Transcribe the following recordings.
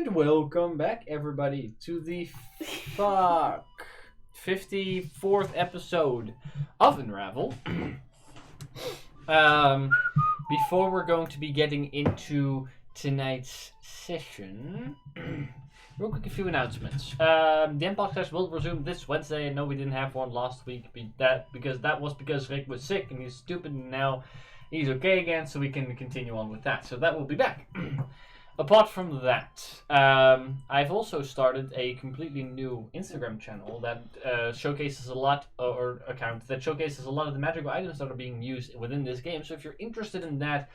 And welcome back, everybody, to the 54th episode of Unravel. Before we're going to be getting into tonight's session, real quick, a few announcements. The end podcast will resume this Wednesday. I know we didn't have one last week, because Rick was sick and he's stupid, and now he's okay again, so we can continue on with that. So that will be back. Apart from that, I've also started a completely new Instagram channel that showcases a lot, or account that showcases a lot of the magical items that are being used within this game. So if you're interested in that,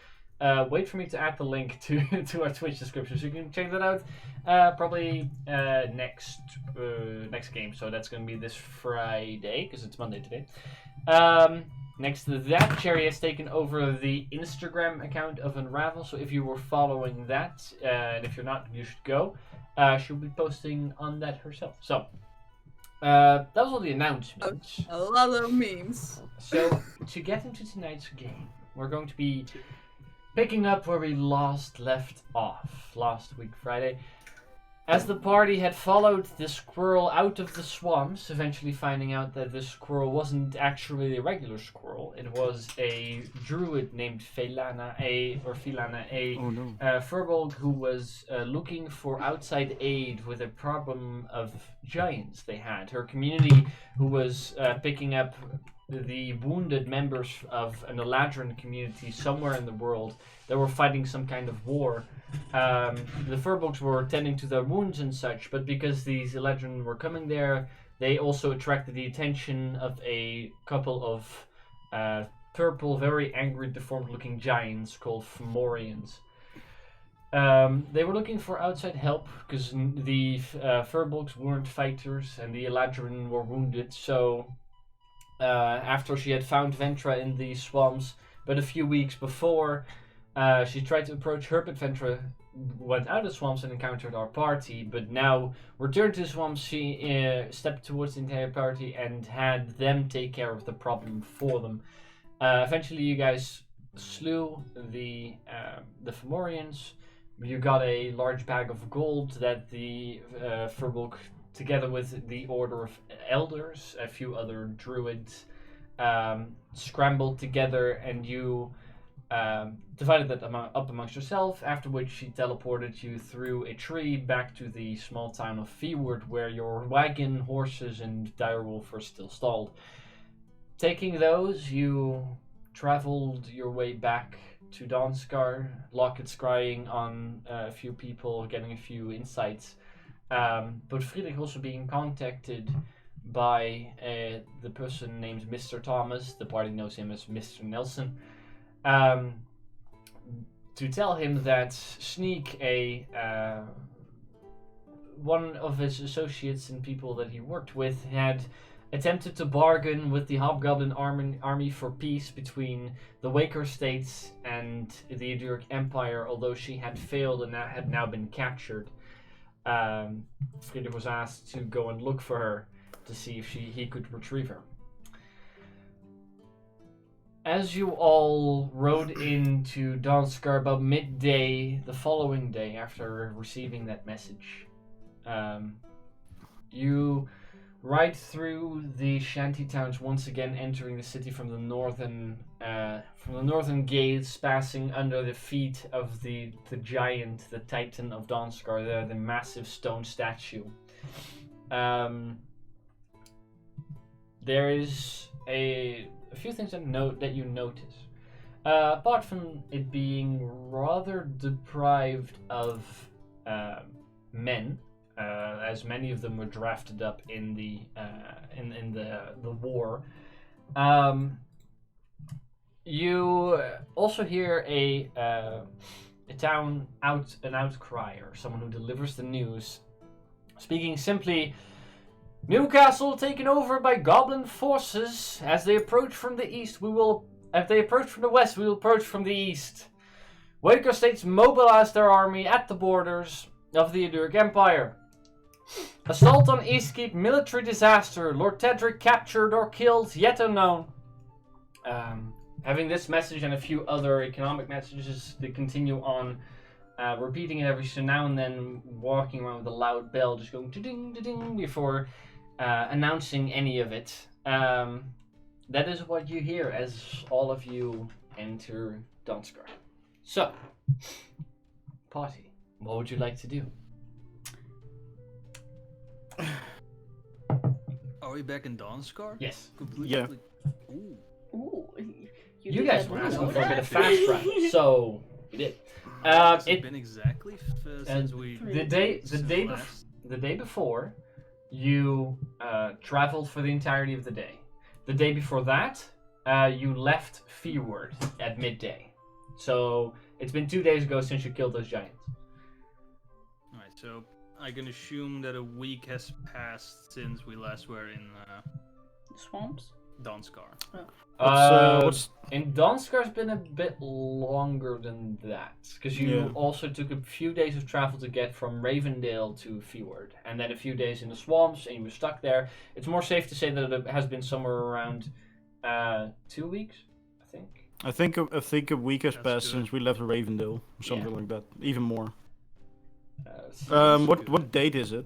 wait for me to add the link to our Twitch description so you can check that out. Probably next game. So that's going to be this Friday because it's Monday today. Next to that, Cherry has taken over the Instagram account of Unravel, so if you were following that, and if you're not, you should go. She'll be posting on that herself. So, that was all the announcements. A lot of memes. So, to get into tonight's game, we're going to be picking up where we left off last week, Friday. As the party had followed the squirrel out of the swamps, eventually finding out that this squirrel wasn't actually a regular squirrel. It was a druid named Filana, a furbolg who was looking for outside aid with a problem of giants they had. Her community, who was picking up the wounded members of an Eladrin community somewhere in the world that were fighting some kind of war. The furbolgs were tending to their wounds and such, but because these Eladrin were coming there, they also attracted the attention of a couple of purple, very angry, deformed-looking giants called Fomorians. They were looking for outside help because the furbolgs weren't fighters and the Eladrin were wounded, so after she had found Ventra in the swamps, but a few weeks before, she tried to approach her, but Ventra went out of the swamps and encountered our party, but now returned to the swamps, she stepped towards the entire party and had them take care of the problem for them. Eventually you guys slew the Fomorians. You got a large bag of gold that the Furbolg, together with the Order of Elders, a few other druids, scrambled together, and you divided that up amongst yourself, after which she teleported you through a tree back to the small town of Feeward, where your wagon, horses, and direwolf were still stalled. Taking those, you traveled your way back to Dawnscar, Locket scrying on a few people, getting a few insights. But Friedrich also being contacted by the person named Mr. Thomas, the party knows him as Mr. Nelson, to tell him that Sneak, one of his associates and people that he worked with, had attempted to bargain with the Hobgoblin army for peace between the Waker States and the Eduric Empire, although she had failed and had now been captured. Friedrich was asked to go and look for her to see if he could retrieve her. As you all rode into Dawnscar about midday the following day after receiving that message, you ride through the shanty towns once again, entering the city from the northern gates, passing under the feet of the giant, the Titan of Dawnscar, the massive stone statue. There is a few things that you notice. Apart from it being rather deprived of men, as many of them were drafted up in the war. You also hear a town outcrier, someone who delivers the news, speaking simply. Newcastle taken over by goblin forces. As they approach from the east, if they approach from the west, we will approach from the east. Waker States mobilized their army at the borders of the Eduric Empire. Assault on Eastkeep, military disaster. Lord Tedric captured or killed, yet unknown. Having this message and a few other economic messages that continue on repeating it every so now and then, walking around with a loud bell, just going ding ding before announcing any of it. That is what you hear as all of you enter Donskar. So, party, what would you like to do? Are we back in Donskar? Yes. Yeah. Ooh. Ooh, You guys were asking for a bit of fast travel, so you did. Has it It been exactly since we... the day before, you traveled for the entirety of the day. The day before that, you left Fjord at midday. So it's been 2 days ago since you killed those giants. Alright, so I can assume that a week has passed since we last were in Swamps? Donskar. What's In Donskar's been a bit longer than that, because you also took a few days of travel to get from Ravendale to Fjord, and then a few days in the swamps, and you were stuck there. It's more safe to say that it has been somewhere around 2 weeks, I think. I think a week has That's passed good. since we left Ravendale, something Yeah. like that, even more. So What date is it?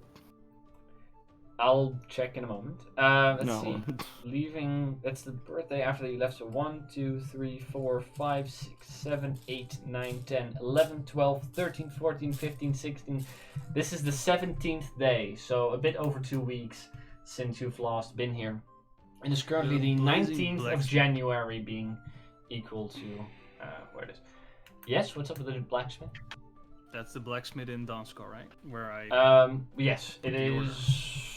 I'll check in a moment. Let's No. see. Leaving, that's the birthday after you left, so 1, 2, 3, 4, 5, 6, 7, 8, 9, 10, 11, 12, 13, 14, 15, 16. This is the 17th day, so a bit over 2 weeks since you've last been here. And it's currently the Blazing 19th of Blacksmith. January being equal to, where it is. Yes, what's up with the blacksmith? That's the blacksmith in Donskar, right? Where I... Yes, it The order. is.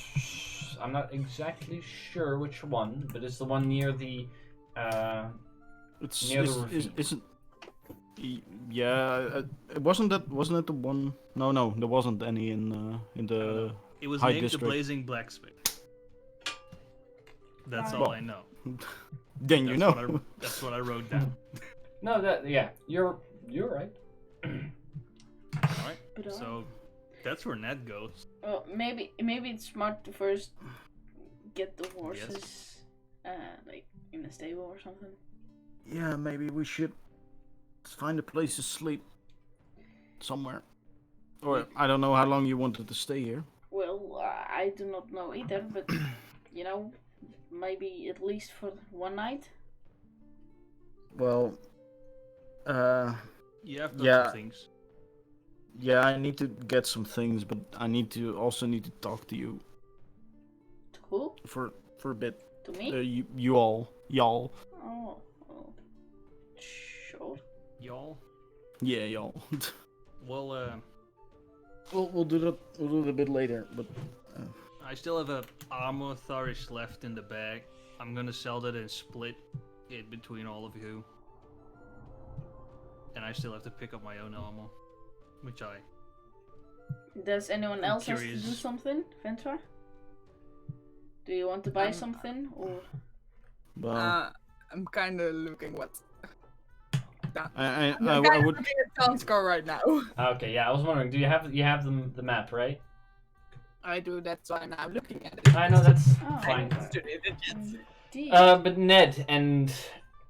I'm not exactly sure which one, but it's the one near the. It's Near the ravine. isn't. Yeah, wasn't it the one? No, there wasn't any in the. It was High named District. the Blazing Blacksmith. That's Right. all Well, I know. Then you know. That's what I wrote down. No, you're right. Alright, But, so that's where Ned goes. well, maybe it's smart to first get the horses, like in a stable or something. Yeah, maybe we should find a place to sleep somewhere. Or I don't know how long you wanted to stay here. Well, I do not know either, but you know, maybe at least for one night. Well, You have got Yeah. some things. yeah, I need to get some things, but I need to talk to you To who? for a bit. To me? Y'all. Oh, sure. Y'all? Yeah, y'all. Well, we'll do that. We'll do it a bit later, but I still have a armor Tharish left in the bag. I'm gonna sell that and split it between all of you. And I still have to pick up my own armor. Which I... Does anyone I'm else have to do curious. something, Ventra? Do you want to buy something, or well, I'm kind of looking what. I I'm kind of would. looking at Donskar right now. Okay, yeah, I was wondering, do you have the map, right? I do. That's why I'm now looking at it. I know that's Oh. fine. indeed? But Ned and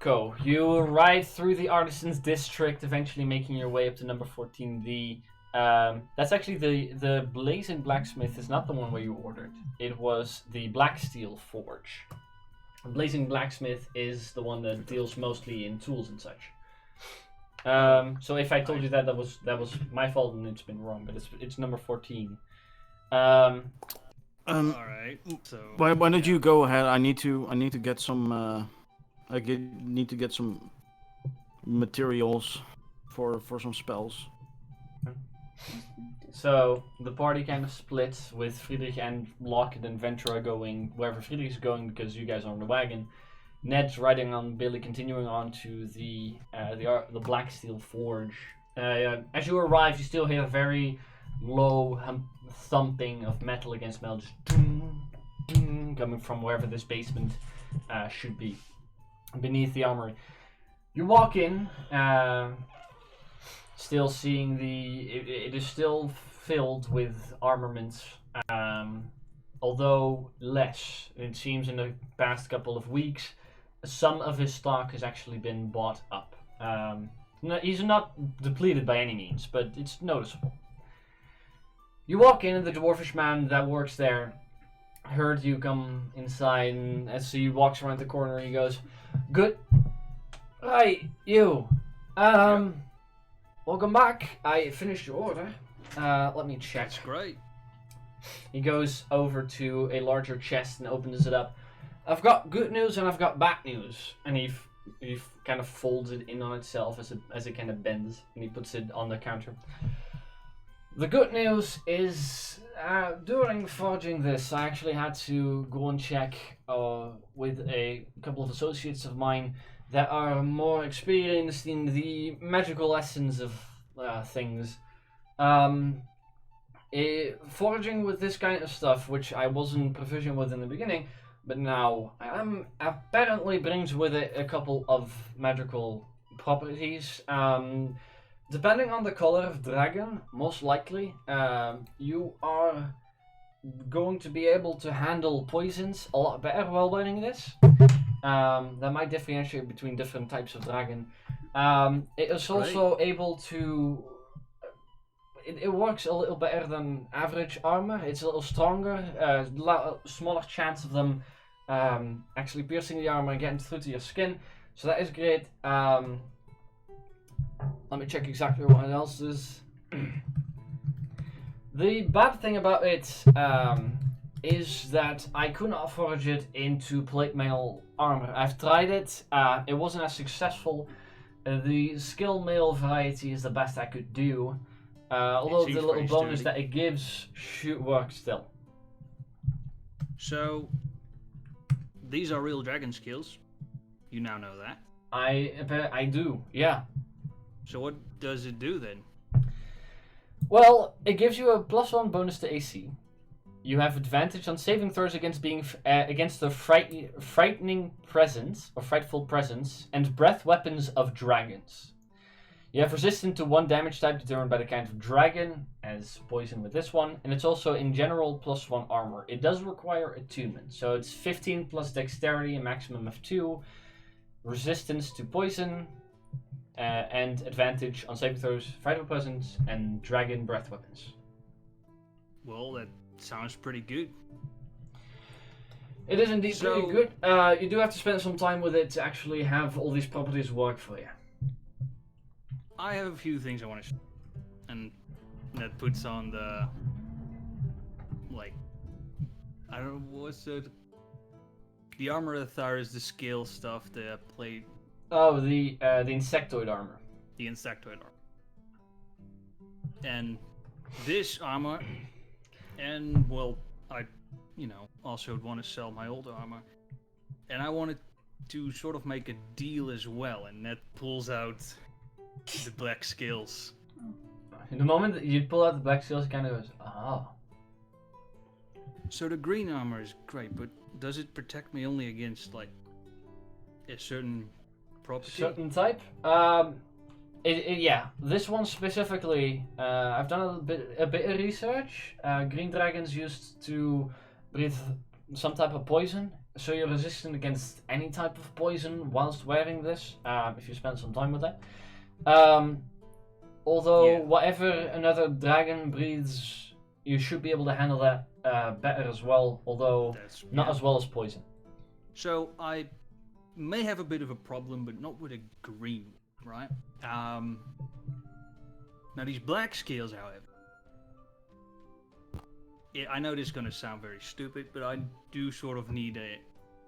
Co, you ride through the Artisans District, eventually making your way up to number 14. That's actually the Blazing Blacksmith is not the one where you ordered. It was the Black Steel Forge. Blazing Blacksmith is the one that deals mostly in tools and such. So if I told you that was my fault and it's been wrong, but it's number 14. Alright, so... Why don't you go ahead? I need to get some. Need to get some materials for some spells. So the party kind of splits with Friedrich and Lockett and Ventura going wherever Friedrich is going because you guys are on the wagon. Ned's riding on Billy, continuing on to the Black Steel Forge. As you arrive, you still hear a very low thumping of metal against metal, just ding, ding, coming from wherever this basement should be, beneath the armory. You walk in, still seeing it is still filled with armaments, although less. It seems in the past couple of weeks, some of his stock has actually been bought up. No, he's not depleted by any means, but it's noticeable. You walk in, and the dwarfish man that works there heard you come inside, and as he walks around the corner, he goes, "Good. Hi, you. Welcome back. I finished your order. Let me check." That's great. He goes over to a larger chest and opens it up. "I've got good news and I've got bad news." And he kind of folds it in on itself as it kind of bends, and he puts it on the counter. "The good news is, during forging this, I actually had to go and check with a couple of associates of mine that are more experienced in the magical essence of things. Foraging with this kind of stuff, which I wasn't proficient with in the beginning, but now I am, apparently brings with it a couple of magical properties. Depending on the color of dragon, most likely, you are going to be able to handle poisons a lot better while learning this. That might differentiate between different types of dragon. It is also able to... It works a little better than average armor. It's a little stronger, smaller chance of them actually piercing the armor and getting through to your skin. So that is great. Let me check exactly what else is. The bad thing about it is that I could not forge it into plate mail armor. I've tried it. It wasn't as successful. The skill mail variety is the best I could do. Although the little bonus that it gives should work still. So, these are real dragon skills. You now know that. I do, yeah. So what does it do then? Well, it gives you a +1 bonus to AC. You have advantage on saving throws against being against the frightening presence or frightful presence and breath weapons of dragons. You have resistance to 1 damage type determined by the kind of dragon, as poison with this one, and it's also in general +1 armor. It does require attunement, so it's 15 plus dexterity, a maximum of 2, resistance to poison, and advantage on saving throws, frightful presence, and dragon breath weapons. Well, that sounds pretty good. It is indeed pretty good. You do have to spend some time with it to actually have all these properties work for you. I have a few things I want to show. And that puts on the... Like... I don't know, what's it? The armor of Thar is the scale stuff, the plate... Oh, the insectoid armor. The insectoid armor. And this armor... And, well, I, also want to sell my old armor. And I wanted to sort of make a deal as well, and that pulls out the black scales. In the moment that you pull out the black scales, it kind of goes, ah. So the green armor is great, but does it protect me only against, like, a certain property? Certain type? Yeah, this one specifically, I've done a bit of research. Green dragons used to breathe some type of poison, so you're resistant against any type of poison whilst wearing this, if you spend some time with it. Although, whatever another dragon breathes, you should be able to handle that better as well, although not as well as poison. So, I may have a bit of a problem, but not with a green, right? Now these black scales, however, I know this is going to sound very stupid, but I do sort of need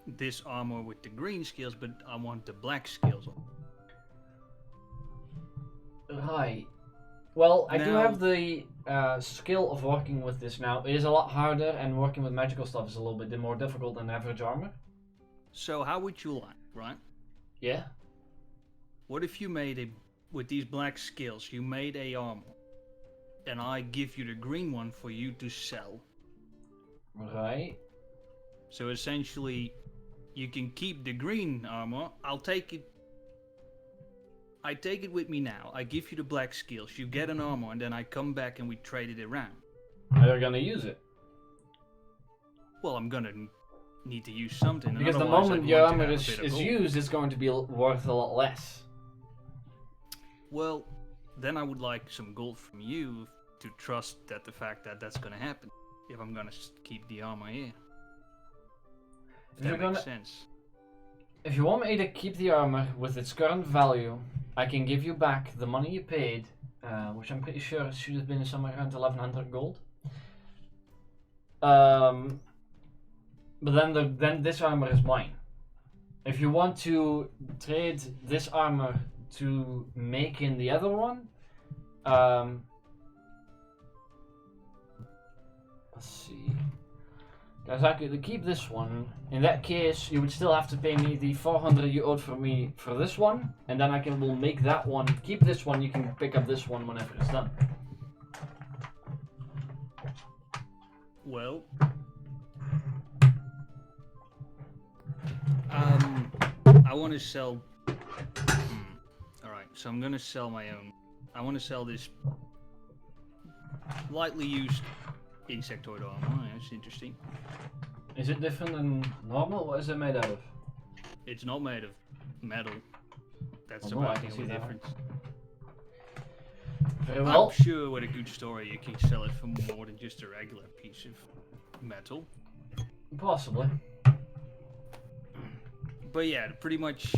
this armor with the green scales, but I want the black scales on. Right. Well, I do have the skill of working with this now. It is a lot harder, and working with magical stuff is a little bit more difficult than average armor. So how would you like, right? Yeah. What if you made with these black scales, you made a armor, and I give you the green one for you to sell? Right. So essentially, you can keep the green armor. I'll take it. I take it with me now. I give you the black scales. You get an armor, and then I come back and we trade it around. How are you gonna use it? Well, I'm gonna need to use something. Because the moment your armor is used, it's going to be worth a lot less. Well, then I would like some gold from you to trust that the fact that that's gonna happen. If I'm gonna keep the armor here. If that makes sense. If you want me to keep the armor with its current value, I can give you back the money you paid, which I'm pretty sure should have been somewhere around 1100 gold. But then this armor is mine. If you want to trade this armor to make in the other one, let's see. Guys, I could keep this one. In that case, you would still have to pay me the 400 you owed for me for this one, and then will make that one. Keep this one. You can pick up this one whenever it's done. Well, I want to sell. Alright, so I'm gonna sell my own. I want to sell this lightly used insectoid armor. That's interesting. Is it different than normal? What is it made out of? It's not made of metal. That's Oh, no, I about can the see only that. difference. Very well. I'm sure with a good story you can sell it for more than just a regular piece of metal. Possibly. But yeah, pretty much,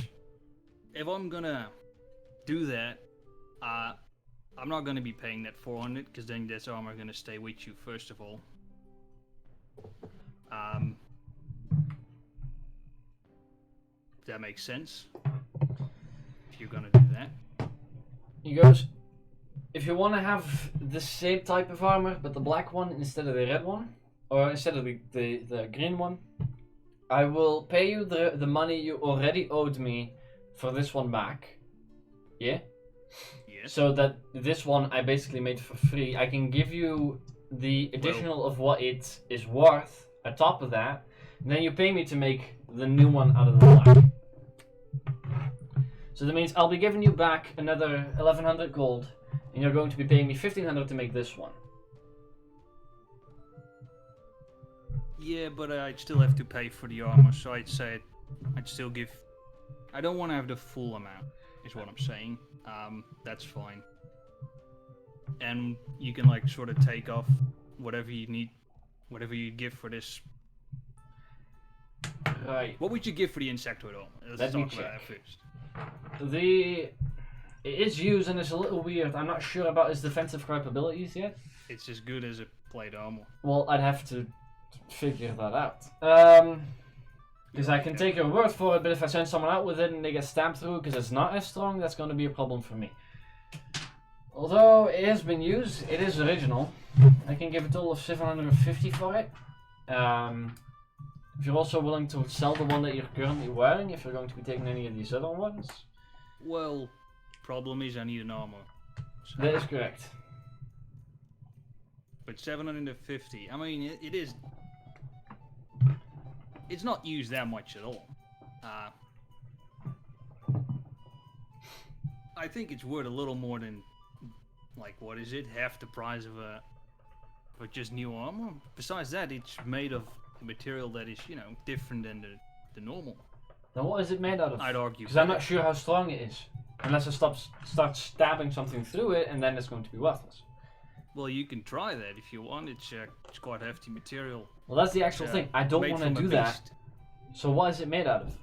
if I'm gonna do that, I'm not gonna be paying that 400 because then this armor gonna stay with you first of all. That makes sense. If you're gonna do that. He goes, if you want to have the same type of armor, but the black one instead of the red one, or instead of the green one, I will pay you the money you already owed me for this one back. Yeah? Yes. So that this one I basically made for free. I can give you the additional of what it is worth on top of that. And then you pay me to make the new one out of the black. So that means I'll be giving you back another 1100 gold. And you're going to be paying me 1500 to make this one. Yeah, but I'd still have to pay for the armor, so I'd say I'd still give. I don't want to have the full amount, is what I'm saying. That's fine. And you can like sort of take off whatever you need, whatever you give for this. Right. What would you give for the insectoid armor? Let's Let me talk about that check. first. It is used and it's a little weird. I'm not sure about its defensive capabilities yet. It's as good as a plate armor. Well, I'd have to figure that out. Because I can take your word for it, but if I send someone out with it and they get stabbed through because it's not as strong, that's going to be a problem for me. Although it has been used, it is original. I can give a total of 750 for it. If you're also willing to sell the one that you're currently wearing, if you're going to be taking any of these other ones. Well, problem is I need an armor. So, That is correct. but 750. I mean, it is. It's not used that much at all. I think it's worth a little more than, like, what is it? Half the price of just new armor. Besides that, it's made of a material that is, you know, different than the normal. Then what is it made out of? I'd argue. Because I'm not sure how strong it is. Unless I start stabbing something through it, and then it's going to be worthless. Well, you can try that if you want. It's quite hefty material. Well, that's the actual thing. I don't made want to from a do that. beast. So what is it made out of?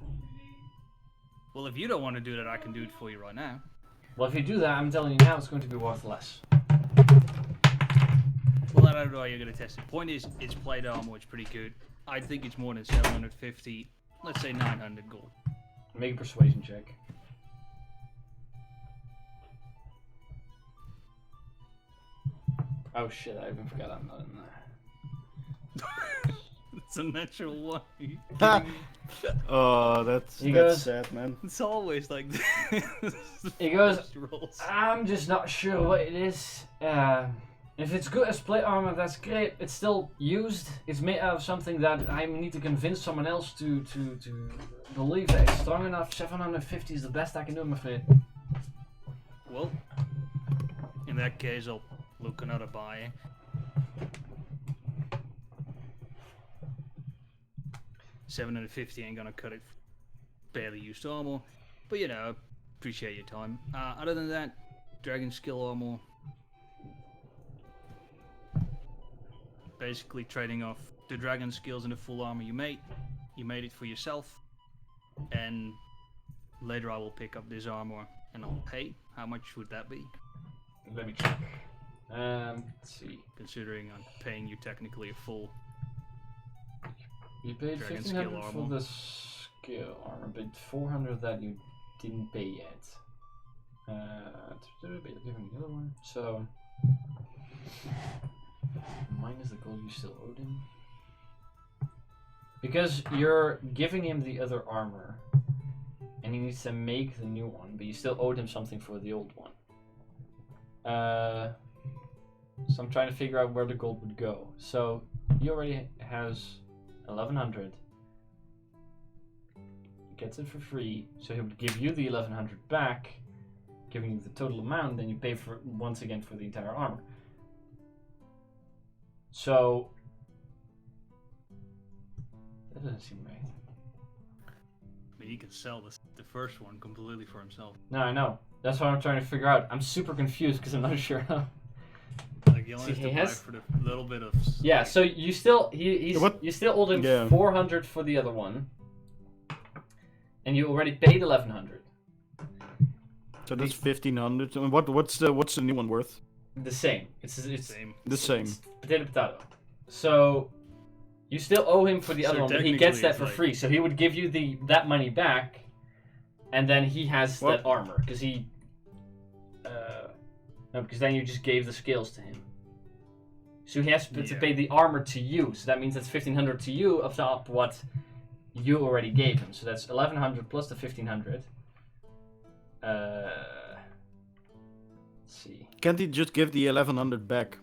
Well, if you don't want to do that, I can do it for you right now. Well, if you do that, I'm telling you now, it's going to be worth less. Well, I don't know how you're going to test it. Point is, it's plate armor, it's pretty good. I think it's more than 750. Let's say 900 gold. Make a persuasion check. Oh shit, I even forgot I'm not in there. It's a natural one. Are you Ha! kidding me? Oh, that's He goes- sad, man. It's always like this. He goes, Just rolls. I'm just not sure what it is. If it's good as plate armor, that's great. It's still used. It's made out of something that I need to convince someone else to believe that it's strong enough. 750 is the best I can do, I'm afraid. Well, in that case, I'll look another buyer. $750 ain't gonna cut it. Barely used armor, but you know, appreciate your time. Other than that, dragon skill armor. Basically trading off the dragon skills and the full armor you made. You made it for yourself. And later I will pick up this armor and I'll pay. How much would that be? Let me check. Let's see. Considering I'm paying you technically a full. You paid Dragon 1500 skill for armor. the skill armor, but 400 that you didn't pay yet. But giving the other one. So minus the gold you still owed him. Because you're giving him the other armor and he needs to make the new one, but you still owed him something for the old one. So I'm trying to figure out where the gold would go. So he already has 1100. He gets it for free, so he would give you the 1100 back, giving you the total amount, then you pay for once again for the entire armor. So that doesn't seem right. I mean, he can sell the first one completely for himself. No, I know. That's what I'm trying to figure out. I'm super confused because I'm not sure how. Like you only See, have to he buy has- for the little bit of. Yeah, so you still you still owed him Yeah. 400 for the other one, and you already paid 1100. So that's 1500. And what's the new one worth? The same. It's Same. The same. It's potato. So you still owe him for the So other one, but he gets technically that it's for like- free. So he would give you that money back, and then he has What? that armor because he. No, because then you just gave the scales to him. So he has to Yeah. pay the armor to you. So that means that's 1500 to you up top what you already gave him. So that's 1100 plus the 1500. Let's see. Can't he just give the 1100 back?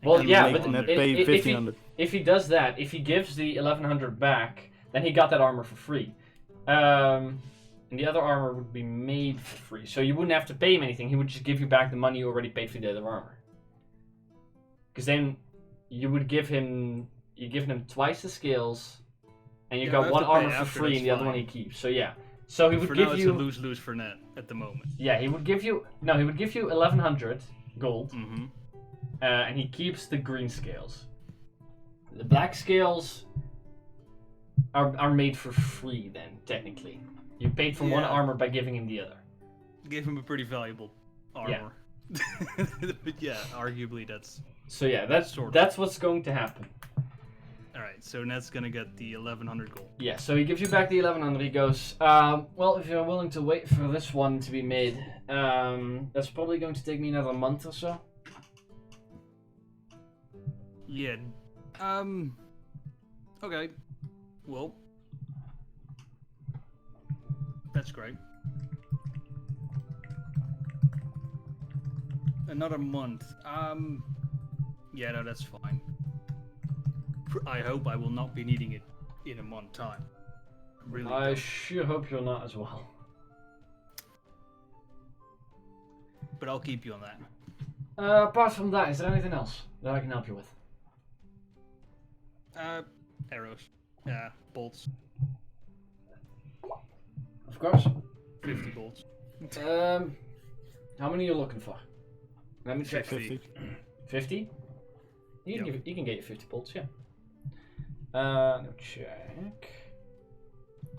Well, And yeah, make but one and that- pay if he- 1500. If he does that, if he gives the 1100 back, then he got that armor for free. And the other armor would be made for free. So you wouldn't have to pay him anything. He would just give you back the money you already paid for the other armor. Because then you would give him twice the skills, and you Yeah, got I have one to pay armor for after, free, that's and the other one fine. he keeps. So yeah. So he would For give now, it's you a lose-lose for net at the moment. yeah, he would give you 1100 gold. Mm-hmm. And he keeps the green scales. The black scales are made for free then, technically. You paid for one Yeah. armor by giving him the other. Gave him a pretty valuable armor. But yeah, arguably that's. So yeah, that's Sort of. that's what's going to happen. Alright, so Net's gonna get the 1100 gold. Yeah, so he gives you back the 1100. He goes, well, if you're willing to wait for this one to be made, that's probably going to take me another month or so. Yeah. Okay. Well. That's great. Another month. Yeah, no, that's fine. I hope I will not be needing it in a month time. Really. I don't. sure hope you're not as well. But I'll keep you on that. Apart from that, is there anything else that I can help you with? Arrows. Yeah, bolts. Of course. 50 bolts. How many are you looking for? Let me check. 50. 50? You can, Yep. you can get your 50 bolts, yeah. Let me check.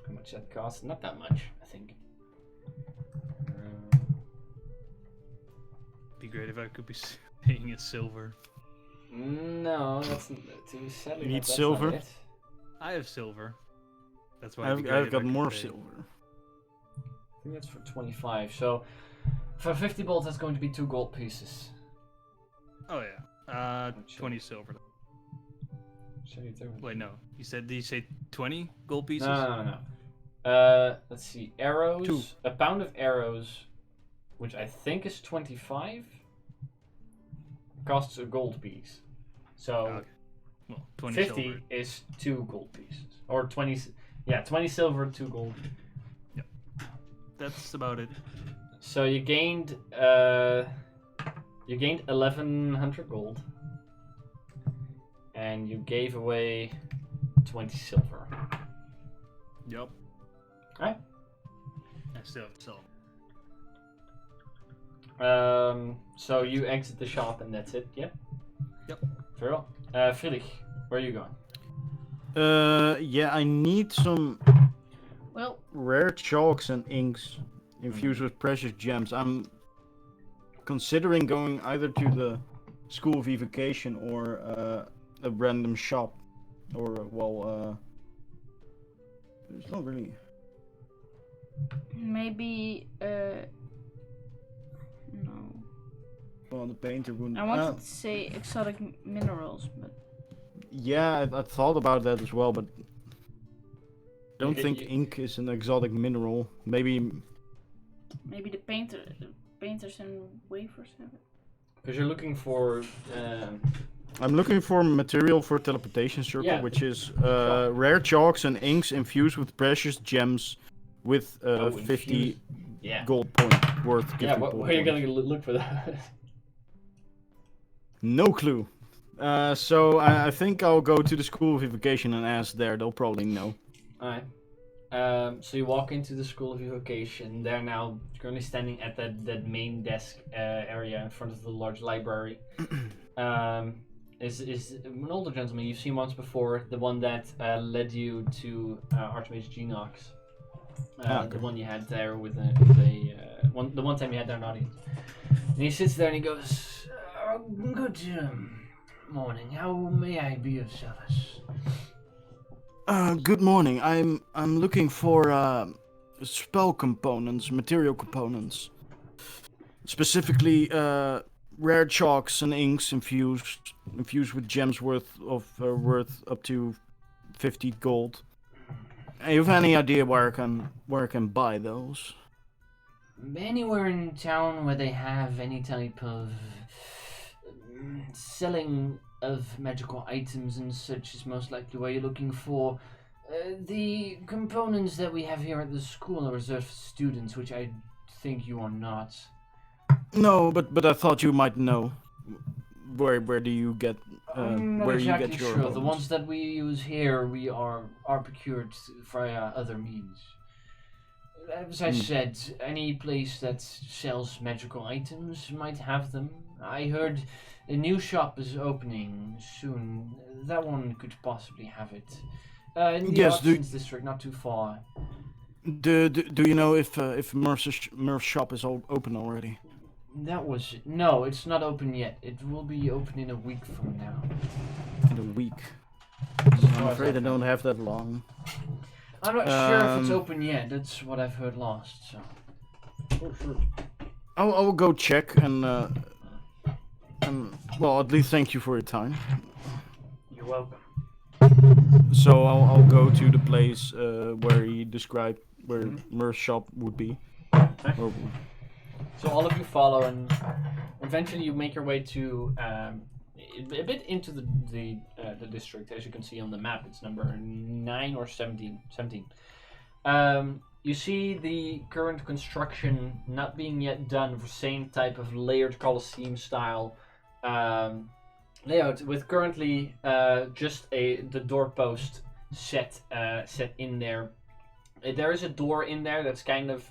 How much that costs? Not that much, I think. Be great if I could be paying in silver. No, that's too sadly. You need that's not silver? it. I have silver. That's why it'd be great I've if I got could more pay. silver. I think that's for 25. So for 50 bolts, that's going to be 2 gold pieces. Oh yeah. Which, 20 silver. Should you do- Wait, no. Did you say 20 gold pieces? No. Let's see. Arrows. 2. A pound of arrows, which I think is 25, costs a gold piece. So Okay. Well, 20 50 silver. is 2 gold pieces. Or 20. Yeah, 20 silver, 2 gold. That's about it. So you gained 1100 gold, and you gave away 20 silver. Yup. Alright. I still have silver. So you exit the shop and that's it. Yeah. Yep. Very well. Friedrich, where are you going? Yeah, I need some Well, rare chalks and inks infused with precious gems. I'm considering going either to the School of Evocation or a random shop, or it's not really. maybe no. Well, the painter wouldn't. I wanted to say exotic minerals, but Yeah, I thought about that as well, but I don't think You- ink is an exotic mineral. Maybe. maybe the painters and wafers have it. Because you're looking for. I'm looking for material for teleportation circle, Yeah. which is rare chalks and inks infused with precious gems with 50 infused. Yeah. gold point worth. Yeah. gifted Where gold are you points. gonna look for that? No clue. So I think I'll go to the School of Evocation and ask there. They'll probably know. Alright. So you walk into the School of Evocation. They're now currently standing at that main desk area in front of the large library. Is an older gentleman you've seen once before, the one that led you to Archmage Genox. Okay. The one you had there with the one time you had there an audience. And he sits there and he goes, "Good morning. How may I be of service?" Good morning. I'm looking for spell components, material components. Specifically, rare chalks and inks infused with gems worth up to 50 gold. You have any idea where I can buy those? Anywhere in town where they have any type of selling of magical items and such is most likely where you're looking for. The components that we have here at the school are reserved for students, which I think you are not. No, but I thought you might know. Where do you get I'm not where exactly you get your sure. The components? ones that we use here, we are procured via other means. As I said, any place that sells magical items might have them. I heard a new shop is opening soon. That one could possibly have it. In the Yes, Artisans district, not too far. Do you know if Murph's shop is open already? That was no, it's not open yet. It will be open in a week from now. In a week. As I'm far as afraid I know. don't have that long. I'm not sure if it's Um, open yet. That's what I've heard last. So. Oh, sure. I'll go check and well, at least thank you for your time. You're welcome. So I'll go to the place where he described where Murph's shop would be. Or, So all of you follow, and eventually you make your way to a bit into the district. As you can see on the map, it's number 9 or 17. You see the current construction not being yet done for same type of layered Colosseum style layout, with currently just the doorpost set in there. There is a door in there that's kind of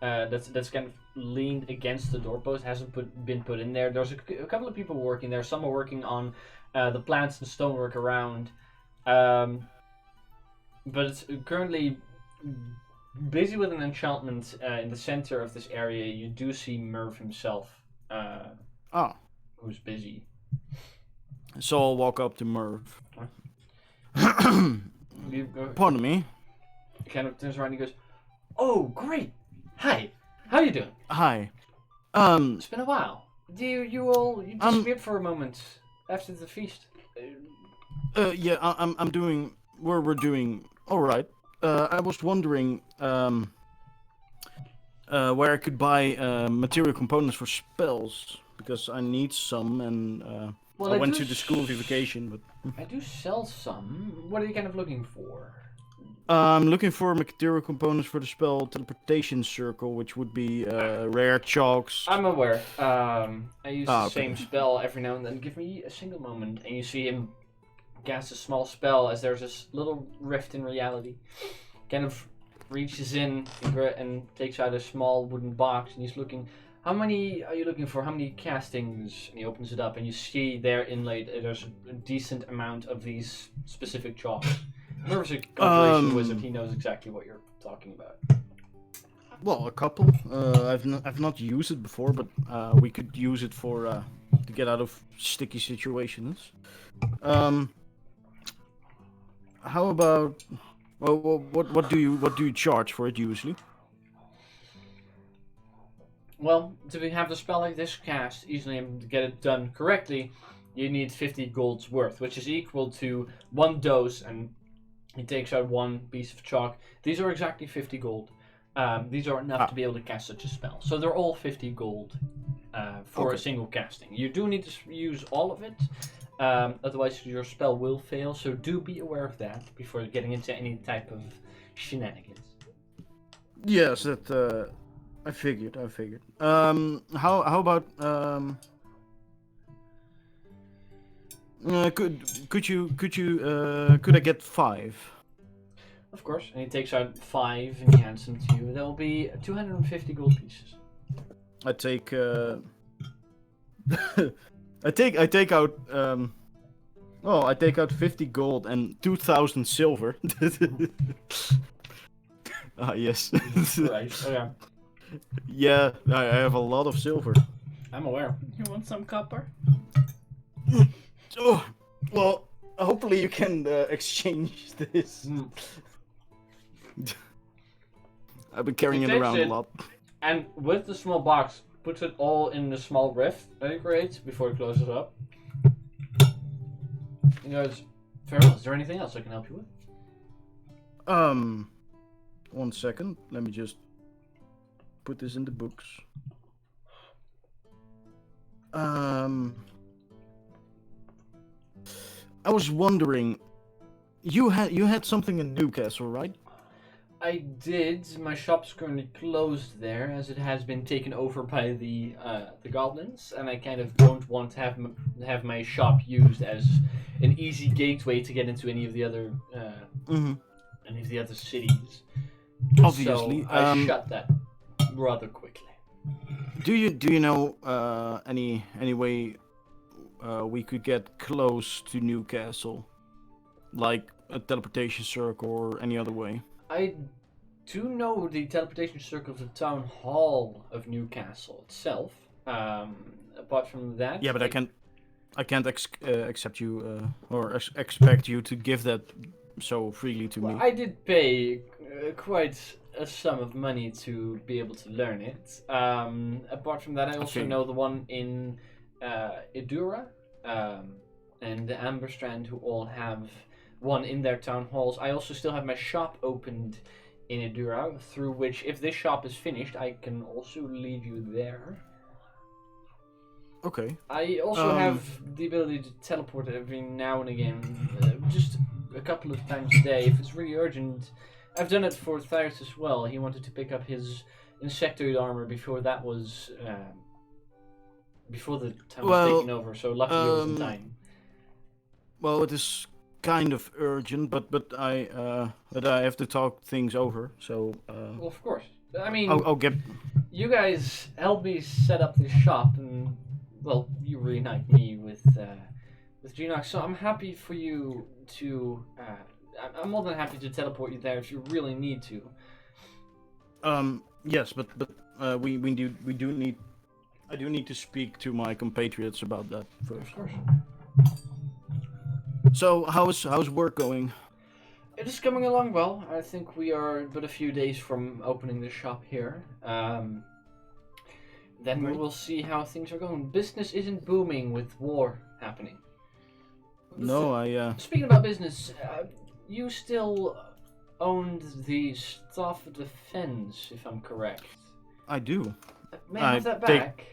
that's kind of leaned against the doorpost, hasn't been put in there. There's a couple of people working there. Some are working on the plants and stonework around, but it's currently busy with an enchantment in the center of this area. You do see Merv himself, who's busy. so I'll walk up to Murph. Pardon me. He kind of turns around and he goes, "Oh, great! Hi, how you doing? Hi. It's been a while. You disappeared for a moment after the feast." Yeah, I'm doing. We're doing all right. I was wondering where I could buy material components for spells because I need some, and Well, I I went do to the School of Evocation, but I do sell some. What are you kind of looking for? I'm looking for material components for the spell Teleportation Circle, which would be rare chalks. I'm aware. I use the okay. same spell every now and then. Give me a single moment, and you see him cast a small spell as there's this little rift in reality. Kind of reaches in and takes out a small wooden box, and he's looking. How many are you looking for? How many castings? And he opens it up, and you see there inlaid. There's a decent amount of these specific chalks. Whoever's a conjuration wizard, he knows exactly what you're talking about. Well, a couple. I've not used it before, but we could use it for to get out of sticky situations. How about? Well, what do you charge for it usually? Well, to have the spell like this cast easily and to get it done correctly, you need 50 gold's worth, which is equal to 1 dose, and he takes out 1 piece of chalk. These are exactly 50 gold. These are enough to be able to cast such a spell. So they're all 50 gold for a single casting. You do need to use all of it, otherwise your spell will fail, so do be aware of that before getting into any type of shenanigans. Yes, that I figured. How about could I get 5? Of course, and he takes out 5 and he hands them to you. That will be 250 gold pieces. I take I take out I take out 50 gold and 2,000 silver. Ah, yes. Right, okay. Yeah, I have a lot of silver. I'm aware. You want some copper? Oh, well, hopefully you can exchange this. I've been carrying it takes around it. a lot. And with the small box, puts it all in the small rift that he creates before he closes up. He goes, Farewell, is there anything else I can help you with? 1 second. Let me just put this in the books. I was wondering, you had something in Newcastle, right? I did. My shop's currently closed there, as it has been taken over by the goblins, and I kind of don't want to have my shop used as an easy gateway to get into any of the other cities. Obviously, so I shut that rather quickly. Do you know any way we could get close to Newcastle, like a teleportation circle or any other way? I do know the teleportation circle of the town hall of Newcastle itself. Apart from that, Yeah, but I can't accept you or expect you to give that so freely to me. I did pay quite a sum of money to be able to learn it. Apart from that, I also know the one in Idura and the Amber Strand, who all have one in their town halls. I also still have my shop opened in Idura, through which, if this shop is finished, I can also lead you there. Okay. I also have the ability to teleport every now and again, just a couple of times a day if it's really urgent. I've done it for Thyrus as well. He wanted to pick up his insectoid armor before that was before the town was taken over, so luckily he was in time. Well, it is kind of urgent, but I have to talk things over. So Well, of course. I mean, I'll get. you guys helped me set up this shop, and well, you reunite me with Genox. So I'm happy for you to. I'm more than happy to teleport you there if you really need to. Yes, but we do need. I do need to speak to my compatriots about that first. Of course. So how's work going? It is coming along well. I think we are but a few days from opening the shop here. Then we will see how things are going. Business isn't booming with war happening. No, I. Speaking about business, you still owned the Staff of Defense, if I'm correct. I do. May I have that back?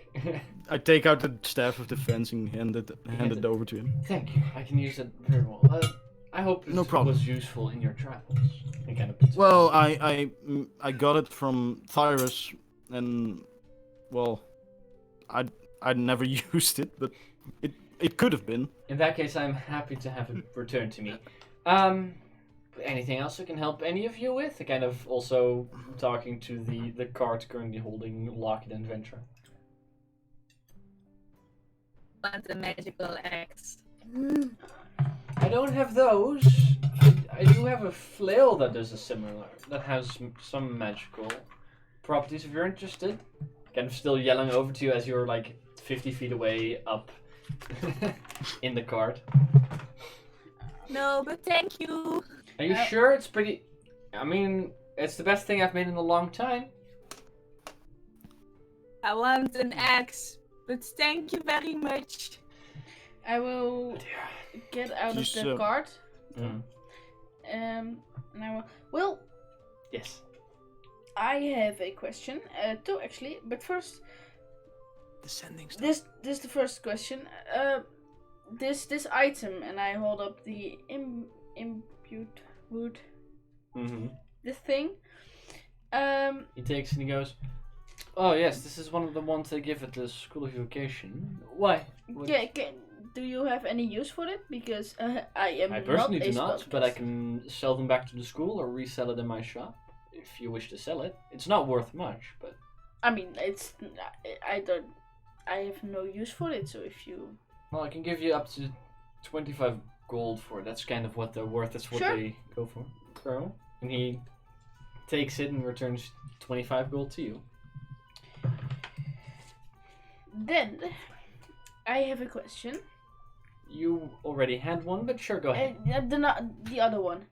I take out the staff of defense and hand it over to him. Thank you. I can use it very well. I hope it was useful in your travels. It kind of puts well, I got it from Thyrus, and well, I'd never used it, but it could have been. In that case, I'm happy to have it returned to me. Anything else I can help any of you with? Kind of also talking to the cart currently holding Lockheed and Venture. want a magical axe. I don't have those. I do have a flail that is that has some magical properties if you're interested. Kind of still yelling over to you as you're like 50 feet away up in the cart. No, but thank you. Are you sure it's pretty... I mean, it's the best thing I've made in a long time. I want an axe, but thank you very much. I will get out of the cart. Mm. And I will. Well, Yes. I have a question. Two actually, but first, Descending stuff. this is the first question. This item, and I hold up the impute wood. Mm-hmm. This thing. He takes and he goes, "Oh yes, this is one of the ones they give at the School of Education. Why? What- Yeah. Do you have any use for it? Because I personally not a do not, but I spellcaster. can sell them back to the school or resell it in my shop if you wish to sell it. It's not worth much, but I mean, I have no use for it. So if you well, I can give you up to 25 gold for it. That's kind of what they're worth. That's what Sure. they go for. So, and he takes it and returns 25 gold to you. then, I have a question. You already had one, but sure, go ahead. The other one.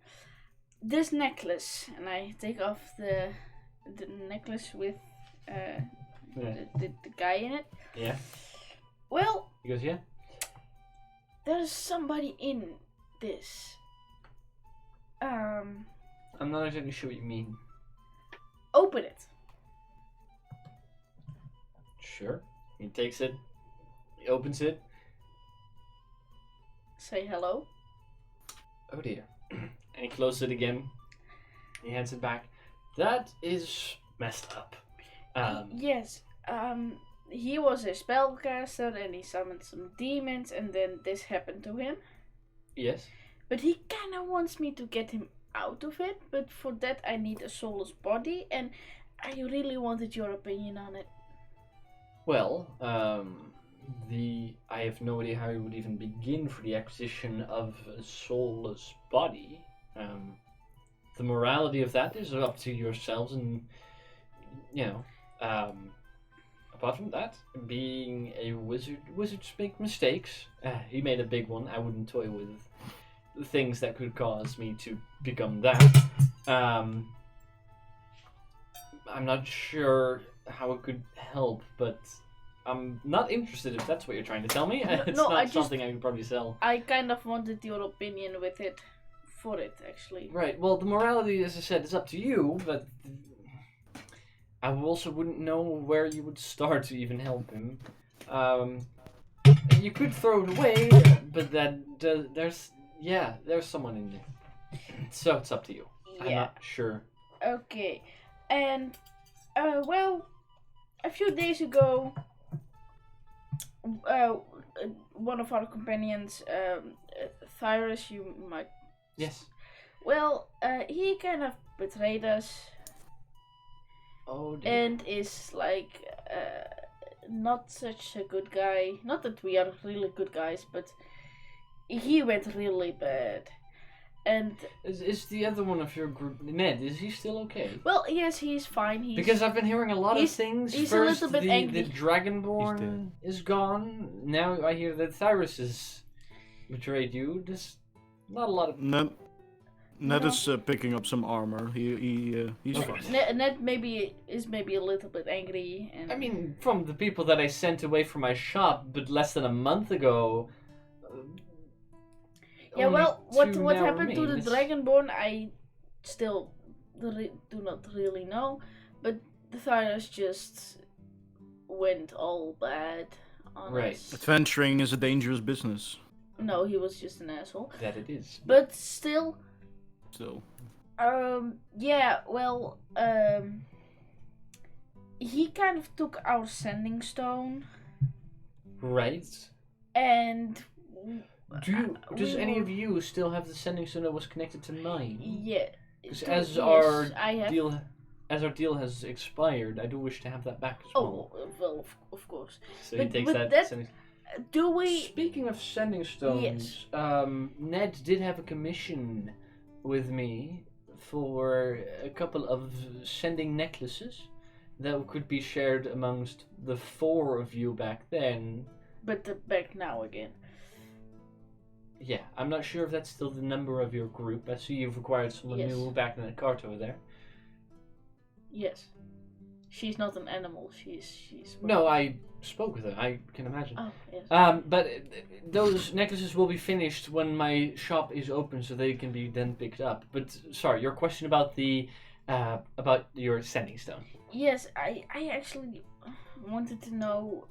This necklace, and I take off the necklace with the guy in it. Yeah. Well, He goes, yeah. there's somebody in this. I'm not exactly sure what you mean. Open it. Sure. He takes it. He opens it. Say hello. Oh dear. And he closes it again. He hands it back. That is messed up. Yes. He was a spellcaster and he summoned some demons, and then this happened to him. Yes. But he kind of wants me to get him out of it. But for that, I need a soulless body, and I really wanted your opinion on it. Well, I have no idea how you would even begin for the acquisition of a soulless body. The morality of that is up to yourselves, and you know. Apart from that, being a wizard, wizards make mistakes. He made a big one. I wouldn't toy with the things that could cause me to become that. I'm not sure how it could help, but I'm not interested if that's what you're trying to tell me. It's no, not something I could probably sell. I kind of wanted your opinion with it, for it actually. Right, well, the morality, as I said, is up to you, but I also wouldn't know where you would start to even help him. You could throw it away, but there's someone in there. So it's up to you. I'm Yeah. not sure. Okay. And well, a few days ago, one of our companions, Thyros, you might. Yes. Well, he kind of betrayed us. Oh dear. And is like not such a good guy. Not that we are really good guys, but he went really bad. And Is the other one of your group, Ned, is he still okay? well, yes, he's fine. Because I've been hearing a lot of he's- things. he's a First, little bit the angry. Dragonborn is gone. Now I hear that Thyros has betrayed you. There's not a lot of... Ned No. is picking up some armor. He's Okay. fine. Ned is maybe a little bit angry, and I mean, from the people that I sent away from my shop, but less than a month ago. yeah. only Well, two what now happened to remain. the It's- Dragonborn, I still do not really know. But the Thyros just went all bad on Right. us. Adventuring is a dangerous business. No, he was just an asshole. That it is. But still, So yeah. Well, he kind of took our sending stone, Right. and Does we any were- of you still have the sending stone that was connected to mine? yeah. Because Yes, as our I have. deal has expired, I do wish to have that back as well. Oh, well, of course. So he but- takes but that. that- sending... Do we? Speaking of sending stones, Ned did have a commission with me for a couple of sending necklaces that could be shared amongst the 4 of you back then. But back now again. Yeah, I'm not sure if that's still the number of your group. I see you've acquired someone Yes. new back in the cart over there. Yes. She's not an animal. She's. No, I spoke with her. I can imagine. Oh yes. But those necklaces will be finished when my shop is open, so they can be then picked up. But sorry, your question about the about your sending stone. Yes, I actually wanted to know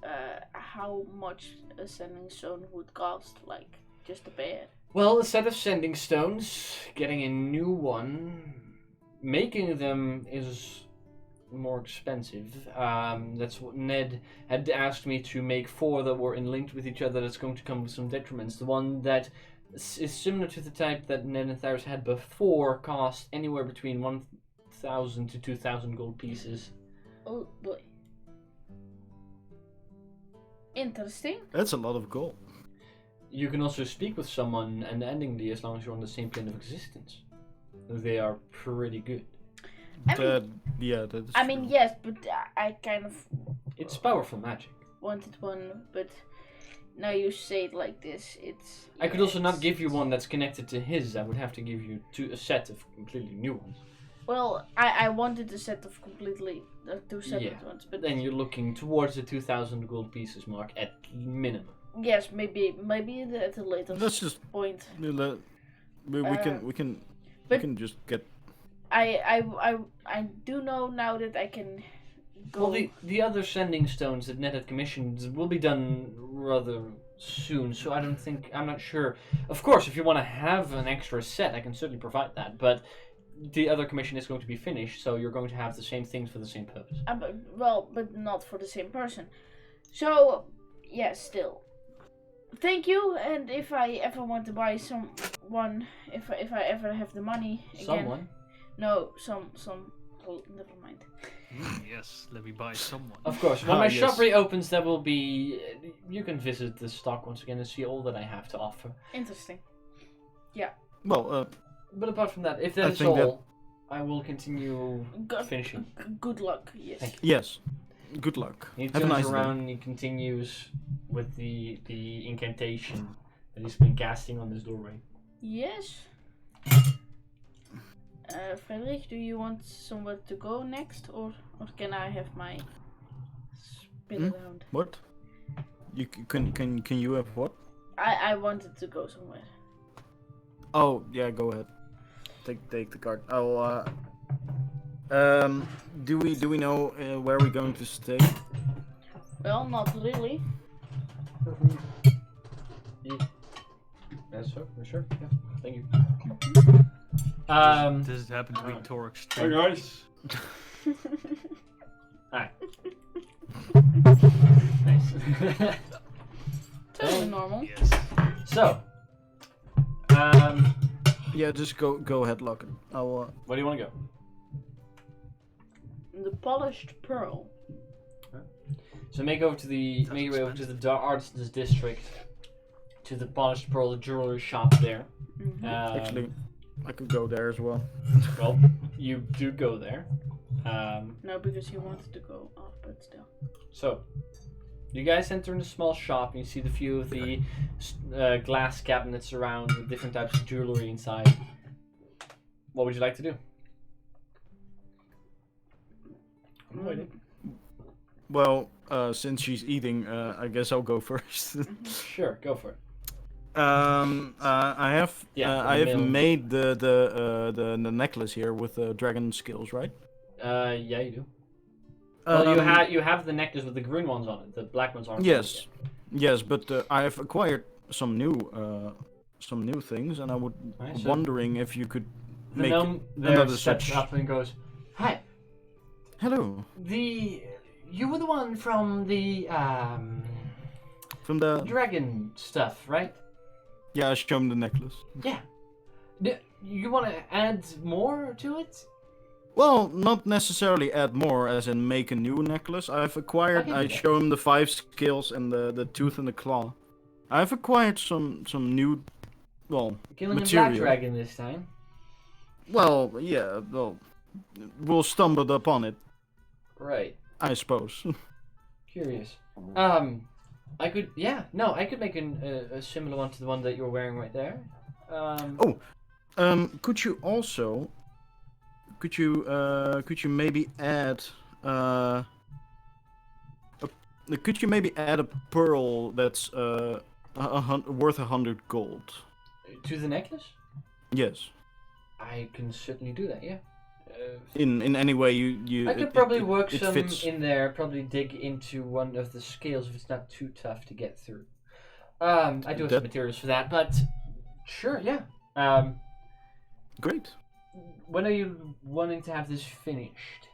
how much a sending stone would cost, like just a pair. Well, a set of sending stones, getting a new one, making them is more expensive. That's what Ned had asked me to make 4 that were linked with each other. That's going to come with some detriments. The one that is similar to the type that Ned and Tharos had before cost anywhere between 1,000 to 2,000 gold pieces. Oh boy. Interesting. That's a lot of gold. You can also speak with someone unendingly as long as you're on the same plane of existence. They are pretty good. That's I mean, true. yes, but I kind of It's powerful magic. wanted one, but now you say it like this, it's. I could also not give you one that's connected to his. I would have to give you a set of completely new ones. Well, I wanted a set of completely 2 separate Yeah, ones, but Then you're looking towards the 2,000 gold pieces mark at minimum. yes, maybe at a later Let's just point. we can But just get. I do know now that I can go. Well, the other sending stones that Ned had commissioned will be done rather soon, so I'm not sure. Of course, if you want to have an extra set, I can certainly provide that, but the other commission is going to be finished, so you're going to have the same things for the same purpose. But not for the same person. So, yes, still. Thank you, and if I ever want to buy someone, if I ever have the money again. Someone? No, some. Oh, never mind. Yes, let me buy someone. Of course. When Ah, my yes. shop reopens, there will be... You can visit the stock once again and see all that I have to offer. Interesting. Well, But apart from that, if I that's think all, I will continue finishing. Good luck. Yes. Thank yes. Good luck. He Have a turns nice around and he continues with the incantation that he's been casting on this doorway. Yes. Frederick, do you want somewhere to go next, or can I have my spin Hmm? around? What? You can you have what? I wanted to go somewhere. Oh yeah, go ahead. Take the card. I'll. Do we know where we're going to stay? Well, not really. That's sure. Yeah. Thank you. Does it happen to be Torx? Hey guys. Alright. Nice. Totally normal. Yes. So, Yeah, just go ahead, Locken. I'll. where do you want to go? The polished pearl. So make your way over to the artisans district, to the Polished Pearl, the jewelry shop there. Mhm. Actually, I could go there as well. Well, you do go there. No, because he wanted to go off, but still. So, you guys enter in a small shop and you see the few of the glass cabinets around with different types of jewelry inside. What would you like to do? I'm waiting. Well, since she's eating, I guess I'll go first. Sure, go for it. I have Yeah, I have the middle. made the necklace here with the dragon skills, right? Yeah, you do. Well, you have the necklace with the green ones on it. The black ones aren't. Yes, yes, but I have acquired some new things, and I would Right, so- wondering if you could The make gnome there another steps such. up and goes, "Hi, Hello, you were the one from the from the dragon stuff, right? yeah. I show him the necklace. Yeah. You want to add more to it? Well, not necessarily add more, as in make a new necklace. I've acquired. can do I that. show him the 5 skills and the tooth and the claw. I've acquired some new, well, Killing a black material. dragon this time. Well, yeah. Well, we'll stumble upon it, Right. I suppose. Curious. I could make a similar one to the one that you're wearing right there. Could you also? Could you maybe add? Could you maybe add a pearl that's worth 100 gold? To the necklace? Yes. I can certainly do that. Yeah. In any way you. I could probably work it some fits. in there. Probably dig into one of the scales if it's not too tough to get through. I do have some materials for that, but sure, yeah. Great. When are you wanting to have this finished?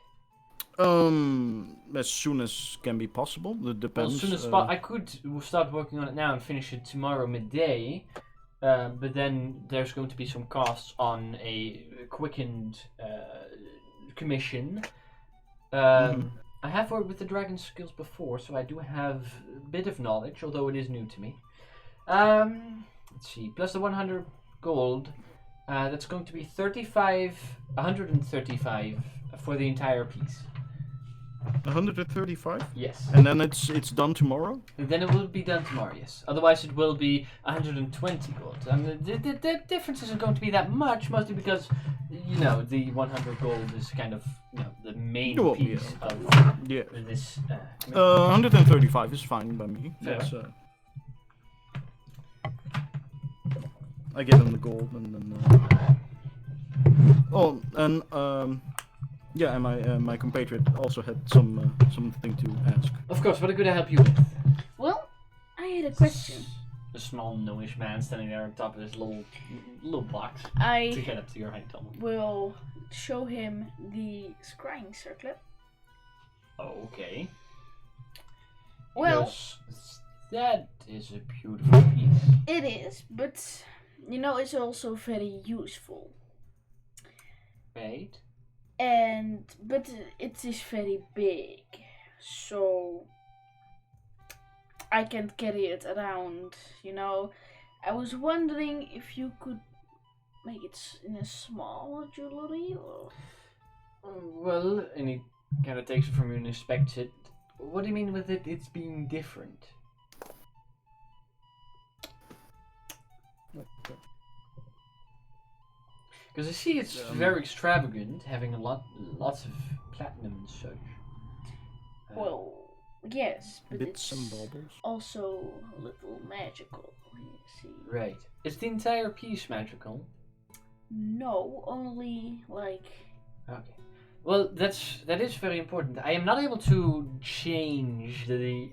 As soon as can be possible. It depends. Well, as soon as I could start working on it now and finish it tomorrow midday. But then there's going to be some costs on a quickened commission. I have worked with the dragon skills before, so I do have a bit of knowledge, although it is new to me. Let's see, plus the 100 gold, that's going to be 135 for the entire piece. 135. Yes. And then it's done tomorrow. And then it will be done tomorrow, yes. Otherwise it will be 120 gold. And the difference isn't going to be that much, mostly because, the 100 gold is kind of, the main piece of this. 135 is fine by me. Fair. That's, I give him the gold and then. Yeah, and my compatriot also had something to ask. Of course, what could I help you with? Well, I had a question. A small gnomish man standing there on top of this little box to I get up to your height almost. will show him the scrying circlet. Okay. Well, Yes, that is a beautiful piece. it is, but it's also very useful. Right? But it is very big, so I can't carry it around. I was wondering if you could make it in a smaller jewelry, or Well, and he kind of takes it from you and inspects it. What do you mean with it's being different? Because I see it's very extravagant, having lots of platinum and such. well, yes, but Bits and it's baubles. also a little magical. You see? Right. Is the entire piece magical? No, only like. Okay. Well, that is very important. I am not able to change the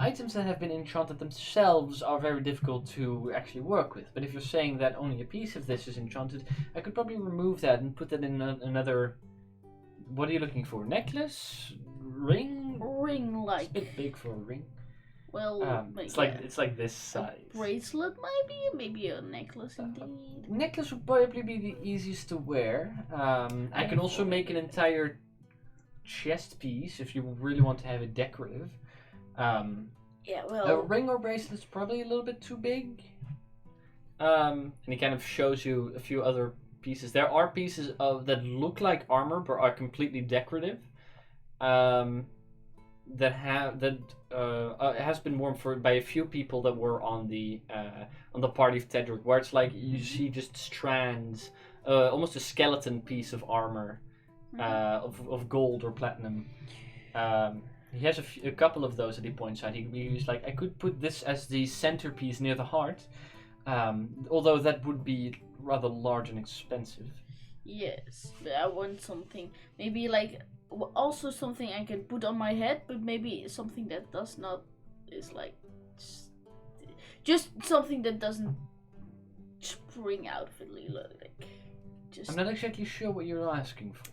items that have been enchanted themselves are very difficult to actually work with. But if you're saying that only a piece of this is enchanted, I could probably remove that and put that in another. What are you looking for? Necklace? Ring? Ring It's like. a bit big for a ring. Well, It's like this size. a bracelet, maybe a necklace indeed. Necklace would probably be the easiest to wear. I can also make an entire chest piece if you really want to have it decorative. Yeah, A well, ring or bracelet's probably a little bit too big. And he kind of shows you a few other pieces. There are pieces that look like armor but are completely decorative. That has been worn by a few people that were on the party of Tedric, where it's like you see just strands, almost a skeleton piece of armor, of gold or platinum. He has a couple of those that he points out. He's like, I could put this as the centerpiece near the heart, although that would be rather large and expensive. yes, but I want something, maybe like, also something I can put on my head, but maybe something that is like, just something that doesn't spring out of it, like, just I'm not exactly sure what you're asking for.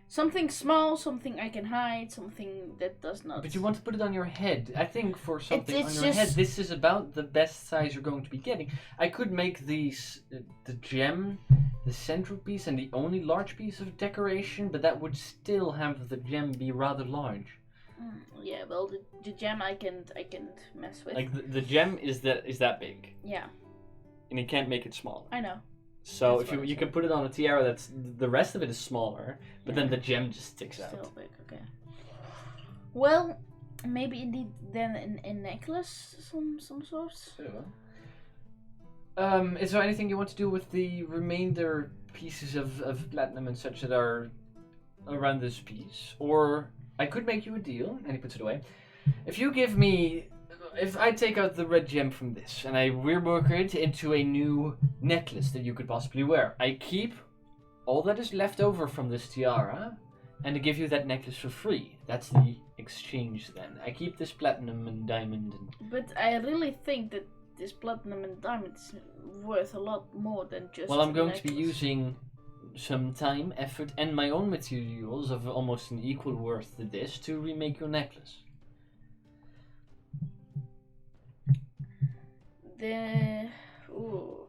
something small, something I can hide, something that does not. But you want to put it on your head. I think for something it's on your head, just- this is about the best size you're going to be getting. I could make these, the the central piece and the only large piece of decoration, but that would still have the gem be rather large. Yeah, well, the gem I can't mess with. Like the gem is that big, Yeah, and you can't make it smaller. I know. So That's if what you I can put it on a tiara, that's the rest of it is smaller, but then Yeah. the gem just sticks Still out. big, okay. Well, maybe indeed then a necklace, some sort. Is there anything you want to do with the remainder pieces of platinum and such that are around this piece? Or I could make you a deal, and he puts it away. If I take out the red gem from this and I rework it into a new necklace that you could possibly wear, I keep all that is left over from this tiara and I give you that necklace for free. That's the exchange then. I keep this platinum and diamond and... But I really think that this platinum and diamond is worth a lot more than just. Well, I'm a going to be necklace. using some time, effort, and my own materials of almost an equal worth to this to remake your necklace. Ooh.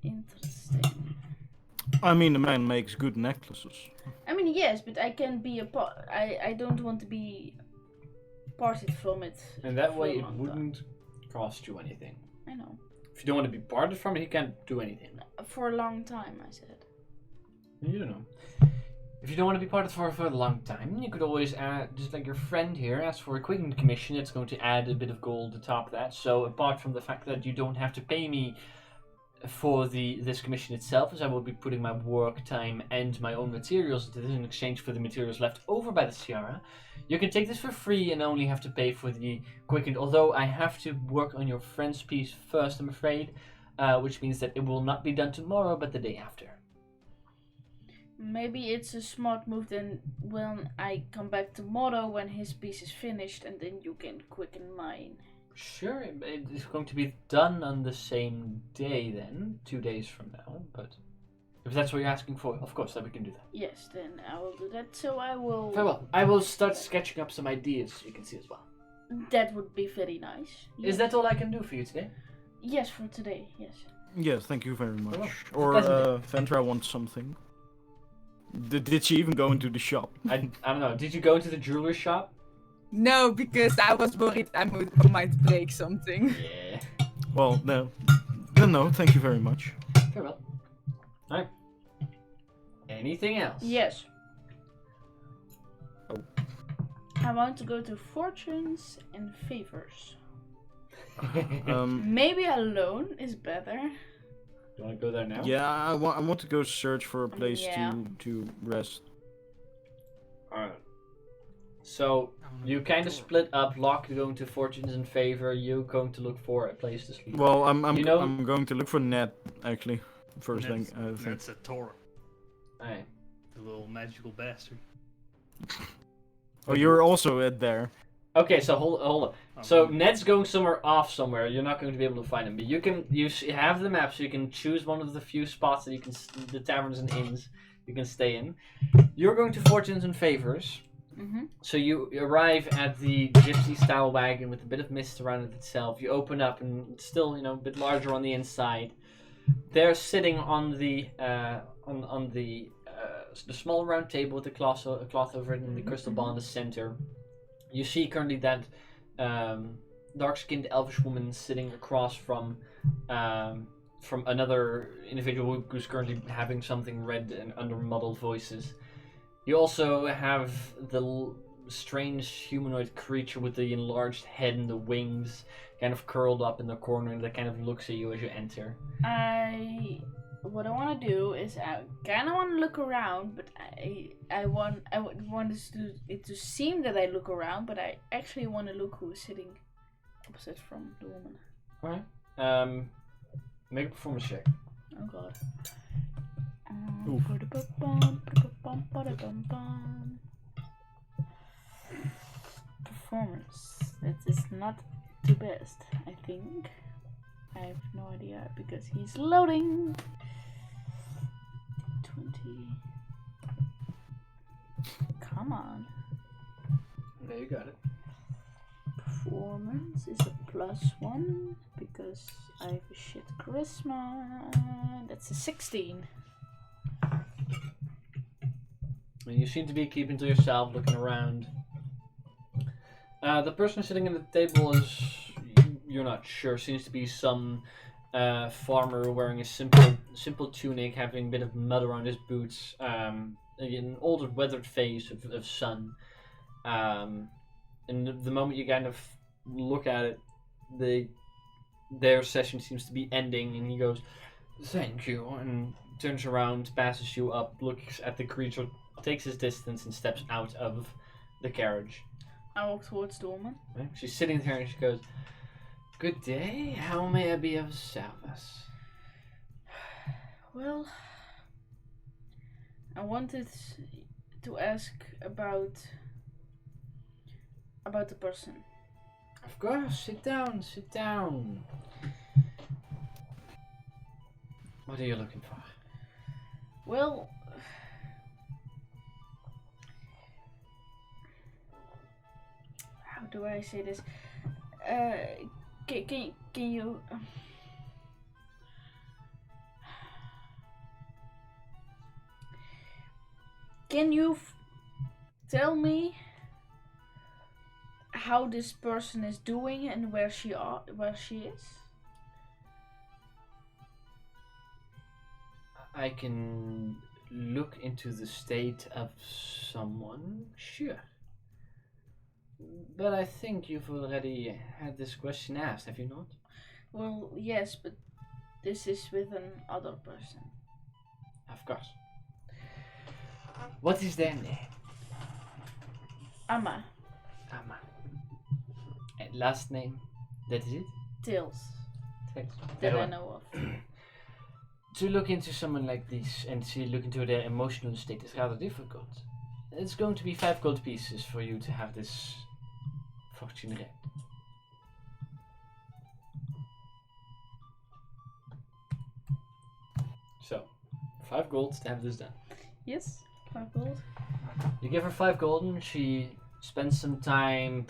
Interesting. I mean, the man makes good necklaces. I mean, yes, but I can be a part. I don't want to be parted from it. And that for way a it long wouldn't cost you anything. time. I know. If you don't want to be parted from it, you can't do anything. For a long time, I said. You don't know. If you don't want to be parted for a long time, you could always add, just like your friend here, ask for a quickened commission. It's going to add a bit of gold to top that. So apart from the fact that you don't have to pay me for this commission itself, as I will be putting my work time and my own materials into this in exchange for the materials left over by the tiara, you can take this for free and only have to pay for the quickened. Although I have to work on your friend's piece first, I'm afraid, which means that it will not be done tomorrow, but the day after. Maybe it's a smart move then when I come back tomorrow when his piece is finished and then you can quicken mine. Sure, it is going to be done on the same day then, 2 days from now, but if that's what you're asking for, of course, then we can do that. Yes, then I will do that. So I will. Very well. I will start sketching up some ideas so you can see as well. That would be very nice. Is that all I can do for you today? Yes, for today, yes. Yes, thank you very much. well. Or Pleasant Ventra wants something. Did she even go into the shop? I don't know. Did you go into the jeweler shop? No, because I was worried I might break something. Yeah. Well, no. Then no, thank you very much. Very well. Alright. Anything else? Yes. Oh. I want to go to fortunes and favors. Um, Maybe alone is better. You want to go there now? yeah, I want to go search for a place Yeah. to rest. Alright. So, you kind of split up. Locke going to fortunes in favor. You going to look for a place to sleep. Well, I'm You know- I'm going to look for Ned actually. First thing, I think. That's a Torah, Alright. the little magical bastard. Oh, you're also at there. Okay, so hold on. So Um, Ned's going off somewhere. You're not going to be able to find him, but you have the map, so you can choose one of the few spots that you can, the taverns and inns you can stay in. You're going to fortunes and favors. Mm-hmm. So you arrive at the gypsy-style wagon with a bit of mist around it itself. You open up, and it's still, a bit larger on the inside. They're sitting on the the small round table with a cloth over it and the crystal ball in the center. You see currently that dark-skinned elvish woman sitting across from another individual who's currently having something read and under muddled voices. You also have the strange humanoid creature with the enlarged head and the wings kind of curled up in the corner and that kind of looks at you as you enter. What I want to do is I kind of want to look around, but I want it to seem that I look around, but I actually want to look who is sitting opposite from the woman. Alright. Make a performance check. Oh god. Oof. Performance. That is not the best, I think. I have no idea because he's loading. 20. Come on. There you got it. Performance is a +1 because I have a shit charisma. That's a 16. And you seem to be keeping to yourself, looking around. The person sitting at the table is, you're not sure, seems to be some farmer wearing a simple tunic, having a bit of mud around his boots, an older weathered face of sun. And the moment you kind of look at it, their session seems to be ending, and he goes, "Thank you," and turns around, passes you up, looks at the creature, takes his distance, and steps out of the carriage. I walk towards the woman. Right? She's sitting there and she goes, "Good day, how may I be of service?" Well, I wanted to ask about the person. Of course, sit down, sit down. What are you looking for? Well, how do I say this? Can you? Can you tell me how this person is doing and where she is? I can look into the state of someone, sure. But I think you've already had this question asked, have you not? Well, yes, but this is with another person. Of course. What is their name? Amma. Amma. And last name? That is it? Tails. Thanks. That Very I well. know of. To look into someone like this and to look into their emotional state is rather difficult. It's going to be 5 gold pieces for you to have this fortune read. So, 5 gold to have this done. Yes, 5 gold. You give her 5 gold and she spends some time,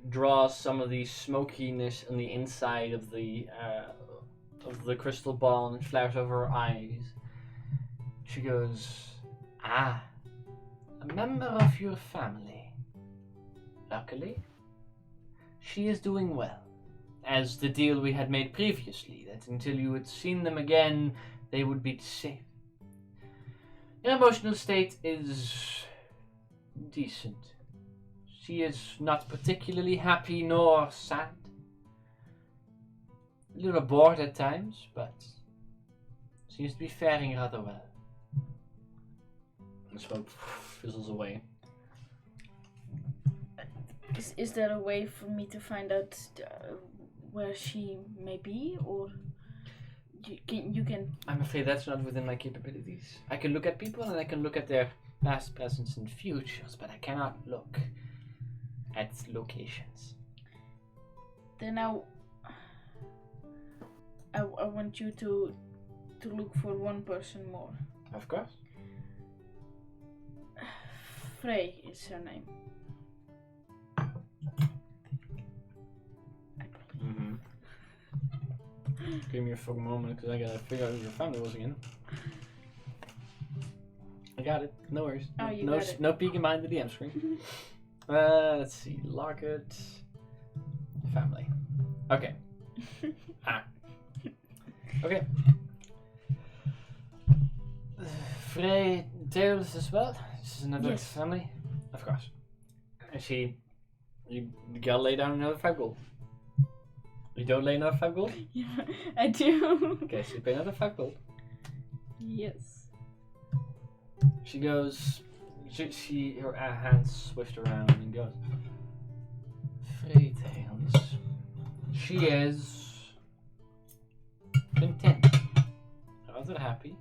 draws some of the smokiness on the inside of the crystal ball and flares over her eyes. She goes, "Ah, a member of your family. Luckily, she is doing well, as the deal we had made previously, that until you had seen them again, they would be safe. Your emotional state is decent. She is not particularly happy nor sad. A little bored at times, but seems to be faring rather well." The smoke fizzles away. Is there a way for me to find out where she may be, or you can? I'm afraid that's not within my capabilities. I can look at people and I can look at their past, presents, and futures, but I cannot look at locations. Then I want you to look for one person more. Of course. Frey is her name. Mm-hmm. Give me a fucking moment because I gotta figure out who your family was again. I got it. No worries. Oh, you no, got it. No peeking behind the DM screen. Let's see. Locket. Family. Okay. Okay. Frey Tails as well. This is another Yes. family. Of course. And you gotta lay down another 5 gold. You don't lay another 5 gold? Yeah, I do. Okay, so you pay another 5 gold. Yes. She goes, her hands swift around and goes, "Frey Tails. She is content, rather happy,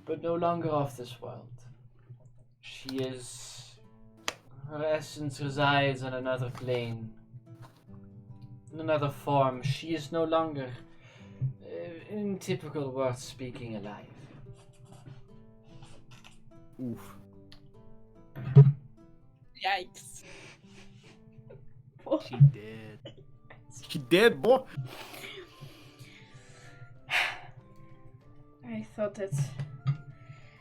but no longer of this world. Her essence resides on another plane, in another form. She is no longer, in typical words speaking, alive." Oof. Yikes. She did. She dead, boy. I thought that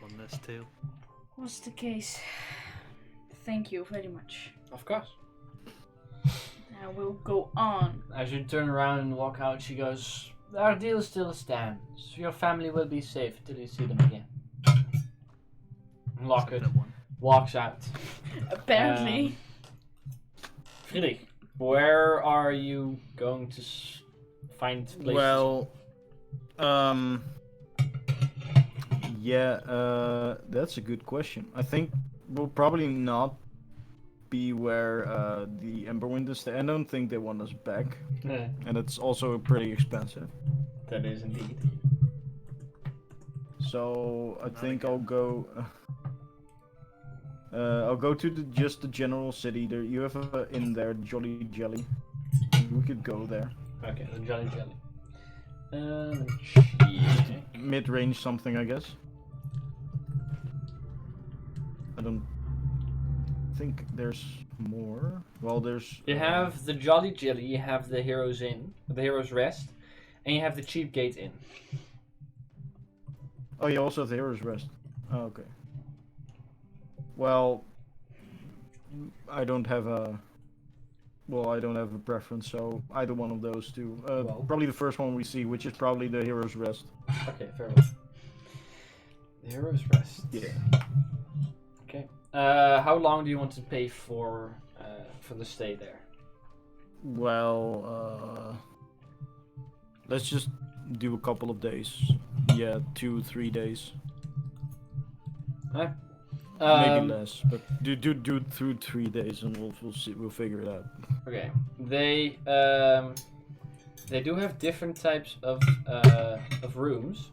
One less tail. was the case. Thank you very much. Of course. I will go on. As you turn around and walk out, she goes, "Our deal still stands. Your family will be safe till you see them again." Lock it. That one. Walks out. Apparently. Friedrich, where are you going to find places? Well, yeah, that's a good question. I think we'll probably not be where the Emberwind is. I don't think they want us back, and it's also pretty expensive. That is indeed. So I think I'll go. I'll go to just the general city. There, you have a inn there, Jolly Jelly. We could go there. Okay, the Jolly Jelly. Check. Mid-range something, I guess. I don't think there's more. Well, there's. You have the Jolly Jelly, you have the Hero's Inn, the Hero's Rest, and you have the Cheap Gate Inn. Oh, you also have the Hero's Rest. Oh, okay. Well, I don't have a. Well, I don't have a preference, so either one of those two. Well. Probably the first one we see, which is probably the Hero's Rest. Okay, fair enough. The Hero's Rest. Yeah. Okay. How long do you want to pay for the stay there? Well, let's just do a couple of days. Yeah, 2-3 days. Huh? Maybe less, but do through 3 days, and we'll see. We'll figure it out. Okay. They do have different types of rooms.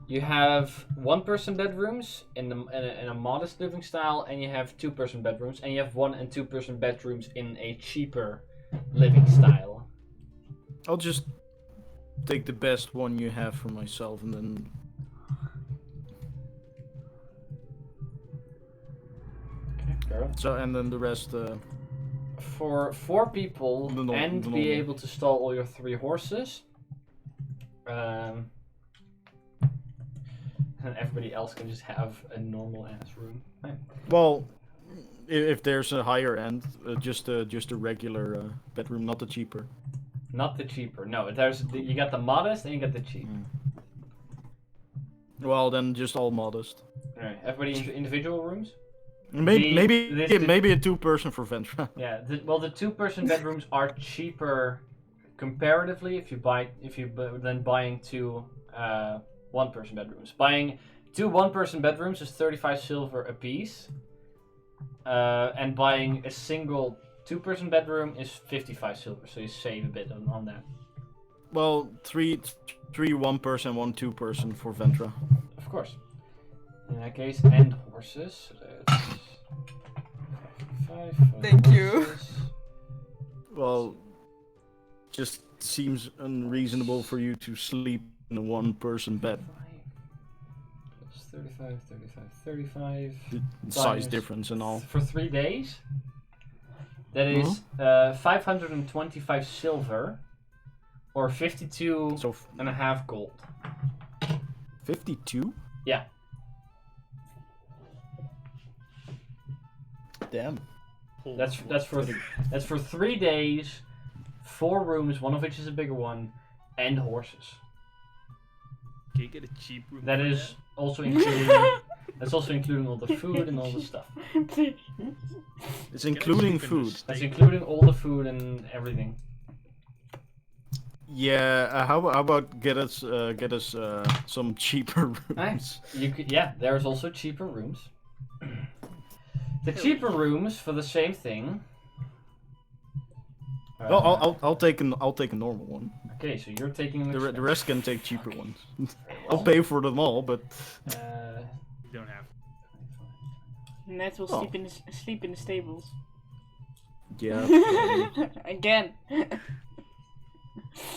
You have one-person bedrooms in a modest living style, and you have two-person bedrooms, and you have 1- and 2-person bedrooms in a cheaper living style. I'll just take the best one you have for myself, and then. So and then the rest. For 4 people The and normal. be able to stall all your 3 horses. And everybody else can just have a normal ass room. Right. Well, if there's a higher end, just a regular bedroom, not the cheaper. Not the cheaper. No, you got the modest and you got the cheap. Well, then just all modest. Alright, everybody in individual rooms? Maybe the- maybe a 2-person for Ventra. Yeah, the 2-person bedrooms are cheaper comparatively if you than buying 2 1-person bedrooms. Buying 2 1-person bedrooms is 35 silver a piece, and buying a single 2-person bedroom is 55 silver. So you save a bit on that. Well, 3 1-person, 1 2-person for Ventra. Of course. In that case, and horses. So that's 5 for Thank you. horses. Well, just seems unreasonable for you to sleep in a 1-person bed. Plus 35, 35. The size Minus difference and all. For 3 days. That is 525 silver, or 52 So and a half gold. 52? Yeah. Damn. That's for 3 days, 4 rooms, one of which is a bigger one, and horses. Can you get a cheap room? That for is also including. That's also including all the food and all the stuff. It's including Get a cheap in the food. That's stable. including all the food and everything. Yeah, how about get us some cheaper rooms? Nice. You could, yeah. There's also cheaper rooms. The cheaper rooms for the same thing. Well, I'll take a normal one. Okay, so you're taking an The rest can take cheaper Okay. ones. I'll pay for them all, but You don't have. Ned will Oh. sleep in the stables. yeah. Again.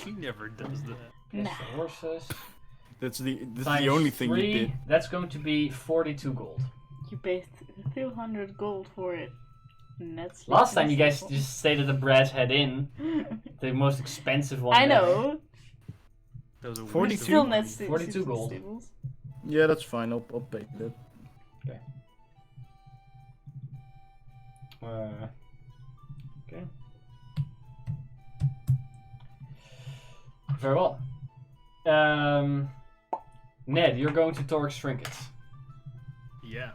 He never does that. Yes, the horses. That's the Times only thing 3, you did. That's going to be 42 gold. You paid 200 gold for it. And that's Last time you guys just stayed at the Brass Head Inn, the most expensive one. I there. know. Those are 42. wisdom. Still net 42 gold. stables. Yeah, that's fine. I'll pay that. Okay. Very well. Ned, you're going to Torque's trinkets. Yeah.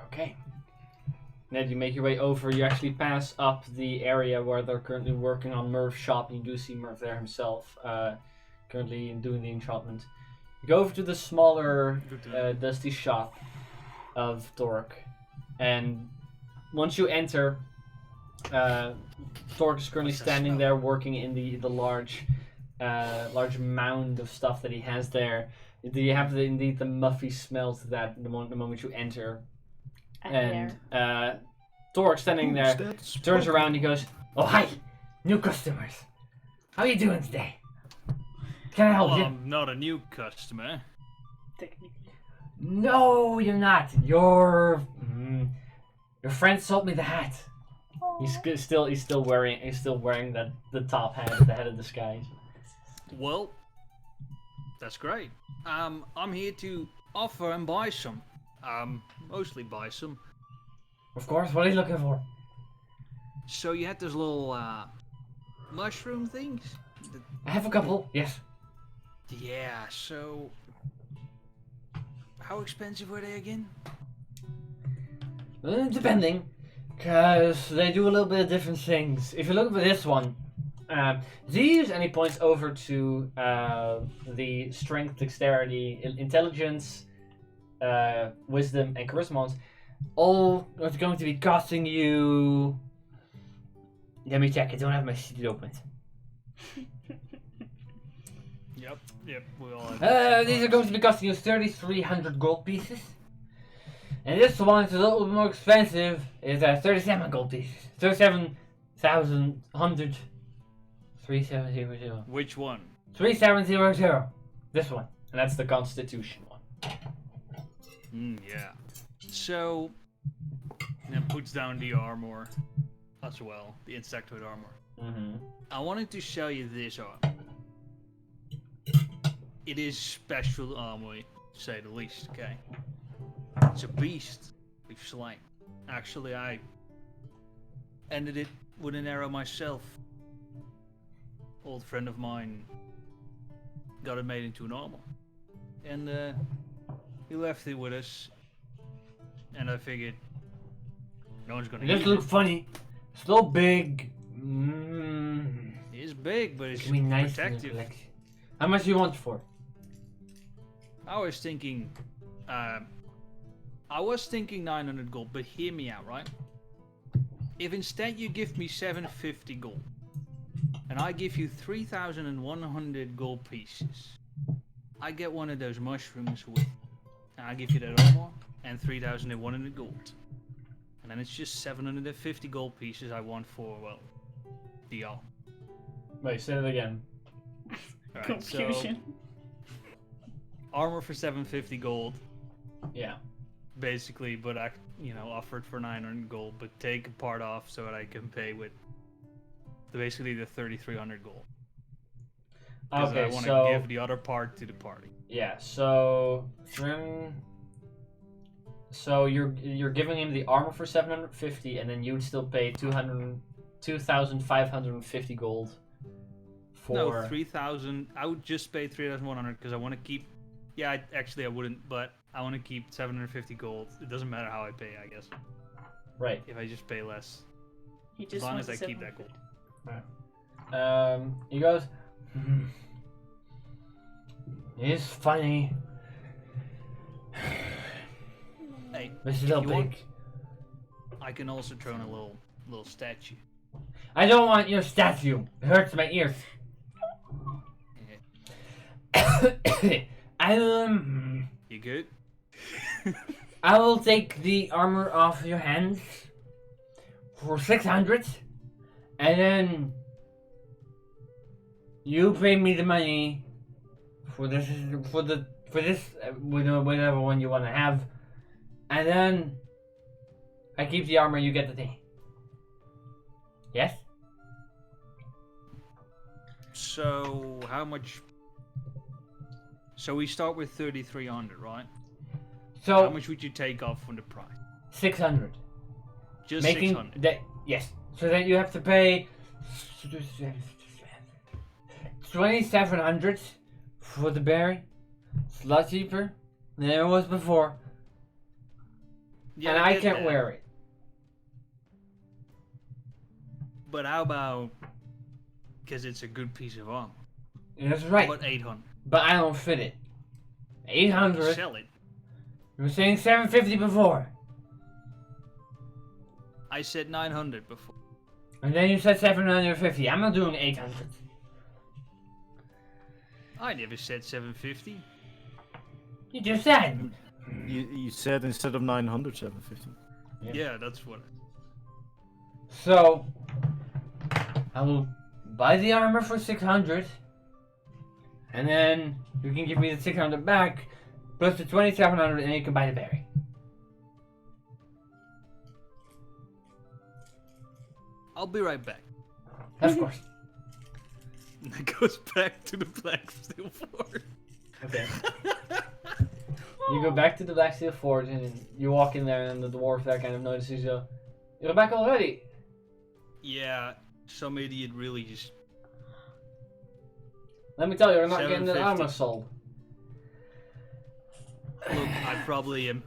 Okay. Ned, you make your way over. You actually pass up the area where they're currently working on Murph's shop. You do see Murph there himself, currently doing the enchantment. You go over to the smaller, Good to know. dusty shop of Torque, and once you enter, Torque is currently What's that standing smell? there working in the large mound of stuff that he has there. Do you have indeed the muffy smell to that the moment you enter? And Torque standing there turns around. He goes, "Oh hi, new customers. How you doing today? Can I help Well, you?" I'm not a new customer. Technically. No, you're not. Your friend sold me the hat. He's still wearing that the top hat at the head of disguise. Well, that's great. I'm here to offer and buy some. Mostly buy some. Of course. What are you looking for? So you had those little mushroom things? I have a couple. Yes. Yeah. So how expensive were they again? Depending, because they do a little bit of different things. If you look at this one, these, and he points over to the strength, dexterity, intelligence, wisdom, and charisma ones, all are going to be costing you. Let me check. I don't have my sheet open. Yep. We all have These are going to be costing you 3,300 gold pieces. And this one is a little bit more expensive. It's 37 gold pieces. 37,100. 3700. Which one? 3700. This one. And that's the Constitution one. Yeah. So, then puts down the armor as well, the insectoid armor. Mm-hmm. I wanted to show you this armor. It is special armor, to say the least, okay? It's a beast we've slain. Actually, I ended it with an arrow myself. Old friend of mine got it made into an armor. And he left it with us. And I figured no one's gonna It does use look it. funny. It's a little big. It's big, but it's Can be nice in the protective. collection. How much do you want it for? I was thinking 900 gold, but hear me out, right? If instead you give me 750 gold, and I give you 3,100 gold pieces, I get one of those mushrooms with, and I give you that armor, and 3,100 gold. And then it's just 750 gold pieces I want for, well, the all. Wait, say it again. Alright, so Confusion. armor for 750 gold, Yeah. basically, but I, offered for 900 gold, but take a part off so that I can pay with basically the 3,300 gold. Because Okay, I want to so give the other part to the party. yeah, so you're giving him the armor for 750, and then you would still pay 2,550 gold for. No, 3,000. I would just pay 3,100 because I want to keep. Yeah, I wouldn't, but I want to keep 750 gold. It doesn't matter how I pay, I guess. Right. If I just pay less, He as just long wants as I keep 700. that gold. He goes. It's funny. Hey, But it's a if little you big. want, I can also throw in a little statue. I don't want your statue. It hurts my ears. You good? I will take the armor off your hands for 600, and then you pay me the money for this whatever one you want to have, and then I keep the armor. You get the thing. Yes. So, how much So we start with 3,300, right? So How much would you take off from the price? 600. Just Making 600. that, yes. So then you have to pay 2,700 for the berry. It's a lot cheaper than it was before, Yeah, and I get can't that. wear it. But how about, because it's a good piece of armor. That's How right, about 800? but I don't fit it. 800. Sell it. You were saying 750 before, I said 900 before. and then you said 750. I'm not doing 800. I never said 750. You just said. You said instead of 900, 750. Yeah. Yeah, that's what. So I will buy the armor for 600, and then you can give me the 600 back, plus the 2,700, and then you can buy the berry. I'll be right back. Of course. And that goes back to the Black Steel Fort. Okay. You go back to the Black Steel Fort, and you walk in there, and the dwarf there kind of notices you. You're back already. Yeah, some idiot really just. Let me tell you, you're not getting the 750. armor sold. Look, I probably am.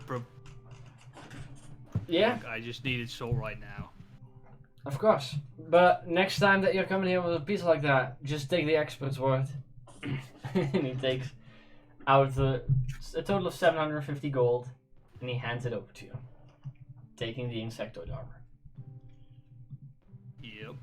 Yeah, Look, I just need it sold right now. of course. But next time that you're coming here with a piece like that, just take the expert's word. And he takes out a total of 750 gold, and he hands it over to you, taking the insectoid armor. Yep.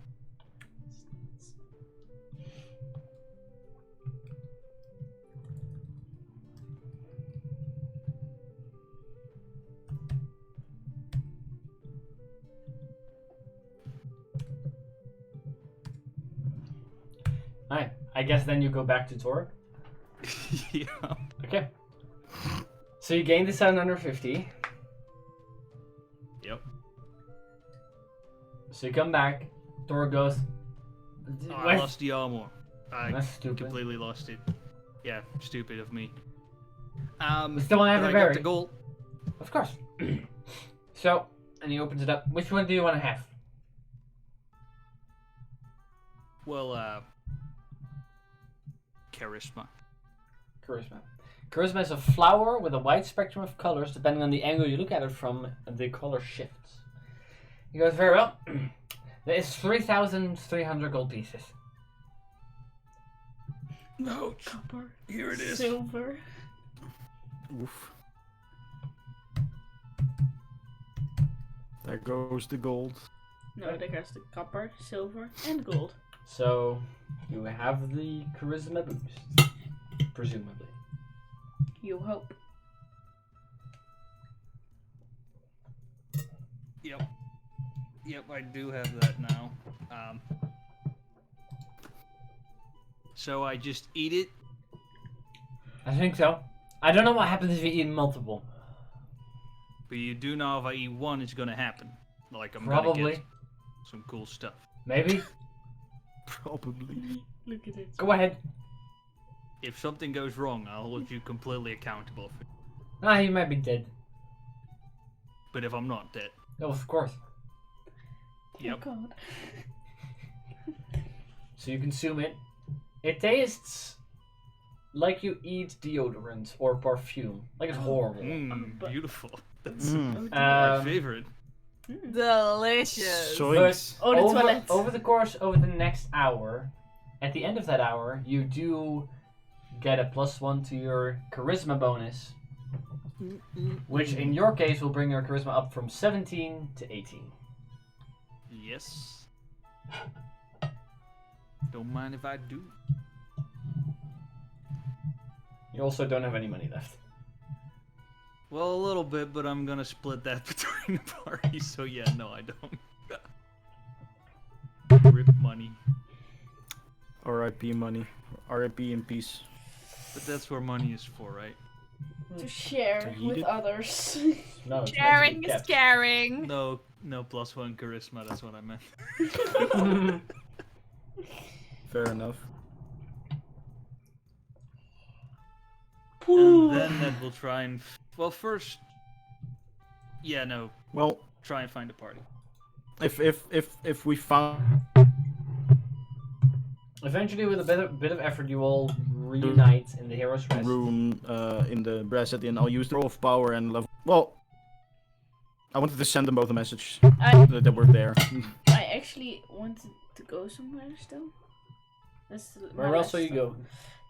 Alright, I guess then you go back to Torg. Yeah. Okay. So you gain the 750. Yep. So you come back. Torg goes. Oh, I "Where's-" lost the armor. I That's stupid. completely lost it. Yeah, stupid of me. We still want to have but the I got berry. the gold. Of course. So, and he opens it up. Which one do you want to have? Well, charisma. Charisma. Charisma is a flower with a wide spectrum of colors. Depending on the angle you look at it from, the color shifts. He goes, very well. There is 3,300 gold pieces. No, Copper. here it is. Silver. Oof. There goes the gold. No, there goes the copper, silver, and gold. So, you have the charisma boost. Presumably. You hope. Yep. Yep, I do have that now. So I just eat it. I think so. I don't know what happens if you eat multiple. But you do know if I eat one, it's gonna happen. Like I'm Probably. gonna get some cool stuff. Maybe. Probably. Look at it. Go ahead. If something goes wrong, I'll hold you completely accountable for it. Ah, he might be dead. But if I'm not dead, Oh, of course. yep. Oh god. So you consume it. It tastes like you eat deodorant or perfume. Like it's horrible. but- Beautiful. That's Mm. my favorite. Delicious. Zoinks. Oh, the over, toilet. over the course of the next hour, at the end of that hour, you do get a +1 to your charisma bonus, which in your case will bring your charisma up from 17 to 18. Yes. Don't mind if I do. You also don't have any money left. Well, a little bit, but I'm gonna split that between the parties, so yeah, no, I don't. Rip money. R.I.P. money. R.I.P. in peace. But that's where money is for, right? To share To eat with it? others. No, it's meant to be Sharing is kept. caring. No, no +1 charisma, that's what I meant. Fair enough. And then that will try and. Well, first. Yeah, no. Well, Try and find a party. if we found Eventually, with a bit of effort, you all reunite in the Hero's Rest. room in the brass at the end, I'll use the roll of power and level. Well, I wanted to send them both a message that we're there. I actually wanted to go somewhere still. That's Where else are you go?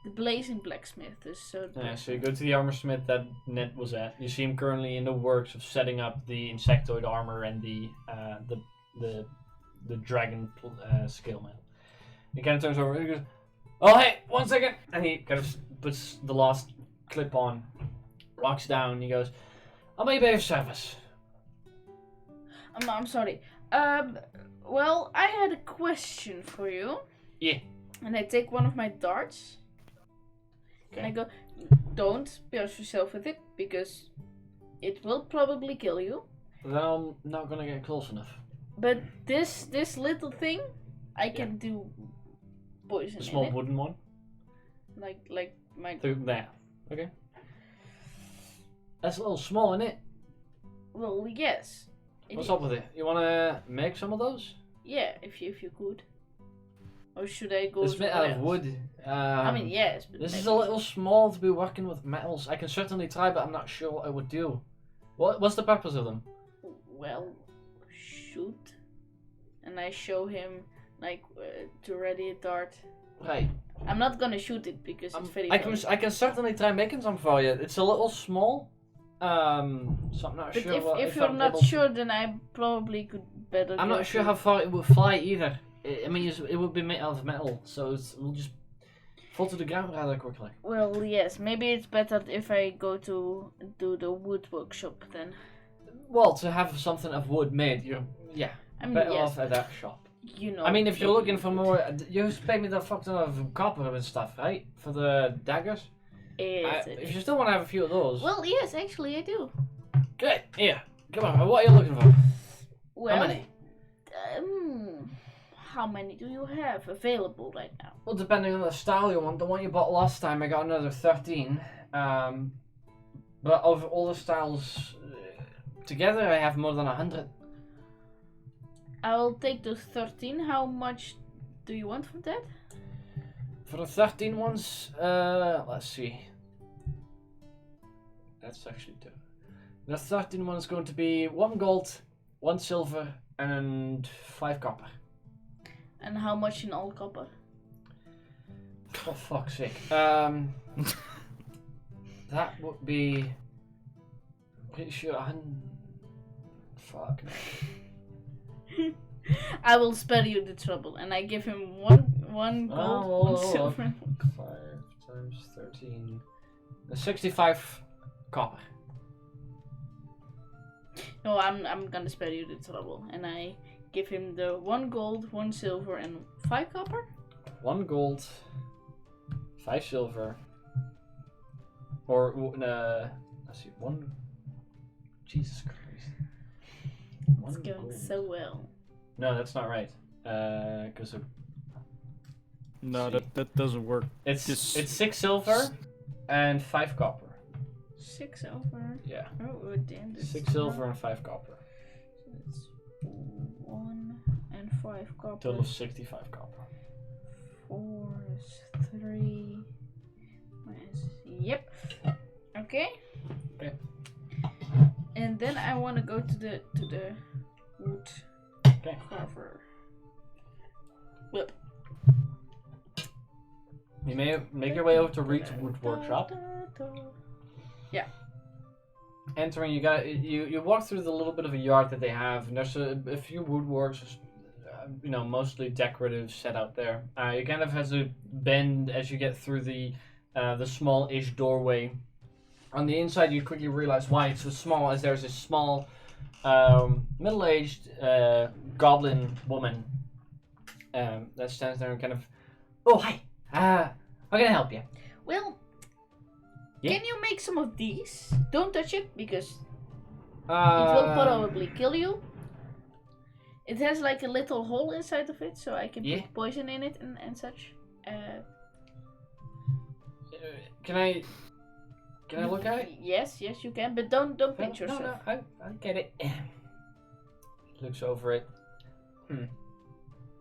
The Blazing Blacksmith is so. Yeah, so you go to the armor smith that Ned was at. You see him currently in the works of setting up the insectoid armor and the dragon scale man. He kind of turns over and he goes, "Oh hey, 1 second," and he kind of puts the last clip on, walks down, and he goes, "I may be of service." I'm sorry. Well, I had a question for you. Yeah. And I take one of my darts. Okay. And I go, don't pierce yourself with it because it will probably kill you. Then I'm not gonna get close enough. But this little thing, I can do poison The small in it. wooden one. Like my. There. Okay. That's a little small, isn't it? Well, yes. It What's is. up with it? You wanna make some of those? Yeah, if you could. Or should I go? It's made out of somewhere else? wood. I mean, yes. But This is maybe- a little small to be working with metals. I can certainly try, but I'm not sure what I would do. What's the purpose of them? Well, shoot. And I show him to ready a dart. Right. I'm not gonna shoot it because it's very. I can certainly try making some for you. It's a little small. So I'm not But sure. if you're I'm not able to- sure, then I probably could better. I'm go not sure to- how far it would fly either. I mean, it would be made out of metal, so it will just fall to the ground rather quickly. Well, yes. Maybe it's better if I go to do the wood workshop then. Well, to have something of wood made, you're I mean, better yes. off at that shop. You know. I mean, if you're maybe looking for you more, you just pay me the fuck ton of copper and stuff, right? For the daggers. could- Yes, If you still want to have a few of those. well, yes, actually, I do. Good. Here. Come on. What are you looking for? Well, How many? How many do you have available right now? Well, depending on the style you want. The one you bought last time, I got another 13. But of all the styles together, I have more than 100. I'll take the 13. How much do you want for that? For the 13 ones, let's see. That's actually two. The 13 one is going to be 1 gold, 1 silver, and 5 copper. And how much in all copper? For fuck's sake. That would be. Pretty sure. Fuck. I will spare you the trouble, and I give him one gold, Oh, one well, silver. 5 times 13. 65 copper. No, I'm gonna spare you the trouble, and I give him the 1 gold, 1 silver, and 5 copper. 1 gold, 5 silver, or let's see, 1. Jesus Christ. It's going so well. No, that's not right. Because No, See. that doesn't work. it's Just- 6 silver and 5 copper. 6 silver. Yeah, Oh, damn. this 6 is silver not- and 5 copper. So it's 1 and 5 copper. Total of 65 copper. 4 is 3. Yep. Okay. Okay. And then I want to go to the wood Okay. carver. Well, You may make your way over to Reed's Wood Workshop. Entering, you walk through the little bit of a yard that they have, and there's a few woodworks, mostly decorative set out there. You kind of have to bend as you get through the small-ish doorway. On the inside, you quickly realize why it's so small, as there's a small, middle-aged goblin woman that stands there and kind of, "Oh, hi, how can I help you?" well, Yeah? can you make some of these? Don't touch it because it Uh, will probably kill you. It has like a little hole inside of it, so I can Yeah. put poison in it and such. Can I? Can I look at it? Yes, you can, but don't pinch yourself. No, I get it. Looks over it.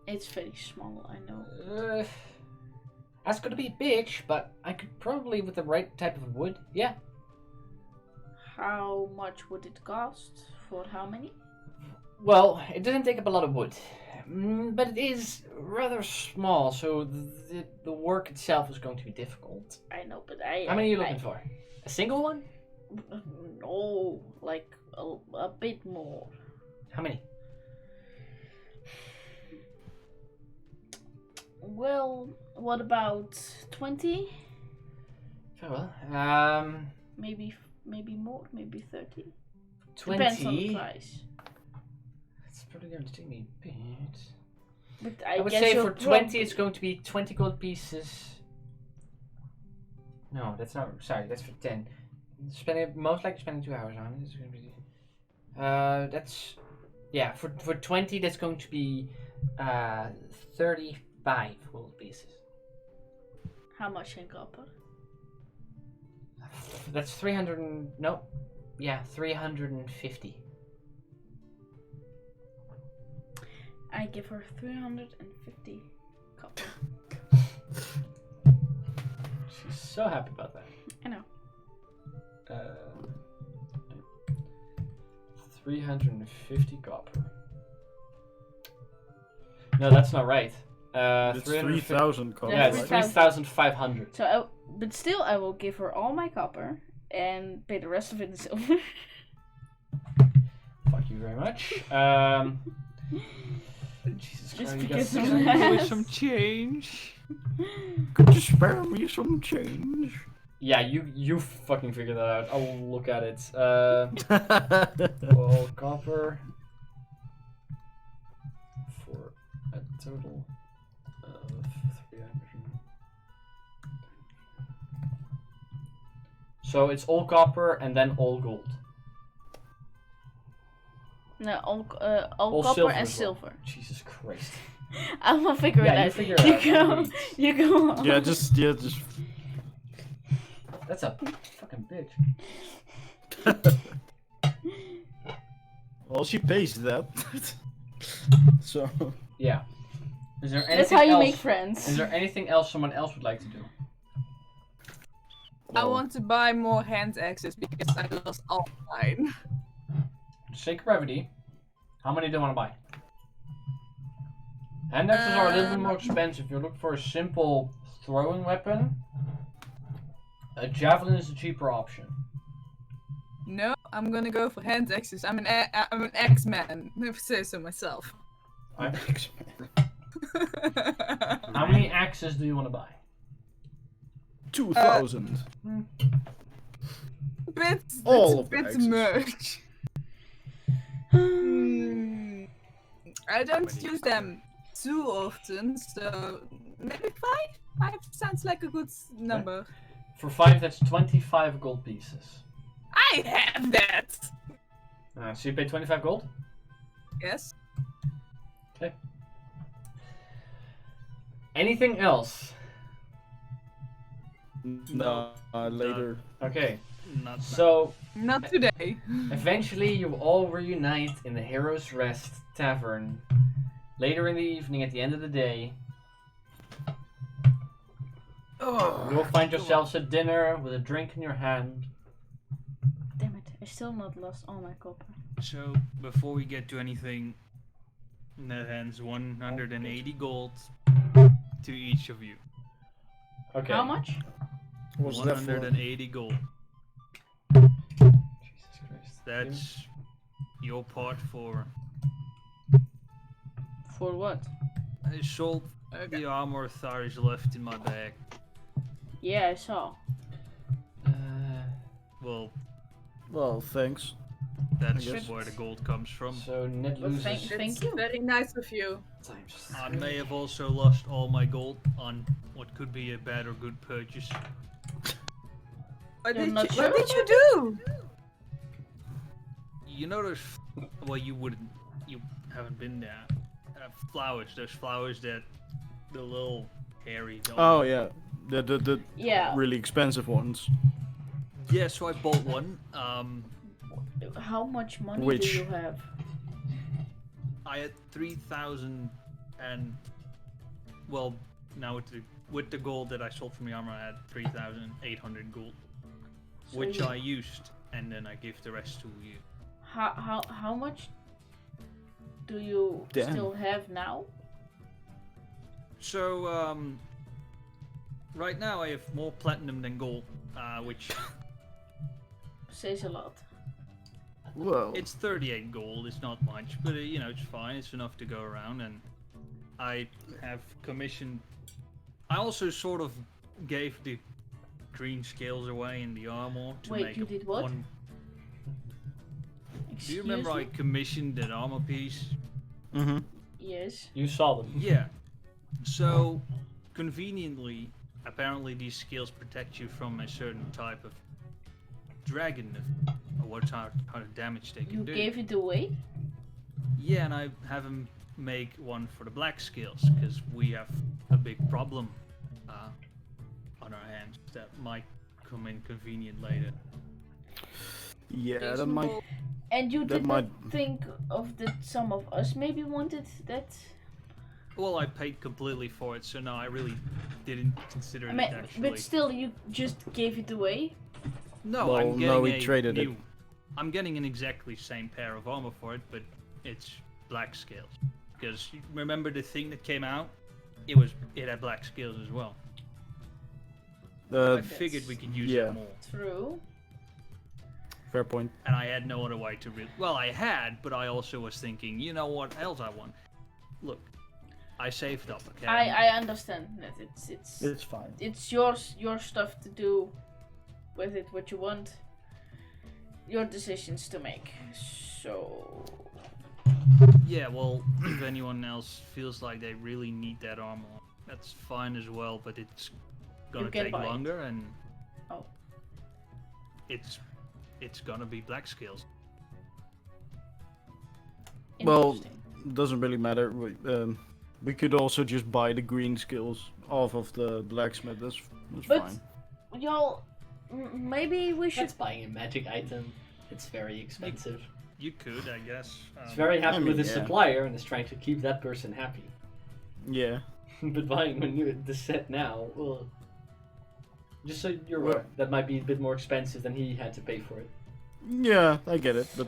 It's very small, I know. That's gonna be a bitch, but I could probably, with the right type of wood, yeah. How much would it cost? For how many? Well, it doesn't take up a lot of wood, but it is rather small, so the work itself is going to be difficult. I know, but How many are you looking for? A single one? No, like a bit more. How many? Well, what about 20? Very well. Maybe more, maybe 30. 20. Depends on the price. It's probably going to take me a bit. But I would guess say you'll for 20 it's going to be 20 gold pieces. No, that's not. Sorry, that's for 10. Most likely spending 2 hours on it. It's going to be. That's. Yeah, for 20 that's going to be 35 gold pieces. How much in copper? That's 300 and, no. Yeah, 350. I give her 350 copper. She's so happy about that. I know. 350 copper. No, that's not right. It's 350 3,000 copper. Yeah, it's 3,000. 3,500. So, but still, I will give her all my copper and pay the rest of it in silver. Fuck you very much. Jesus Just Christ, because you of got that. With some change. Could you spare me some change? Yeah, you fucking figure that out. I'll look at it. Well, copper for a total of 300. So it's all copper and then all gold. No, all All copper silver and as well. silver. Jesus Christ. I will figure Yeah, it you out. figure it out. You go on. yeah, just That's a fucking bitch. well, she pays that. So Yeah. Is there anything That's how you else? make friends. Is there anything else someone else would like to do? I well, want to buy more hand axes because I lost all mine. For sake of brevity, how many do you want to buy? Hand axes are a little bit more expensive. If you're looking for a simple throwing weapon, a javelin is a cheaper option. No, I'm gonna go for hand axes. I'm an X-Man. Never say so myself. How many axes do you want to buy? 2,000. Bits. All of the bit axes. much. I don't use them too often, so maybe 5? 5 sounds like a good number. For 5, that's 25 gold pieces. I have that! So you pay 25 gold? Yes? Okay. Anything else? No, later. Okay. Not So Not today. eventually you all reunite in the Hero's Rest Tavern. Later in the evening, at the end of the day, you'll find yourselves at dinner with a drink in your hand. Damn it! I still not lost all my copper. So, before we get to anything, that hands 180 gold to each of you. Okay. How much? What's that for? 180 gold. Jesus Christ. That's your part for. For what? I sold the armor Thar left in my bag. Yeah, I saw. Well, Well, thanks. that's I guess. where the gold comes from. So Ned Well, loses thank you. Very nice of you. times I 3. may have also lost all my gold on what could be a bad or good purchase. What You're did, not you, what sure? did you do? You know those, well, you haven't been there. Flowers, those flowers that the little hairy don't. Oh yeah, the Yeah. really expensive ones. Yeah, so I bought one. How much money Which? do you have? I had 3,000 and well, now with the gold that I sold from the armor, I had 3,800 gold, So which you- I used, and then I gave the rest to you. How much do you Damn. still have now? So right now I have more platinum than gold, which Says a lot. Well, it's 38 gold. It's not much, but you know it's fine. It's enough to go around, and I have commissioned. I also sort of gave the green scales away in the armor to Wait, make you did what? one. Do Excuse you remember me? I commissioned that armor piece? mm-hmm. Yes. You saw them. Yeah. So, conveniently, apparently these skills protect you from a certain type of dragon, or what type of damage they can You do. gave it away? Yeah, and I have him make one for the black skills, because we have a big problem on our hands that might come in convenient later. Yeah, that might. Reasonable. And you That did not might- think of that some of us maybe wanted that? Well, I paid completely for it, so no, I really didn't consider I it mean, actually. but still, you just gave it away? No, Well, I'm no, getting we a traded it. new. I'm getting an exactly same pair of armor for it, but it's black scales. Because remember the thing that came out? It had black scales as well. I figured we could use yeah. it more, True. Fair point. and I had no other way to. Well, I had, but I also was thinking, you know what else I want? Look, I saved up. Okay. I understand that It's fine. it's your stuff to do with it what you want. Your decisions to make. So Yeah, well, if anyone else feels like they really need that armor, that's fine as well, but it's gonna can take buy it. longer, and Oh. it's gonna be black skills. Well, interesting. doesn't really matter. We could also just buy the green skills off of the blacksmith. That's But fine. y'all, maybe we should. That's buying a magic item. It's very expensive. You could, I guess. He's very happy I mean, with his yeah. supplier and is trying to keep that person happy. Yeah. But buying the set now, well, just so you're Well- aware, that might be a bit more expensive than he had to pay for it. Yeah, I get it, but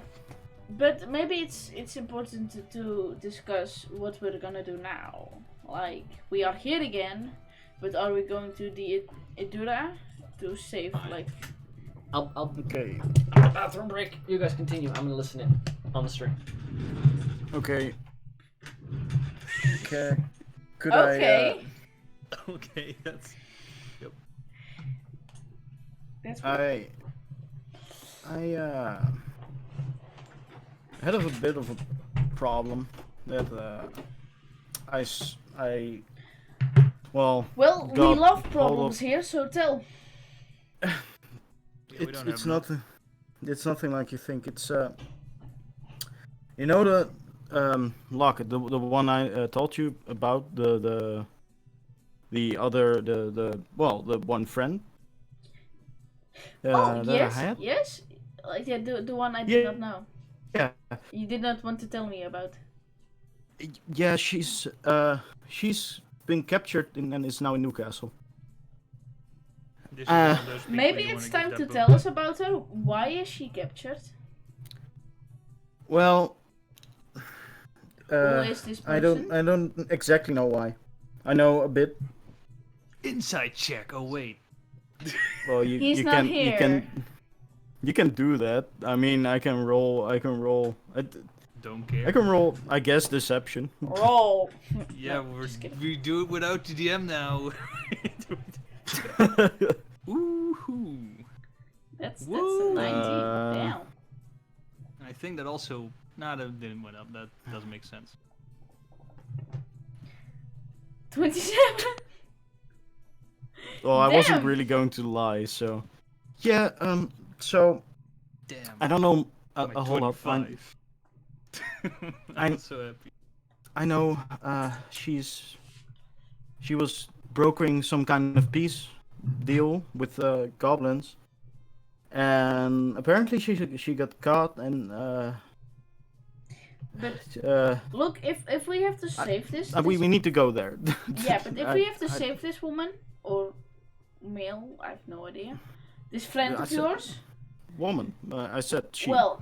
But maybe it's important to discuss what we're gonna do now. Like, we are here again, but are we going to the Edura to save, like... I'll okay. bathroom break. You guys continue. I'm gonna listen in on the stream. Okay. Okay. Could Okay. Okay, that's. That's I had a bit of a problem that well, Well, we got love hold problems of- here, so tell. Yeah, we it's don't it's have not it's nothing like you think. It's you know the locket, the one I told you about, the other the one friend Oh, that yes, I had. yes. Like, yeah, the one I did Yeah. not know. Yeah, You did not want to tell me about. yeah, she's been captured and is now in Newcastle. This is one of those people Maybe you it's wanna time give to that tell book. us about her. Why is she captured? Well, Who is this I person? don't exactly know why. I know a bit. Inside check. Oh wait. Well, you He's you not can here. you can do that. I mean, I can roll. I can roll. Don't care. I can roll. I guess deception. Roll. Yeah, No, just kidding. we do it without the DM now. Woohoo! That's a Woo. 19. Damn. I think that also. Nah, that didn't went up. That doesn't make sense. 27. Well, I wasn't Damn. really going to lie, so yeah. So Damn. I don't know I'm a at whole lot. 25. I'm so happy. I know she was brokering some kind of peace deal with goblins, and apparently she got caught and But look, if we have to save this, we need to go there. yeah, but if we have to save this woman or male, I have no idea. This friend I of said- yours. Woman, I said she. Well,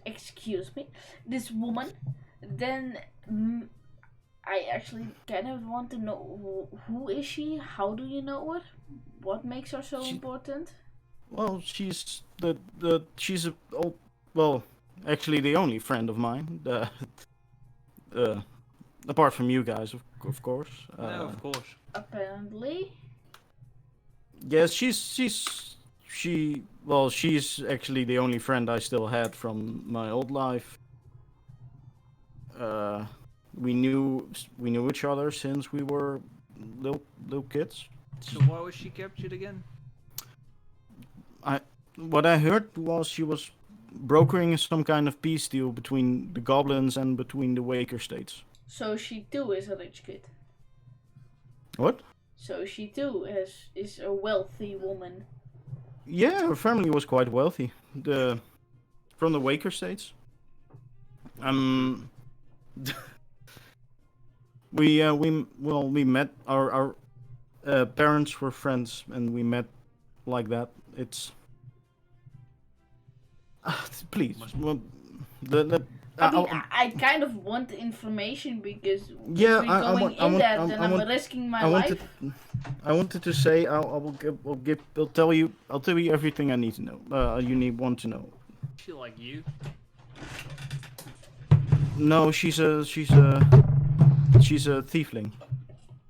excuse me, this woman. Then I actually kind of want to know who is she? How do you know her? What makes her so She- important? Well, she's she's a well, actually the only friend of mine. Apart from you guys, of course. No, of course. Apparently. Yes, she's actually the only friend I still had from my old life. We knew each other since we were little kids. So why was she captured again? What I heard was she was brokering some kind of peace deal between the goblins and between the Waker states. So she too is a rich kid. What? So she too is a wealthy woman. Yeah, her family was quite wealthy. From the Waker states. We met our parents were friends and we met like that. It's please. Well, I kind of want the information because Yeah, if we're going in there, then I'm risking my life. I wanted to say I'll tell you everything I need to know. Want to know. She like you? No, she's a thiefling.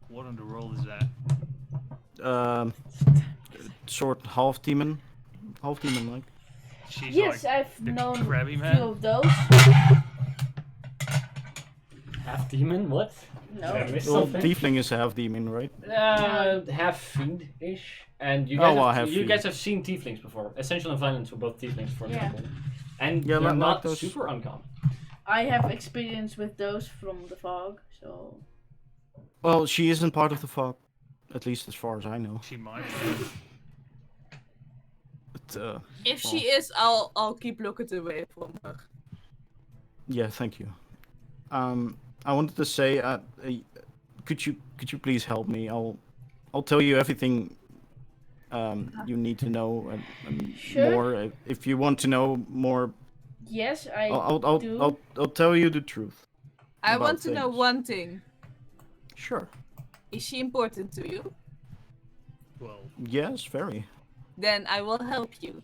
What in the world is that? Sort half demon like. She's Yes, like I've the known crabby a man? few of those. Half demon? What? No. Did I miss Well, something? tiefling is half demon, right? Half fiend-ish. And you Oh, guys, well, have, half you fiend. guys have seen tieflings before. Essential and violence were both tieflings, for Yeah. example. And Yeah, they're like not those- super uncommon. I have experience with those from the fog, so Well, she isn't part of the fog, at least as far as I know. She might be. But, If she is, I'll keep looking away from her. yeah, thank you. I wanted to say, could you please help me? I'll tell you everything you need to know and Sure. more. If you want to know more, yes, I I'll do. I'll tell you the truth. I about want to know things. one thing. Sure. Is she important to you? Well, Yes, very. Then I will help you.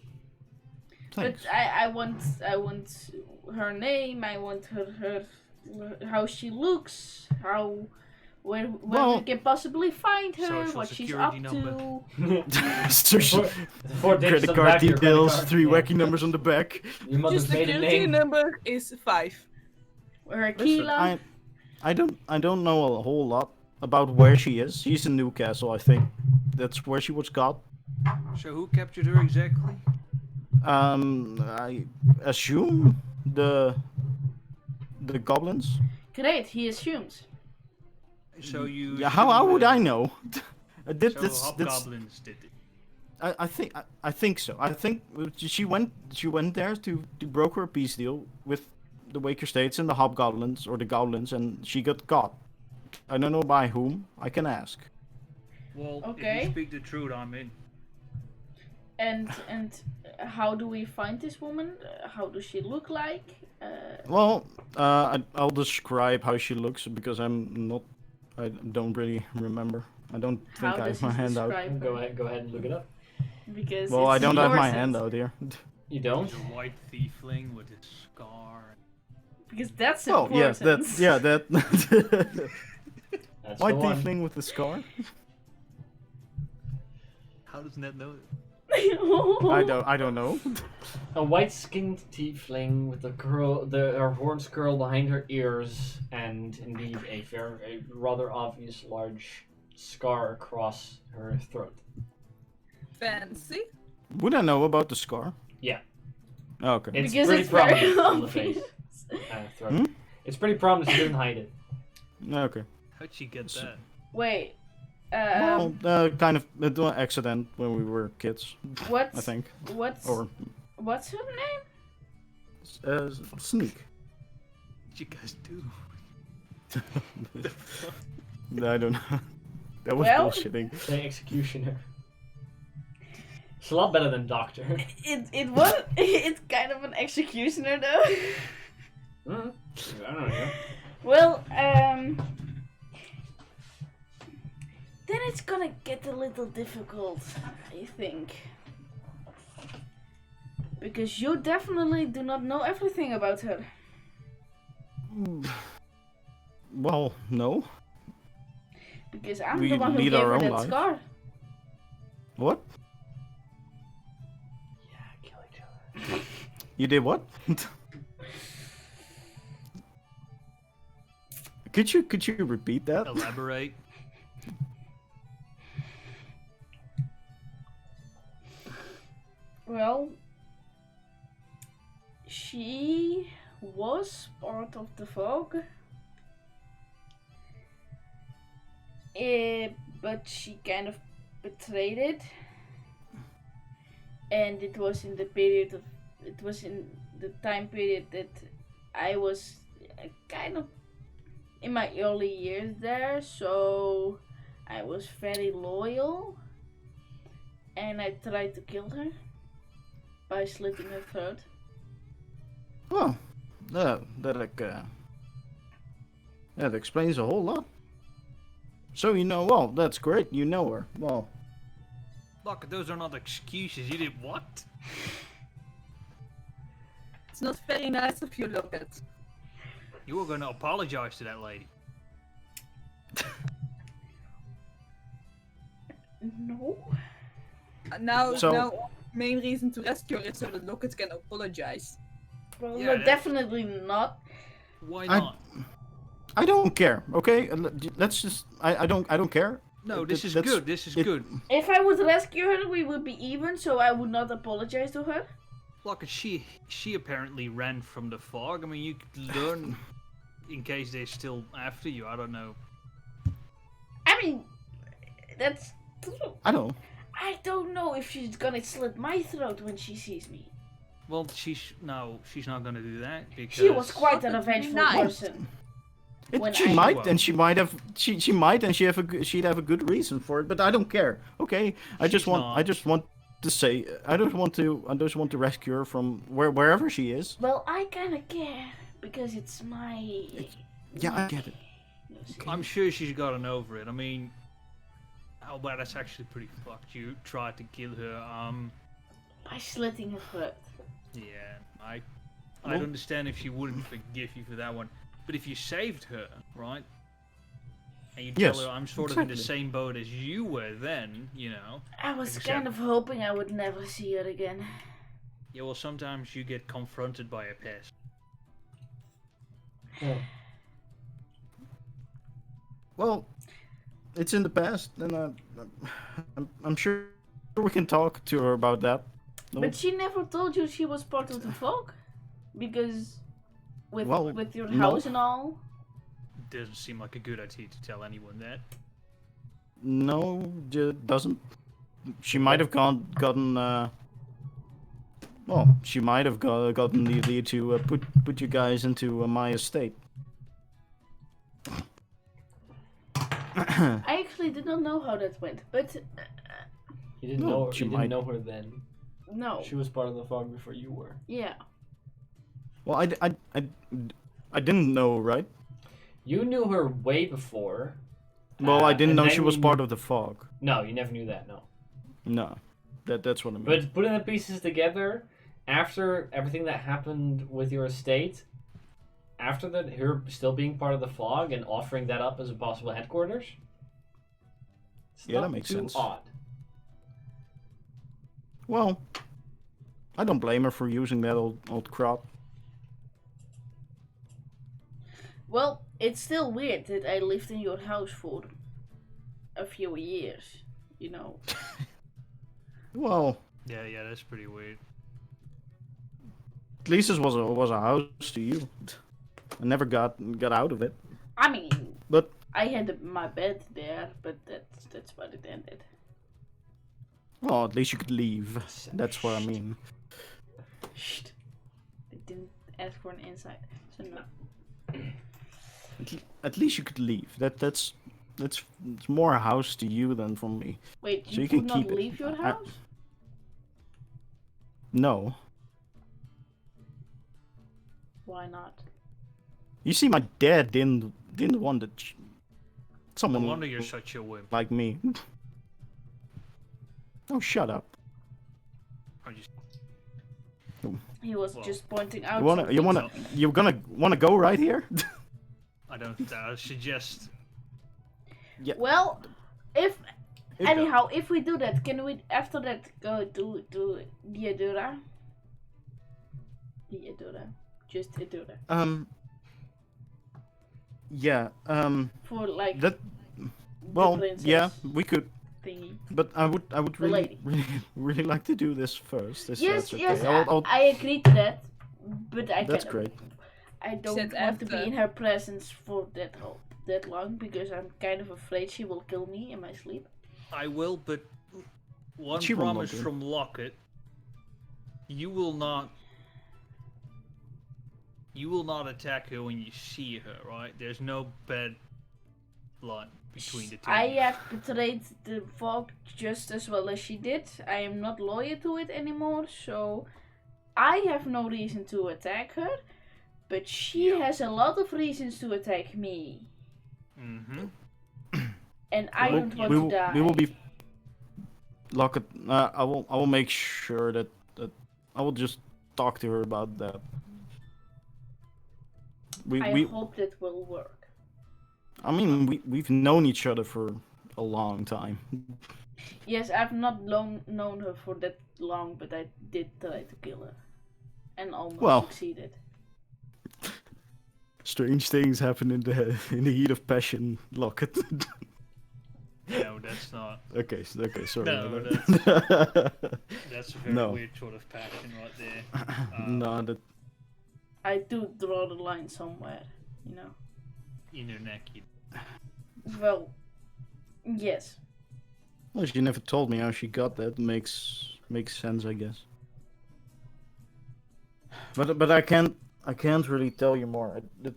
Thanks. But I want her name. I want her how she looks. Where Well- we can possibly find her. Social What she's security up number. to. Social- Four digits credit on the card back of your credit details, card. 3 Yeah. wacky numbers on the back. Your mother's Just maiden security name. number is 5. Her Listen, Keela. I don't know a whole lot about where she is. She's in Newcastle, I think. That's where she was caught. so who captured her exactly? I assume the goblins. Great, he assumes. So you. Yeah, how would I know? So hobgoblins did it. I think so. I think she went there to broker a peace deal with the Waker States and the hobgoblins or the goblins, and she got caught. I don't know by whom. I can ask. Well, if Okay. you speak the truth, I'm in. And how do we find this woman? How does she look like? Well, I'll describe how she looks because I don't really remember. I don't think How I does have my he hand out. describe Go her? ahead and look it up. Because Well, I it's don't have my important. hand out here. You don't? He's a white tiefling with a scar. Because that's Oh, important. that That's white the one. tiefling with the scar. How does Ned know it? I don't know. A white-skinned tiefling with her horns curl behind her ears, and indeed a rather obvious large scar across her throat. Fancy. Would I know about the scar? Yeah. Oh, okay. It's Because pretty it's very prominent on the obvious. face. Throat. Hmm? It's pretty prominent. She didn't hide it. Okay. How'd she get that? Wait, Kind of it was an accident when we were kids, What's I think. what's Or her name? Sneak. What you guys do? I don't know. That was Well- bullshitting. Say executioner. It's a lot better than doctor. It was it's kind of an executioner though. I don't know. Well, then it's gonna get a little difficult, I think. Because you definitely do not know everything about her. Well, no. Because I'm We the one who lead gave our her own that life. scar. What? Yeah, kill each other. You did what? Could you repeat that? Elaborate. Well, she was part of the fog. But she kind of betrayed it. And it was in the time period that I was kind of in my early years there, so I was very loyal. And I tried to kill her by slitting her throat. Well, that explains a whole lot. So you know, well, that's great. You know her. Well, Look, those are not excuses. You did what? It's not very nice of you, look at. You were going to apologize to that lady. No. Now, So- main reason to rescue her is so that Locket can apologize. Well, Yeah, no, that's- definitely not. Why I- not? I don't care. Okay, let's just. I don't care. No, this is That's- good. This is it- good. If I would rescue her, we would be even, so I would not apologize to her. Look, she apparently ran from the fog. I mean, you could learn in case they're still after you. I don't know. I mean, that's true. I don't. I don't know if she's gonna slit my throat when she sees me. Well, she's not gonna do that because She was quite a Locket, be revengeful nice. person. When She I- might, Well. and she might have. She might, and she'd have a good reason for it. But I don't care. Okay, I just She's want. not. I just want to say. I just want to rescue her from wherever she is. Well, I kinda care because it's my. Yeah, I get it. Yes. I'm sure she's gotten over it. I mean, oh, well, that's actually pretty fucked. You tried to kill her. By slitting her throat. Yeah, I'd Well- understand if she wouldn't forgive you for that one. But if you saved her, right? And you tell Yes, her I'm sort of in the exactly. same boat as you were then, you know. I was Except- kind of hoping I would never see her again. Yeah, well, sometimes you get confronted by a pest. Yeah. Well, it's in the past, and I'm sure we can talk to her about that. No? But she never told you she was part of the fog? Because with Well, with your no. house and all? Doesn't seem like a good idea to tell anyone that. No, doesn't. She might have gotten. Well, she might have gotten the idea to put you guys into my estate. I actually did not know how that went, but You didn't No, know her. she You might. didn't know her then. no. She was part of the fog before you were. Yeah. Well, I didn't know, right? You knew her way before. Well, I didn't and know then she was you part knew- of the fog. No, you never knew that. No. No, that's what I mean. But putting the pieces together, after everything that happened with your estate, after that, her still being part of the fog and offering that up as a possible headquarters. It's Yeah, that not makes too sense. odd. Well, I don't blame her for using that old crop. Well, it's still weird that I lived in your house for a few years, you know. Well, Yeah, that's pretty weird. at least this was a house to you. I never got out of it. I mean, But I had my bed there, but that's what it ended. Well, at least you could leave. That's what I mean. Shh. I didn't ask for an insight, so no. At least you could leave. That's it's more a house to you than from me. Wait, So you you can could not keep it. leave your house? No. Why not? You see, my dad didn't want that. No Someone wonder you're such a wimp. like me. Oh, shut up. I just- He was Well, just pointing out. You're gonna wanna go right here? I don't suggest. Yeah. Well, if It- anyhow, if we do that, can we after that go to Diadora? Just Diadora. Yeah. For like That. the Well, princess yeah, we could. thingy. But I would The really, lady. really like to do this first. If Yes, that's okay. yes, I'll- I agree to that, but I That's can. great. I don't Said want to be after. in her presence for that long because I'm kind of afraid she will kill me in my sleep. I will, but one She will not promise do. from Lockett: you will not. You will not attack her when you see her, right? There's no bad blood between the two. I have betrayed the fog just as well as she did. I am not loyal to it anymore, so I have no reason to attack her. But she Yeah. has a lot of reasons to attack me, Mm-hmm. and I we- don't want we to will, die. we will be. Lock it. I will make sure that I will just talk to her about that. I hope that will work. I mean, we've known each other for a long time. Yes, I've not known her for that long, but I did try to kill her, and almost Well. succeeded. Strange things happen in the heat of passion, Lockett. No, that's not. Okay, sorry. No, about that. That's a very No. weird sort of passion right there. No, that I do draw the line somewhere, you know. In your neck. Well, yes. well, she never told me how she got that. Makes sense, I guess. But I can't really tell you more. It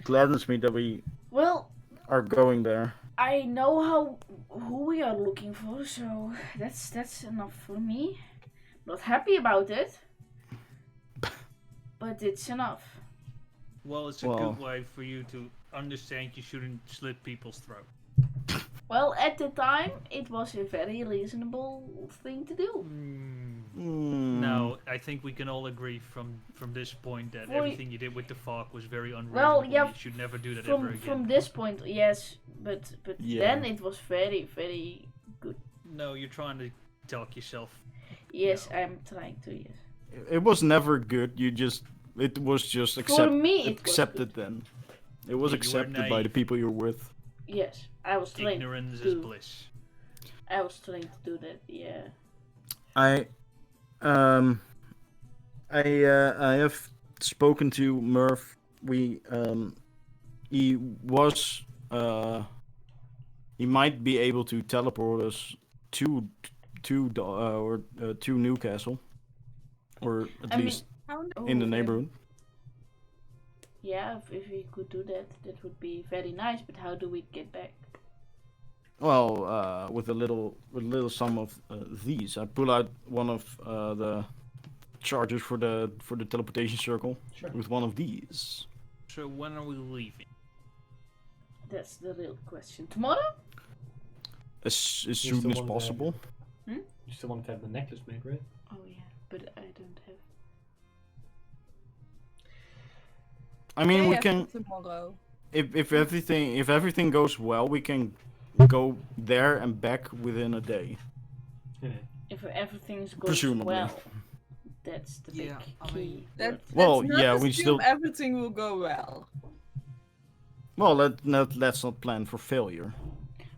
gladdens me that we Well, are going there. I know who we are looking for, so that's enough for me. Not happy about it, but it's enough. Well, it's a Well. good way for you to understand you shouldn't slit people's throat. Well, at the time, it was a very reasonable thing to do. Mm. No, I think we can all agree from this point that For- everything you did with the fog was very unreasonable. Well, yeah, You should never do that ever again. From this point, yes, but Yeah. then it was very, very good. No, you're trying to talk yourself. Yes, No. I'm trying to. Yes. It was never good. It was just For me, it was accepted good. then. It was You were accepted by the naive. people you're with. Yes, I was trying Ignorance to. is bliss. I was trying to do that. Yeah. I have spoken to Murph. He was he might be able to teleport us to Newcastle, or at I mean, least How in the okay. neighborhood. Yeah, if we could do that, that would be very nice. But how do we get back? Well, with a little sum of these, I pull out one of the charges for the teleportation circle Sure. with one of these. So when are we leaving? That's the real question. Tomorrow? As still soon as want that. possible. You still want to have the necklace made, right? Oh yeah, but I don't have. I mean, we Yeah, can tomorrow. if everything goes well, we can go there and back within a day. Yeah. If everything's going Presumably. well, that's the big Yeah, I key. mean- Let's Well, not yeah, we assume still- everything will go well. Well, let's not plan for failure.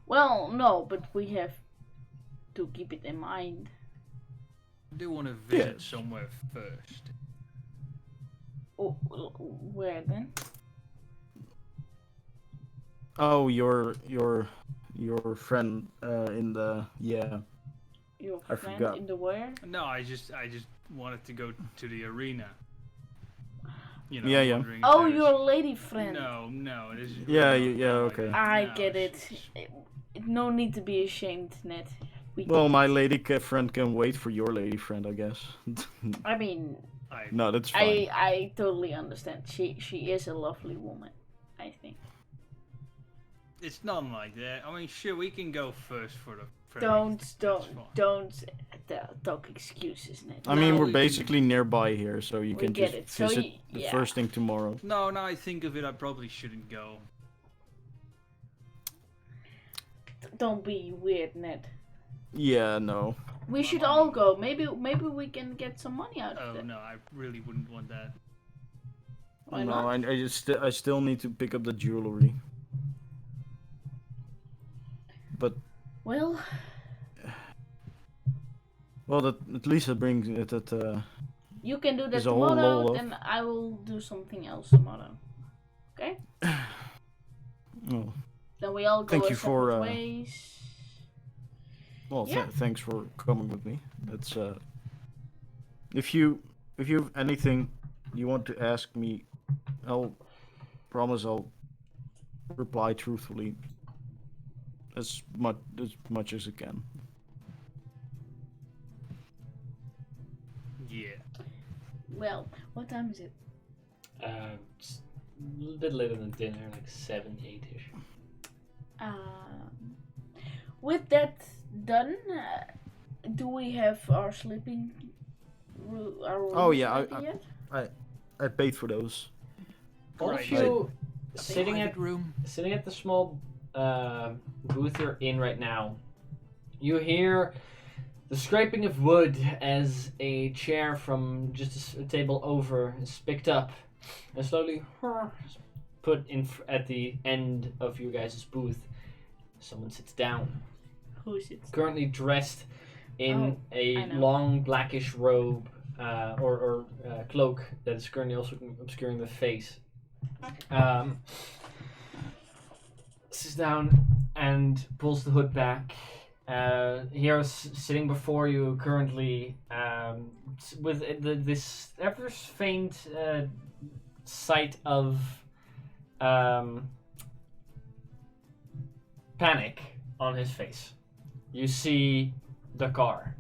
Well, no, but we have to keep it in mind. I do want to visit Yes. somewhere first. Oh, where then? Oh, your friend in the Your I friend forgot. in the where? No, I just wanted to go to the arena. You know, Yeah, yeah. wondering if Oh, there's- your lady friend. No, it is. Yeah, really yeah, not okay. like I no, get it. it's- No need to be ashamed, Ned. We Well, get my it. lady friend can wait for your lady friend, I guess. I mean, I No, that's fine. I totally understand. She is a lovely woman, I think. It's not like that. I mean, sure, we can go first for the. Don't That's fine. talk excuses, Ned. I mean, No, we're we can- basically nearby here, so you We can get just it. So visit the yeah. first thing tomorrow. No, now I think of it, I probably shouldn't go. Don't be weird, Ned. Yeah, no. We My should money. all go. Maybe we can get some money out of Oh it. no, I really wouldn't want that. Why no, not? I still need to pick up the jewelry. But Well, that at least it brings it at you can do that There's a whole tomorrow, roll of- then I will do something else tomorrow. Okay? oh, Then we all go Thank our you for, separate ways. well, Yeah. thanks for coming with me. That's if you have anything you want to ask me, I'll promise I'll reply truthfully as much as I can. Yeah. Well, what time is it? It's a little bit later than dinner, like 7, 8-ish. With that done, do we have our sleeping our Oh, rooms yeah, ready yet? I paid for those. All of Right. you sitting Private at room. sitting at the small booth you're in right now, you hear the scraping of wood as a chair from just a table over is picked up and slowly put in at the end of your guys' booth. Someone sits down, Who is it? currently dressed in Oh, a I know. long blackish robe or cloak that is currently also obscuring the face. Sits down and pulls the hood back. Here, sitting before you currently, with this ever faint sight of panic on his face. You see the car.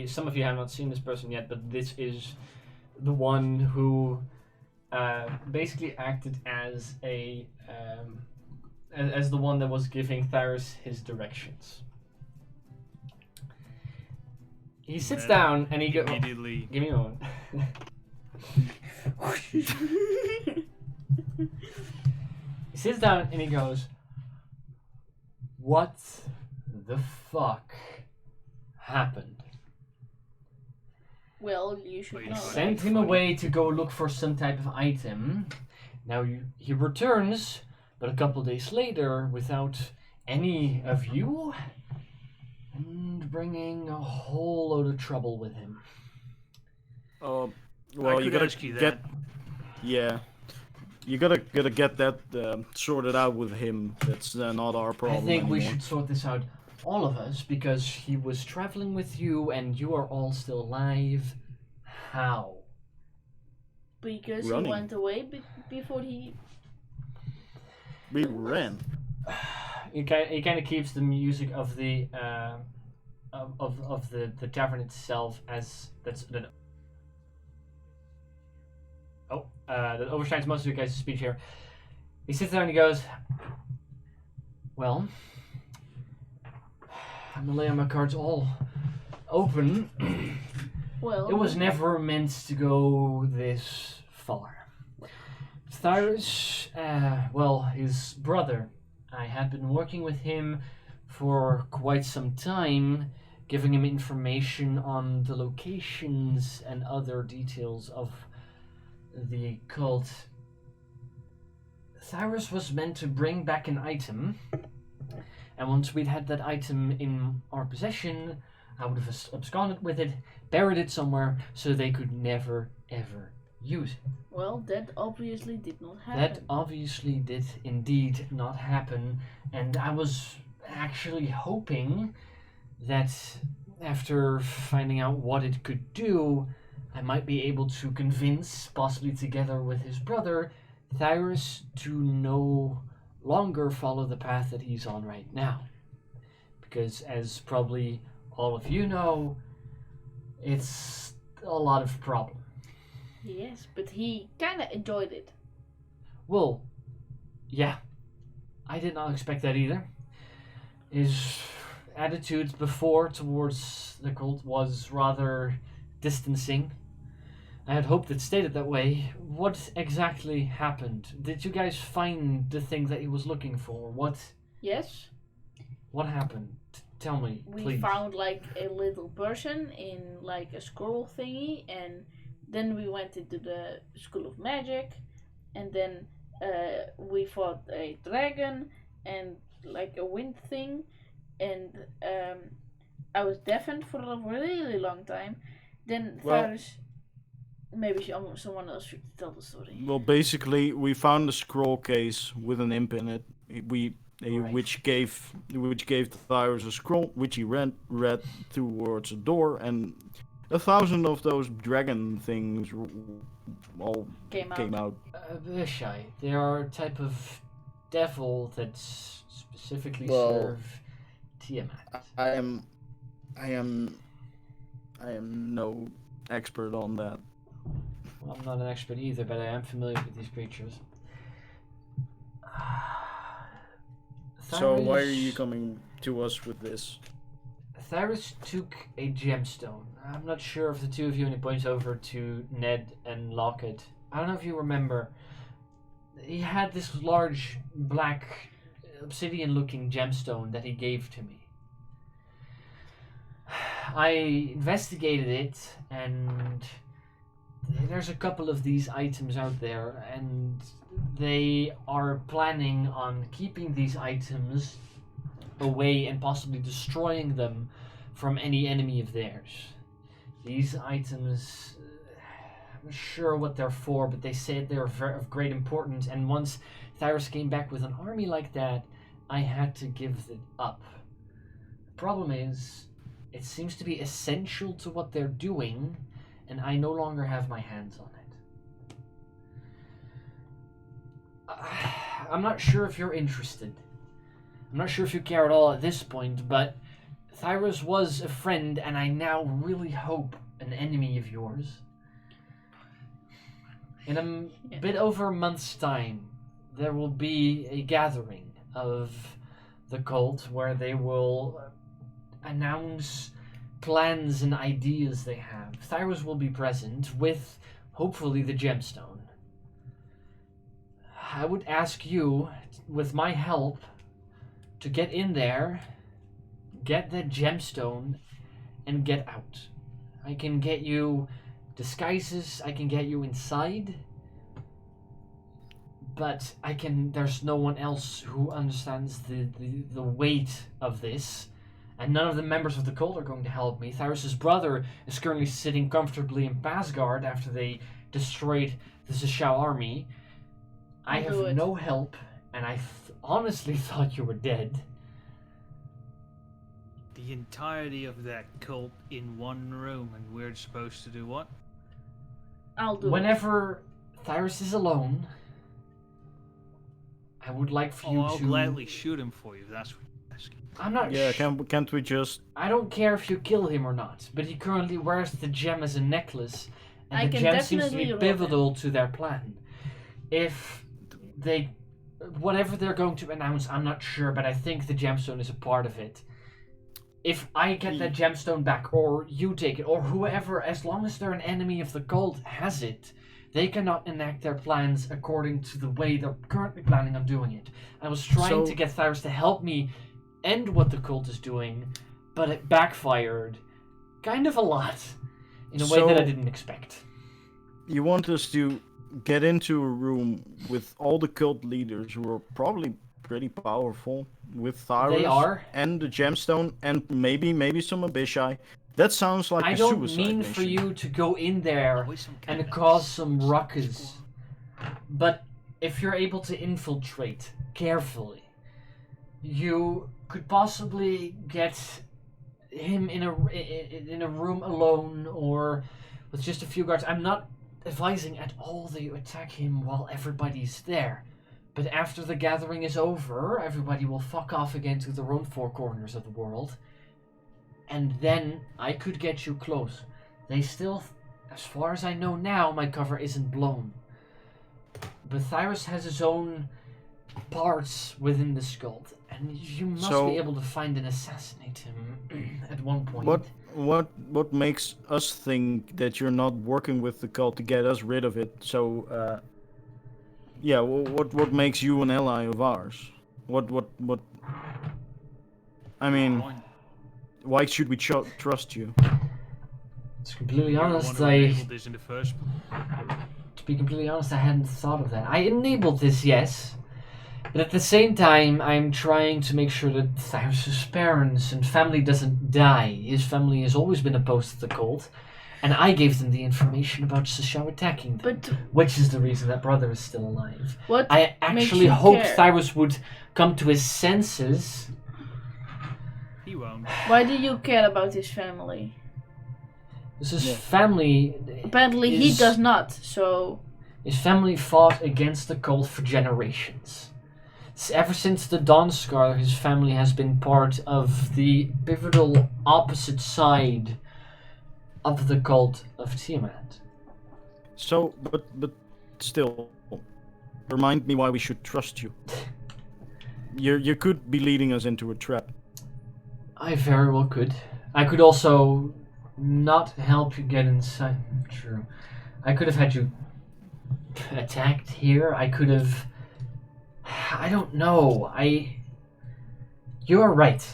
Some of you have not seen this person yet, but this is the one who basically acted as as the one that was giving Tyrus his directions. He sits Red down and he goes. Immediately. Give me a moment. He sits down and he goes, "What the fuck happened?" Well, you should Wait, know. what? Sent him away to go look for some type of item. Now he returns, but a couple days later, without any of you, and bringing a whole load of trouble with him. Well, I you could gotta ask you get that. yeah. You gotta get that sorted out with him. That's not our problem I think we anymore. should sort this out, all of us, because he was traveling with you and you are all still alive. How? Because Running. he went away before he. We ran. He kind of keeps the music of the of the tavern itself as that overshines most of your guys' speech here. He sits down and he goes, "Well, I'm gonna lay on my cards all open. Well. It was never meant to go this far. Cyrus, well, his brother, I had been working with him for quite some time, giving him information on the locations and other details of the cult. Cyrus was meant to bring back an item, and once we'd had that item in our possession, I would have absconded with it, buried it somewhere, so they could never, ever use it. Well, that obviously did not happen. That obviously did indeed not happen, and I was actually hoping that after finding out what it could do, I might be able to convince, possibly together with his brother, Thyrus to no longer follow the path that he's on right now. Because as probably all of you know, it's a lot of problem. Yes, but he kinda enjoyed it. Well, yeah, I did not expect that either. His attitude before towards the cult was rather distancing. I had hoped it stayed that way. What exactly happened? Did you guys find the thing that he was looking for? Yes, What happened? Tell me, we please. found like a little person in like a scroll thingy, and then we went into the School of Magic, and then we fought a dragon and like a wind thing, and I was deafened for a really long time. Then Well- Thyrus, maybe someone else should tell the story. Well, basically, we found a scroll case with an imp in it. Right. Which gave Thyrus a scroll, which he read towards a door, and 1,000 of those dragon things all came out. Vishai, they are a type of devil that specifically Well, serve Tiamat. I am no expert on that. Well, I'm not an expert either, but I am familiar with these creatures. So why are Thyrus- you coming to us with this? Thyrus took a gemstone. I'm not sure if the two of you, and he points over to Ned and Lockett. I don't know if you remember. He had this large black obsidian-looking gemstone that he gave to me. I investigated it, and there's a couple of these items out there, and they are planning on keeping these items away and possibly destroying them from any enemy of theirs. These items, I'm not sure what they're for, but they said they're of great importance, and once Thyrus came back with an army like that, I had to give it up. The problem is, it seems to be essential to what they're doing, and I no longer have my hands on it. I'm not sure if you're interested. I'm not sure if you care at all at this point, but Thyrus was a friend, and I now really hope an enemy of yours. In a bit over a month's time, there will be a gathering of the cult where they will announce plans and ideas they have. Thyrus will be present with, hopefully, the gemstone. I would ask you, with my help, to get in there, get that gemstone, and get out. I can get you disguises, I can get you inside, but there's no one else who understands the weight of this, and none of the members of the cult are going to help me. Thyrus' brother is currently sitting comfortably in Pasgard after they destroyed the Zishao army. I I'll do have it. no help, and I honestly thought you were dead. The entirety of that cult in one room, and we're supposed to do what? I'll do it. Whenever Thyrus is alone, I would like for you I'll to... gladly shoot him for you. If that's what you're asking. I'm not Yeah, sure. can't we just? I don't care if you kill him or not, but he currently wears the gem as a necklace, and I the can gem seems to definitely be roll him. pivotal to their plan. If they... Whatever they're going to announce, I'm not sure, but I think the gemstone is a part of it. If I get that gemstone back, or you take it, or whoever, as long as they're an enemy of the cult, has it, they cannot enact their plans according to the way they're currently planning on doing it. I was trying to get Thyrus to help me end what the cult is doing, but it backfired kind of a lot, in a way that I didn't expect. You want us to get into a room with all the cult leaders who are probably pretty powerful, with Thyrus They are. and the gemstone, and maybe some Abishai, That sounds like I a don't suicide mean mission. for you to go in there Always some and cannabis. cause some ruckus. But if you're able to infiltrate carefully, you could possibly get him in a room alone or with just a few guards. I'm not advising at all that you attack him while everybody's there. But after the gathering is over, everybody will fuck off again to their own four corners of the world. And then I could get you close. They still, as far as I know now, my cover isn't blown. But Tyrus has his own parts within the skull, and you must So- be able to find and assassinate him at one point. What makes us think that you're not working with the cult to get us rid of it? So, yeah, what makes you an ally of ours? What? I mean, Point. why should we trust you? To be completely You're the honest, one who enabled this in the first I hadn't thought of that. I enabled this, yes. But at the same time, I'm trying to make sure that Tyrus' parents and family doesn't die. His family has always been opposed to the cult. And I gave them the information about Sashao attacking them. But Which is the reason that brother is still alive. what I makes actually you hoped care? Tyrus would come to his senses. He won't. Why do you care about his family? This his Yeah. family. Apparently he is- does not, so... His family fought against the cult for generations. Ever since the Dawnscar, his family has been part of the pivotal opposite side of the cult of Tiamat. So, but still, remind me why we should trust you. You could be leading us into a trap. I very well could. I could also not help you get inside. True. I could have had you attacked here. I could have... I don't know. You're right.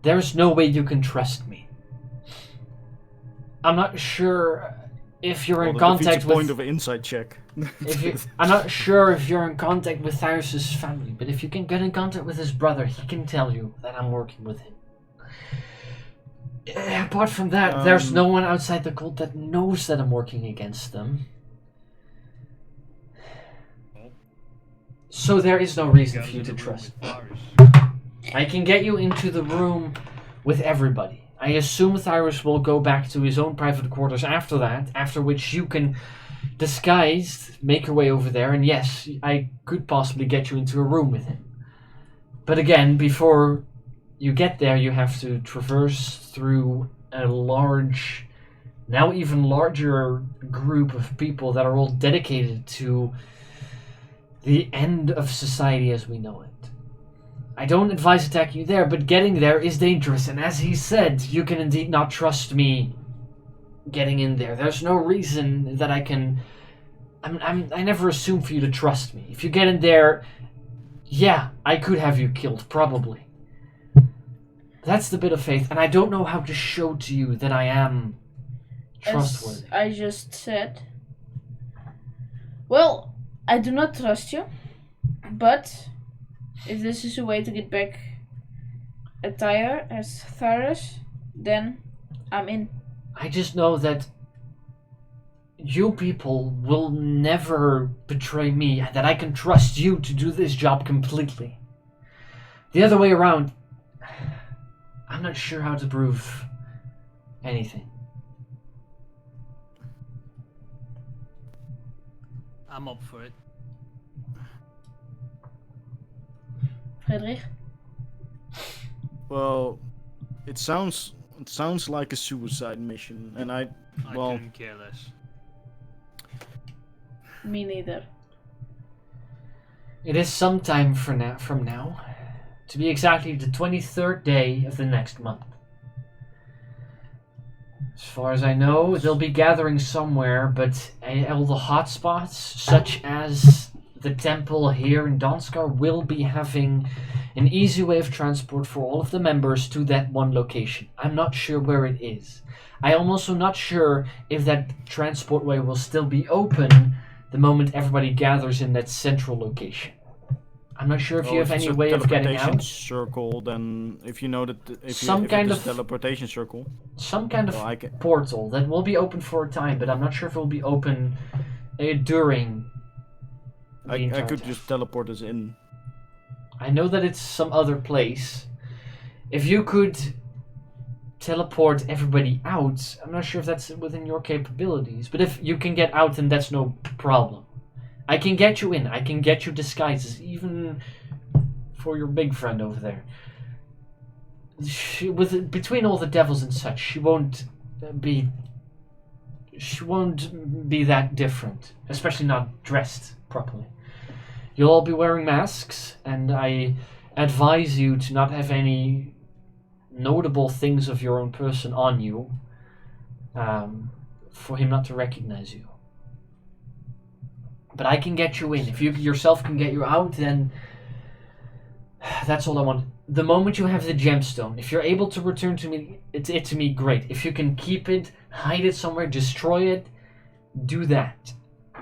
There's no way you can trust me. I'm not sure if you're in Well, that defeats contact the point with... of an inside check. I'm not sure if you're in contact with Tyrus' family, but if you can get in contact with his brother, he can tell you that I'm working with him. Apart from that, there's no one outside the cult that knows that I'm working against them. So there is no reason for you to trust. I can get you into the room with everybody. I assume Tyrus will go back to his own private quarters after that, after which you can, disguised, make your way over there, and yes, I could possibly get you into a room with him. But again, before you get there, you have to traverse through a large, now even larger group of people that are all dedicated to the end of society as we know it. I don't advise attacking you there, but getting there is dangerous, and as he said, you can indeed not trust me getting in there. There's no reason that I can... I never assume for you to trust me. If you get in there, yeah, I could have you killed, probably. That's the bit of faith, and I don't know how to show to you that I am trustworthy. As I just said. Well, I do not trust you, but if this is a way to get back at Tyrus, then I'm in. I just know that you people will never betray me, and that I can trust you to do this job completely. The other way around, I'm not sure how to prove anything. I'm up for it. Friedrich? Well, it sounds like a suicide mission, and I well, couldn't care less. Me neither. It is some time from now, to be exactly the 23rd day of the next month. As far as I know, they'll be gathering somewhere, but all the hotspots, such as the temple here in Donskar, will be having an easy way of transport for all of the members to that one location. I'm not sure where it is. I am also not sure if that transport way will still be open the moment everybody gathers in that central location. I'm not sure if you Oh, have it's any a way of getting teleportation out. circle, then if you know that Some if kind it is of- teleportation circle, Some kind of well, I can. portal that will be open for a time, but I'm not sure if it will be open during the I entire could time. just teleport us in. I know that it's some other place. If you could teleport everybody out, I'm not sure if that's within your capabilities. But if you can get out, then that's no problem. I can get you in. I can get you disguises, even for your big friend over there. Between all the devils and such, she won't be that different, especially not dressed properly. You'll all be wearing masks, and I advise you to not have any notable things of your own person on you, for him not to recognize you. But I can get you in. If you yourself can get you out, then that's all I want. The moment you have the gemstone, if you're able to return to me, it to me, great. If you can keep it, hide it somewhere, destroy it, do that.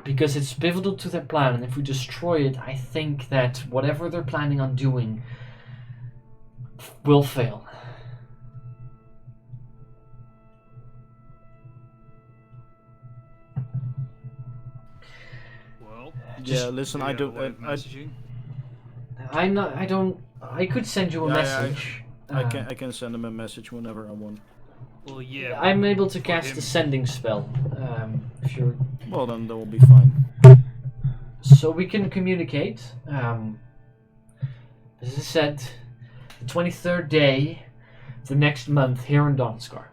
Because it's pivotal to their plan, and if we destroy it, I think that whatever they're planning on doing will fail. Well, Yeah, listen, do you I have a don't. way of I messaging? I'm not. I don't. I could send you a Yeah, message. I can send him a message whenever I want. Well, yeah. I'm able to for cast him. a sending spell. If you're, Well, then that will be fine. so we can communicate. As I said, the 23rd day, of the next month here in Donskar.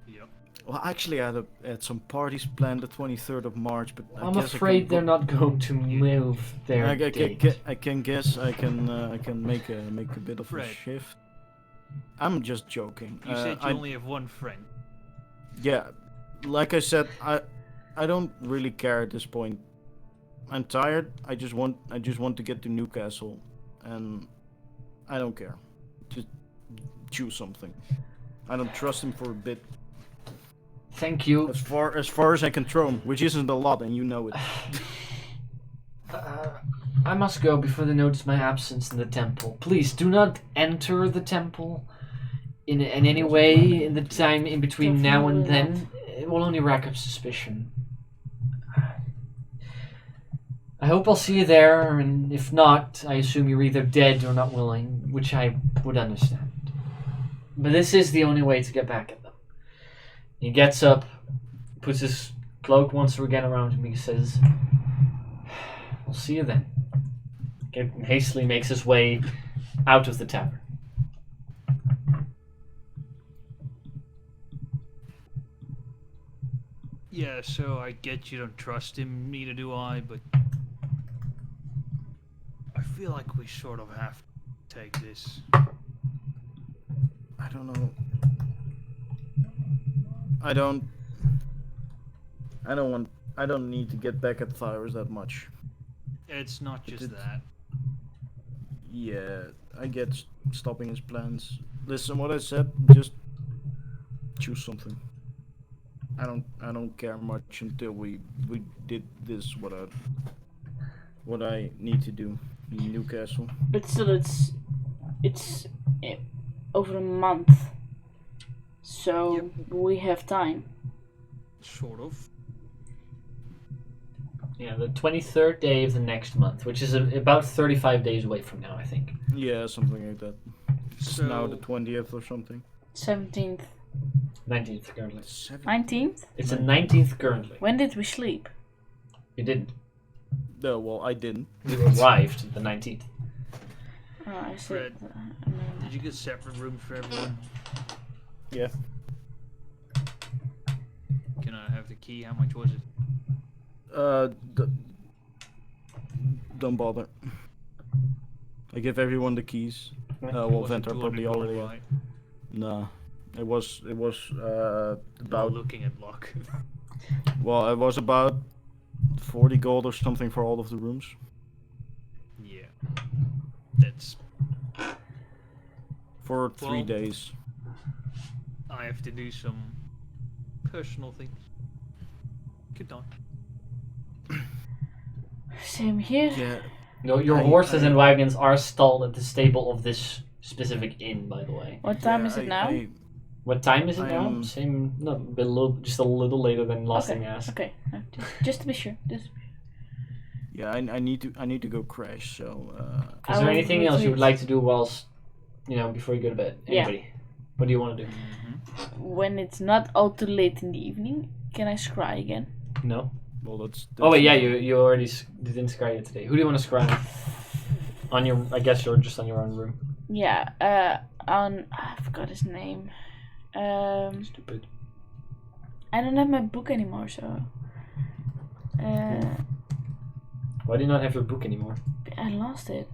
Yep. Well, actually, I had some parties planned the 23rd of March, but I'm guess afraid they're not going to move their I date. can guess I can make a bit of a Fred. shift. I'm just joking. You said you I- only have one friend. Yeah, like I said, I don't really care at this point. I'm tired. I just want to get to Newcastle, and I don't care. Just choose something. I don't trust him for a bit. Thank you. As far as I can throw him, which isn't a lot, and you know it. I must go before they notice my absence in the temple. Please do not enter the temple in any way in the time in between now and then. It will only rack up suspicion. I hope I'll see you there, and if not, I assume you're either dead or not willing, which I would understand. But this is the only way to get back at them. He gets up, puts his cloak once again around me, says, "We'll see you then." And hastily makes his way out of the tavern. Yeah, so I get you don't trust him, neither do I, but I feel like we sort of have to take this. I don't know. I don't need to get back at Thyros that much. It's not just It's- that. Yeah, I get stopping his plans. Listen, what I said, just choose something. I don't care much until we did this what I need to do in Newcastle. But still, it's over a month, so we have time. Sort of. Yeah, the 23rd day of the next month, which is about 35 days away from now, I think. Yeah, something like that. It's now the 20th or something. 17th, 19th currently. 19th. It's the 19th currently. When did we sleep? You didn't. No, well, I didn't. You arrived at the 19th. Oh, I said. Fred, did you get separate rooms for everyone? Yeah. Can I have the key? How much was it? Don't bother. I give everyone the keys. Was Well, it Ventar 200 probably gold, already. right? Nah, it was About about looking at luck. well, it was about 40 gold or something for all of the rooms. Yeah. That's. For 3 Well- days. I have to do some personal things. Good night. Same here. Yeah. No, your horses and wagons are stalled at the stable of this specific inn, by the way. What time is it now? What time is it now? I'm- Same, no, just a little later than last thing I asked. Okay. Just to be sure. Yeah, I need to go crash. So. Is there anything else you would like to do whilst, before you go to bed? Yeah. Anybody? What do you want to do? When it's not all too late in the evening, can I scry again? No. Well, that's Oh wait, yeah, you already didn't scry it today. Who do you want to scry? I guess you're just on your own room. Yeah. I forgot his name. Stupid. I don't have my book anymore, so. Why do you not have your book anymore? I lost it.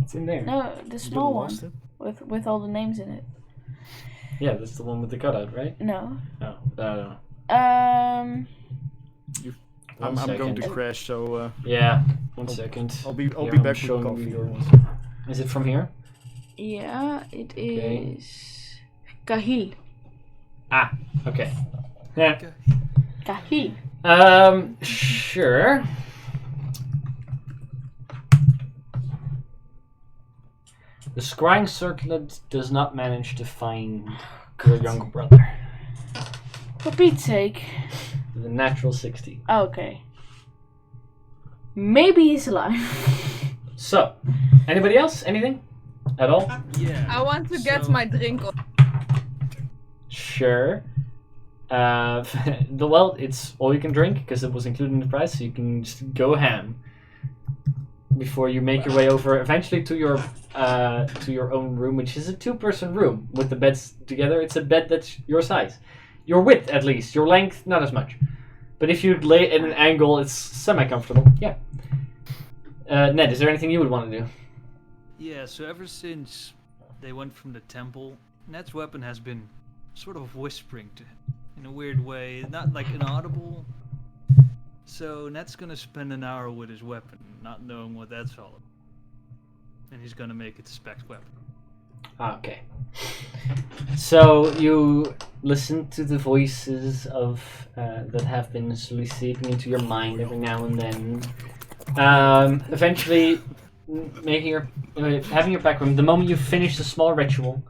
It's in there. No, the small one with all the names in it. Yeah, that's the one with the cutout, right? No. Oh, I don't know. I'm going to crash. So. Yeah. 1 second. I'll be Here, back with showing coffee. you your Is it from here? Yeah, it Okay. is. Kahil. Ah, okay. Yeah. Kahil. Sure. The scrying circlet does not manage to find your younger brother. For Pete's sake. The natural 60. Okay. Maybe he's alive. So, anybody else? Anything? At all? Yeah. I want to get So- my drink on. Sure. Well, it's all you can drink because it was included in the price, so you can just go ham before you make your way over eventually to your own room, which is a 2-person room with the beds together. It's a bed that's your size, your width at least, your length not as much. But if you lay at an angle, it's semi-comfortable. Yeah. Ned, is there anything you would want to do? Yeah, so ever since they went from the temple, Ned's weapon has been sort of whispering to him in a weird way, not like inaudible. So Ned's gonna spend an hour with his weapon, not knowing what that's all about. And he's gonna make it a spec weapon. Okay. So you listen to the voices of that have been slowly seeping into your mind every now and then. Eventually, having your back room. The moment you finish the small ritual,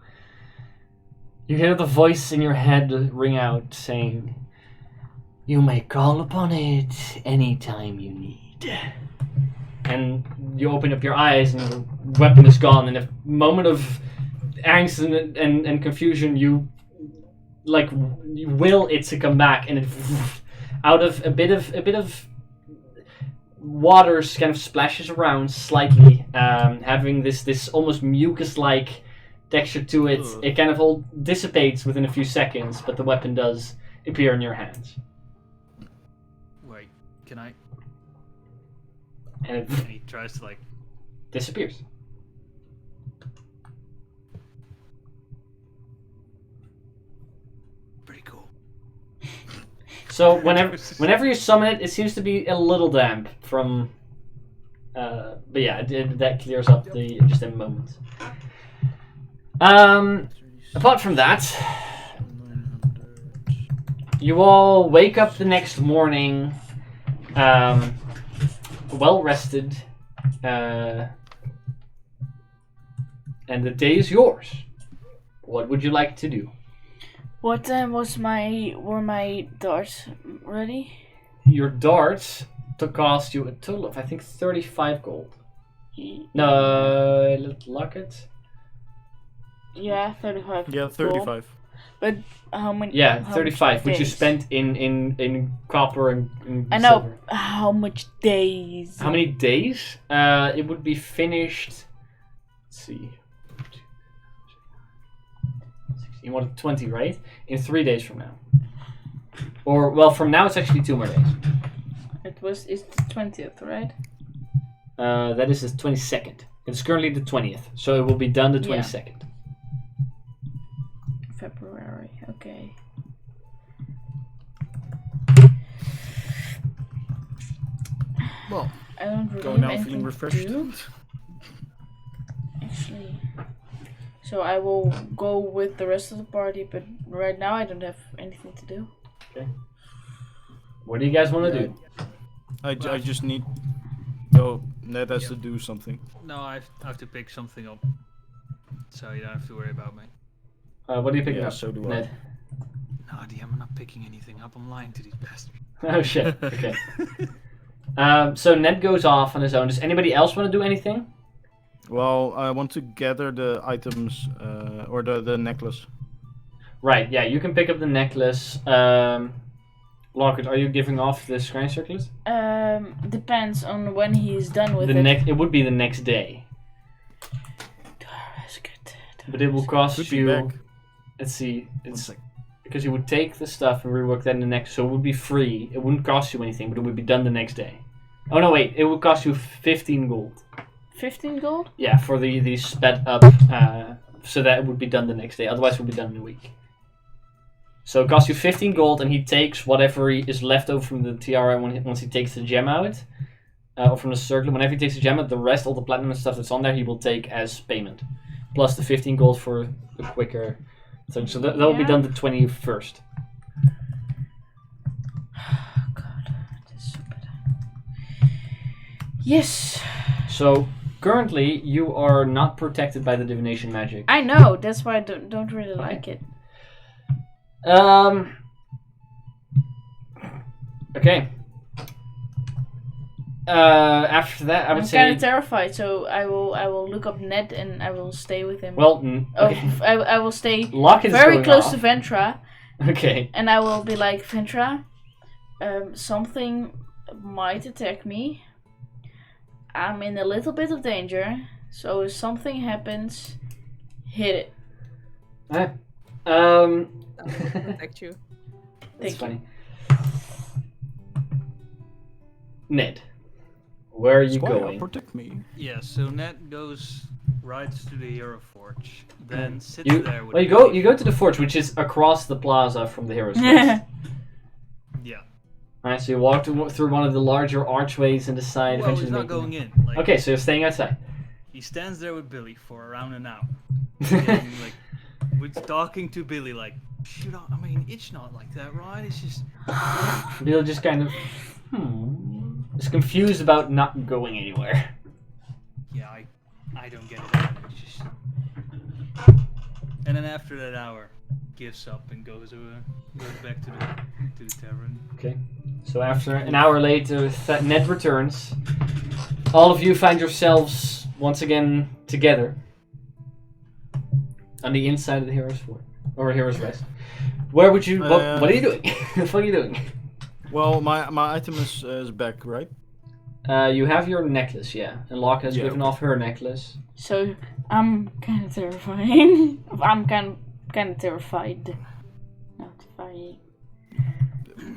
you hear the voice in your head ring out, saying, "You may call upon it anytime you need." And you open up your eyes, and your weapon is gone. In a moment of angst and confusion, you will it to come back, and it out of a bit of water kind of splashes around slightly, having this almost mucus-like texture to it. Ugh. It kind of all dissipates within a few seconds, but the weapon does appear in your hands, Wait, can I? and it And he tries to like. disappears. Pretty cool. So whenever you summon it, it seems to be a little damp from. But yeah, that clears up just in a moment. Apart from that, you all wake up the next morning, well rested, and the day is yours. What would you like to do? What time were my darts ready? Your darts to cost you a total of, I think, 35 gold. No, let's lock it. Yeah, 35. Yeah, 35. But how many? Yeah, how 35, much which you days? spent in copper and I know. silver. How much days? How many days? It would be finished. Let's see. You wanted 20, right? In 3 days from now. Or, well, from now it's actually 2 more days. It's the 20th, right? That is the 22nd. It's currently the 20th, so it will be done the Yeah. 22nd. February. Okay. Well, I don't really go have now anything feeling to refreshed. do, actually. So I will go with the rest of the party, but right now I don't have anything to do. What do you guys want to do? I just need So Ned has Yep. to do something. No, I have to pick something up. So you don't have to worry about me. What are you picking Yeah, up? so do I. Ned. No, DM, I'm not picking anything up. I'm lying to these bastards. Oh shit. Okay. So Ned goes off on his own. Does anybody else want to do anything? Well, I want to gather the items, or the necklace. Right. Yeah, you can pick up the necklace. Lockett, are you giving off the scrying circlet? Depends on when he's done with The it. It would be the next day, That's good. but it will cost Could be you. back. Let's see. One It's sec. because you would take the stuff and rework that in the next. So it would be free. It wouldn't cost you anything, but it would be done the next day. Oh no, wait! It would cost you 15 gold. 15 gold? Yeah, for the sped up, so that it would be done the next day. Otherwise, it would be done in a week. So it costs you 15 gold, and he takes whatever is left over from the tiara once he takes the gem out, or from the circle. Whenever he takes the gem out, the rest, all the platinum and stuff that's on there, he will take as payment, plus the 15 gold for the quicker thing. So that will be Yeah. done the 21st. God, this is so bad. Yes, So currently, you are not protected by the divination magic. I know. That's why I don't really like it. Okay. After that, I would I'm say. kind of terrified, so I will look up Ned and I will stay with him. Well, okay. I will stay Lock is very going close off. to Ventra, Okay. and I will be like, Ventra, something might attack me. I'm in a little bit of danger, so if something happens, hit it. That will protect you. That's Thank funny. Ned, where are you Squire, going? protect me. Yeah, so Ned goes right to the Hero Forge, then sits You there with well, you go to the forge, which is across the plaza from the Heroes' Quest. Yeah. Alright, so you walk through one of the larger archways in the side. Well, eventually he's not making- going in. Like, Okay, so you're staying outside. He stands there with Billy for around an hour. And, like, we're talking to Billy like, shoot, I mean, it's not like that, right? It's just... Bill just kind of is confused about not going anywhere. Yeah, I don't get it either. It's just... And then after that hour, gives up and goes back to the tavern. Okay. So after an hour later, Ned returns. All of you find yourselves once again together on the inside of the Heroes' Fort or Heroes' Rest. Where would you? What are you doing? What the fuck are you doing? Well, my item is back, right? You have your necklace, yeah, and Locke has given off her necklace. So I'm kind of terrifying. I'm kind of terrified. Not funny.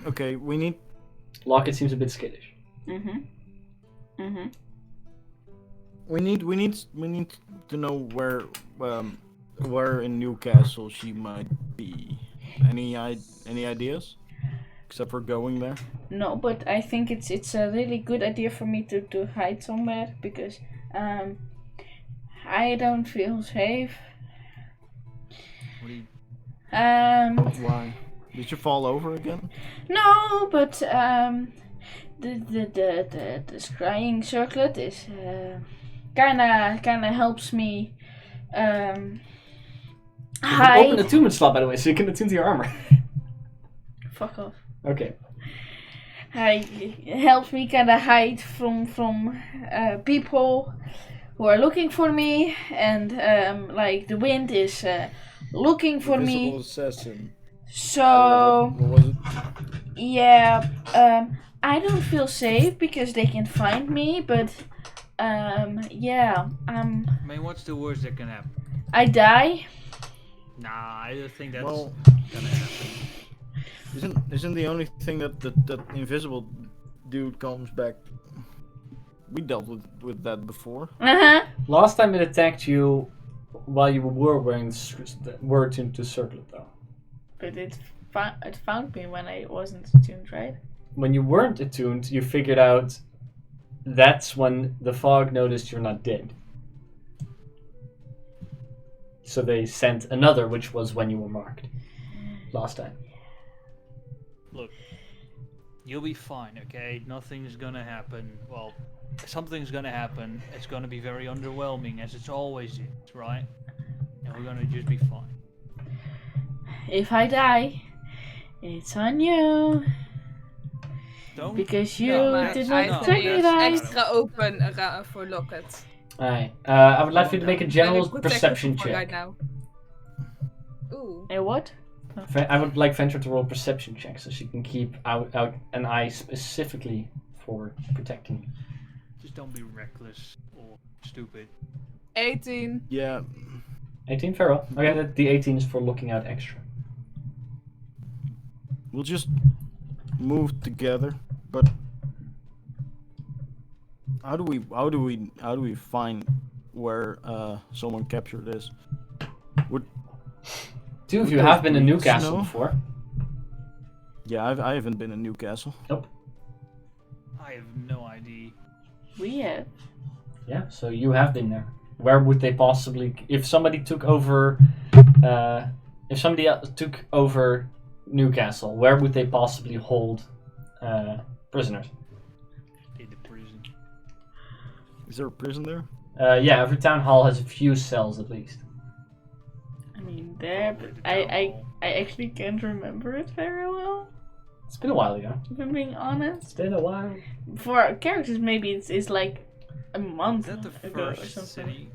Okay, we need. Locke seems a bit skittish. We need to know where in Newcastle she might be. Any ideas? Except for going there. No, but I think it's a really good idea for me to hide somewhere because I don't feel safe. What do you... Why? Did you fall over again? No, but the scrying circlet is kinda helps me You can open hide. attunement slot, by the way, so you can attune to your armor. Fuck off. Okay. It helps me kinda hide from people who are looking for me, and like the wind is looking for me. Assassin. So What was it? yeah, I don't feel safe because they can find me, but yeah, I mean, what's the worst that can happen? I die. Nah, I don't think that's Well, gonna happen. Isn't the only thing that invisible dude comes back? We dealt with that before. Last time it attacked you while you were wearing were attuned to circlet, though. But it found me when I wasn't tuned, right? When you weren't attuned, you figured out that's when the fog noticed you're not dead. So they sent another, which was when you were marked last time. Look, you'll be fine, okay? Nothing's gonna happen. Well, something's gonna happen. It's gonna be very underwhelming, as it's always is, right? And we're gonna just be fine. If I die, it's on you. Don't. Because you Maar did hij not is take me eerst right. extra open voor Locket. Alright. I would like you to make a general Very perception protective check. right now. Ooh. And what? I would like Venture to roll a perception check so she can keep out an eye specifically for protecting you. Just don't be reckless or stupid. 18. Yeah. 18, very well. Okay, the 18 is for looking out extra. We'll just move together, but how do we find where someone captured this? Two of Would you those have been in Greeks Newcastle know? before. Yeah, I haven't been in Newcastle. I have no idea. We have. Yeah, so you have been there. Where would they possibly, if somebody took over, if somebody else took over Newcastle, where would they possibly hold prisoners? In the prison. Is there a prison there? Yeah, every town hall has a few cells at least. I mean, there, Probably but the town hall. I actually can't remember it very well. It's been a while ago. If I'm being honest. It's been a while. For characters, maybe it's like a month Is that the ago or first something. city?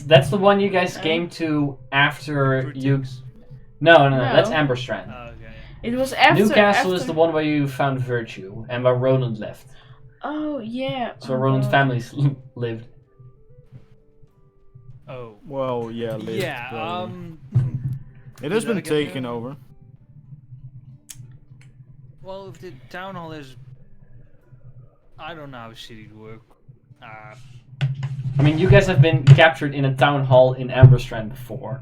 That's the one you guys came to after you. No, No. that's Amberstrand. Okay. It was after. Newcastle is after... the one where you found Virtue and where Roland left. Oh yeah. So Roland's family lived. Oh. Well, yeah. Liv, Yeah. probably. It do has that been again, taken yeah. over. Well, if the town hall is, I don't know how cities work. I mean, you guys have been captured in a town hall in Amberstrand before.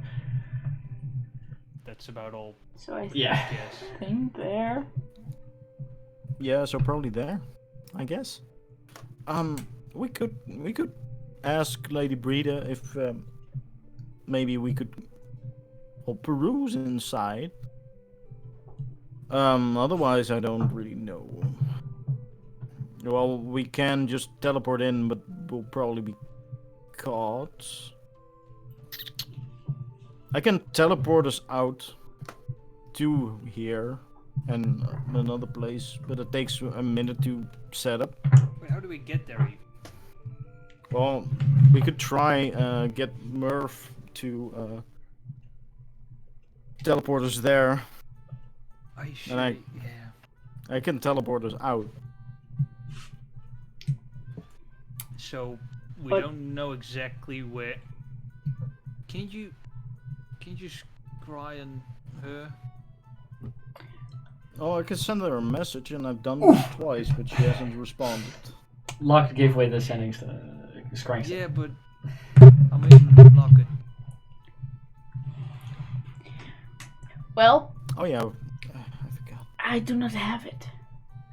That's about all. So I Yeah. Yes. think there. Yeah, so probably there, I guess. We could ask Lady Breda if maybe we could peruse inside. Otherwise I don't really know. Well, we can just teleport in, but we'll probably be caught. I can teleport us out to here and another place, but it takes a minute to set up. Wait, how do we get there? Even? Well, we could try get Murph to teleport us there. I should. I- Yeah. I can teleport us out. So we But- don't know exactly where. Can you scry on her? Oh, I can send her a message, and I've done this twice, but she hasn't responded. Locke gave away the settings to Scrying. Yeah, but I mean, lock it. Well, Oh yeah, I forgot. I do not have it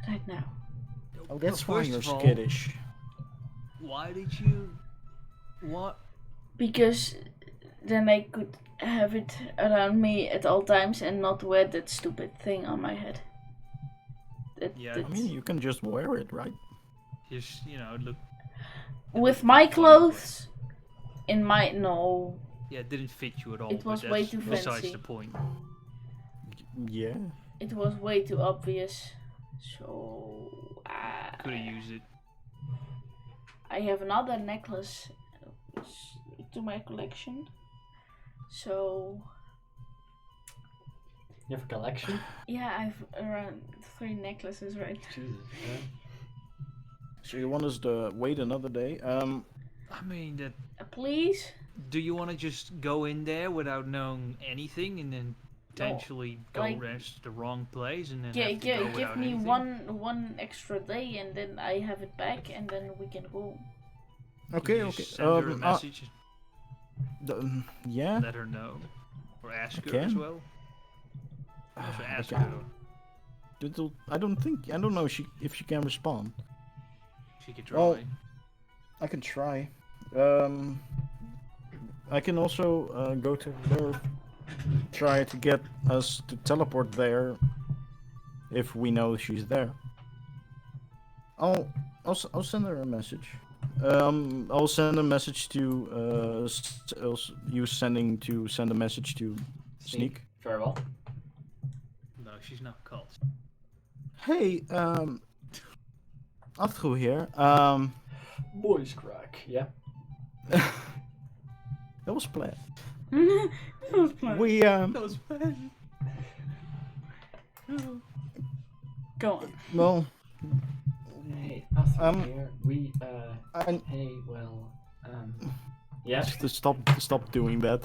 right now. Oh, that's why First you're of all, skittish. Why did you? What? Because then I could have it around me at all times and not wear that stupid thing on my head. Yeah, I mean, you can just wear it, right? Just look. with my clothes, in my no. Yeah, it didn't fit you at all. It was but way that's too besides fancy. the point. Yeah. It was way too obvious. So Could have used it. I have another necklace to my collection. So You have a collection? yeah, I've around 3 necklaces right now. Jesus. So you want us to wait another day? I mean, that. Please? Do you want to just go in there without knowing anything and then potentially go like- rest the wrong place and then Yeah, have to go give without me anything? one extra day and then I have it back and then we can go. Okay, You okay. just Send her a message, Yeah. let her know, or ask her can. as well. Also ask Okay. her. I don't know if she can respond. She could try. Well, I can try. I can also go to her, try to get us to teleport there if we know she's there. I'll send her a message. I'll send a message to send a message to Sneak. Very well. No, she's not called. Hey, Afro here. Boys crack. Yeah. That was planned. That was fun. We Those men. Go on. well, Hey, us Um, here. We I Hey, well. Yeah. stop doing that.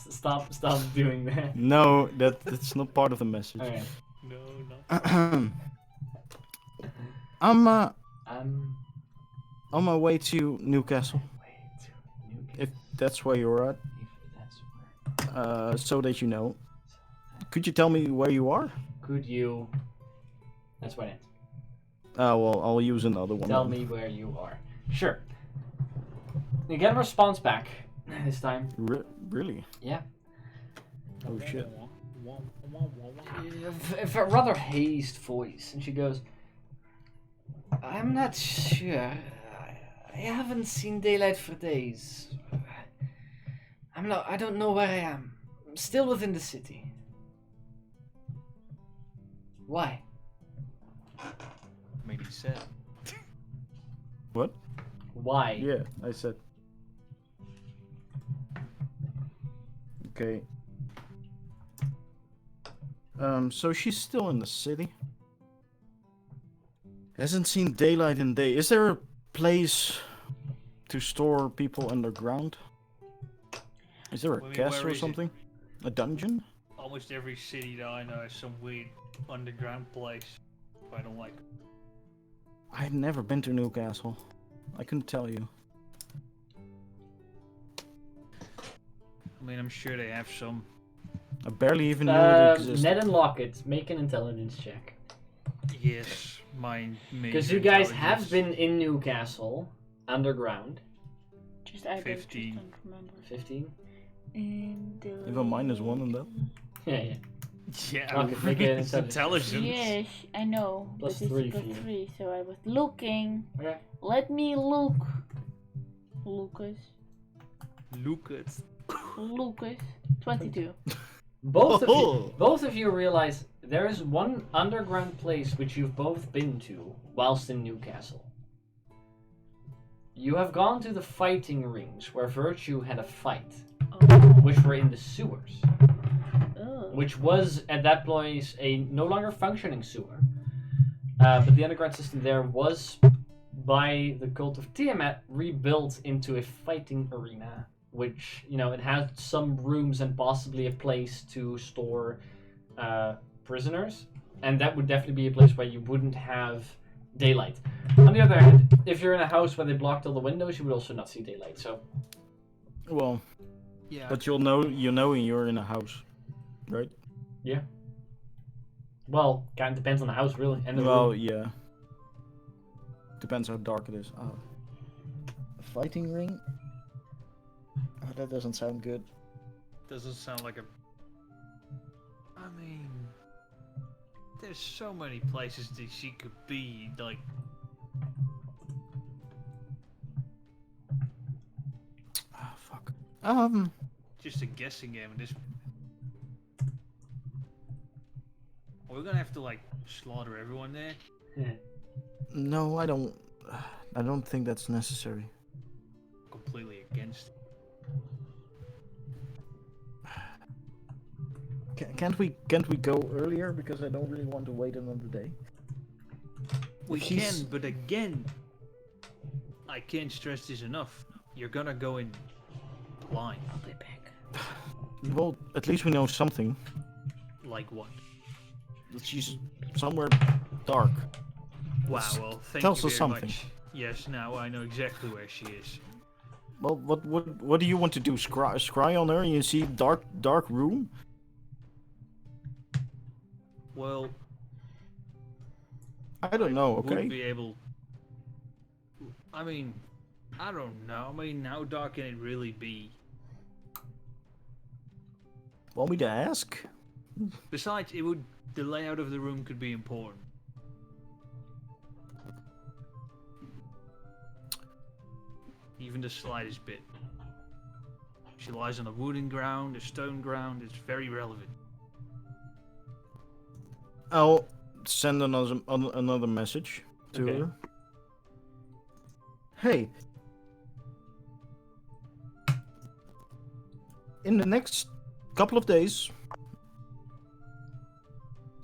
Stop doing that. No, that's not part of the message. Okay. No, not. I'm Um. on my way to Newcastle. Wait. Newcastle. If that's where you're at, If that's where. so that you know. Could you tell me where you are? Could you? That's what it. Well, I'll use another one. Tell then. me where you are. Sure. You get a response back this time. Really? Yeah. Oh shit. A rather hazed voice, and she goes, "I'm not sure. I haven't seen daylight for days. I don't know where I am. I'm still within the city. Why? Maybe said. What? Why? Yeah, I said. Okay. So she's still in the city. Hasn't seen daylight in day. Is there a place to store people underground? Is there a I mean, castle where or is it? something? A dungeon? Almost every city that I know has some weird underground place. I don't like. I've never been to Newcastle. I couldn't tell you. I mean, I'm sure they have some. I barely even knew it existed. Ned and Lockett, make an intelligence check. Yes, mine. Because you guys have been in Newcastle, underground. Just I 15. don't remember. 15. And You have a -1 on that? Yeah. Yeah, Okay, make it it's intelligence. intelligence. Yes, I know. Plus but it's 3 plus for you. 3, so I was looking. Okay. Let me look. Lucas. Lucas. Lucas. 22. Both of you realize there is one underground place which you've both been to whilst in Newcastle. You have gone to the fighting rings where Virtue had a fight, Oh. which were in the sewers, Oh. which was at that place a no longer functioning sewer. But the underground system there was, by the cult of Tiamat, rebuilt into a fighting arena, which, you know, it had some rooms and possibly a place to store prisoners, and that would definitely be a place where you wouldn't have daylight. On the other hand, if you're in a house where they blocked all the windows, you would also not see daylight. So, Well, Yeah. but you'll know when you're in a house, right? well, kind of depends on the house, really, and the Well, room. yeah. Depends how dark it is. Oh. A fighting ring? Oh, that doesn't sound good. Doesn't sound like a. I mean, there's so many places that she could be. Like, Ah, fuck. just a guessing game. And this. We're gonna have to like slaughter everyone there. No, I don't. I don't think that's necessary. Completely against it. Can't we go earlier? Because I don't really want to wait another day. We She's- can, but again, I can't stress this enough. You're gonna go in blind. I'll be back. Well, at least we know something. Like what? That she's somewhere dark. Wow. Well, thank tells you us very something. much. Yes. Now I know exactly where she is. Well, what do you want to do? Scry on her and you see dark room? Well, I don't know. would Okay. be able. I mean, I don't know. I mean, how dark can it really be? Want me to ask? Besides, it would. The layout of the room could be important. Even the slightest bit. She lies on a wooden ground, a stone ground, it's very relevant. I'll send another message to Okay. her. Hey. In the next couple of days,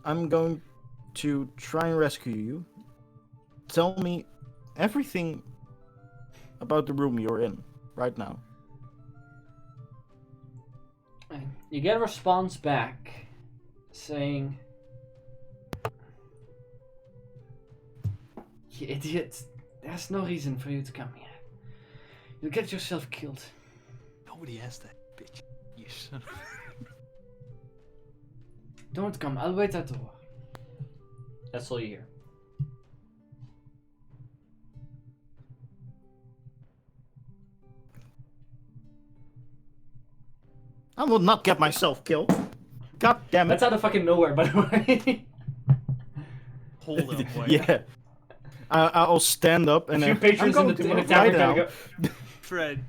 I'm going to try and rescue you. Tell me everything about the room you're in right now. You get a response back saying, "You idiot, there's no reason for you to come here. You'll get yourself killed." Nobody asked that, bitch. You son of "Don't come, I'll wait at the door." That's all you hear. I will not get myself killed. God damn it. That's out of fucking nowhere, by the way. Hold on, wait. Yeah. I'll stand up and A few I'm patrons going in to the move tavern right kind now. of go. Fred,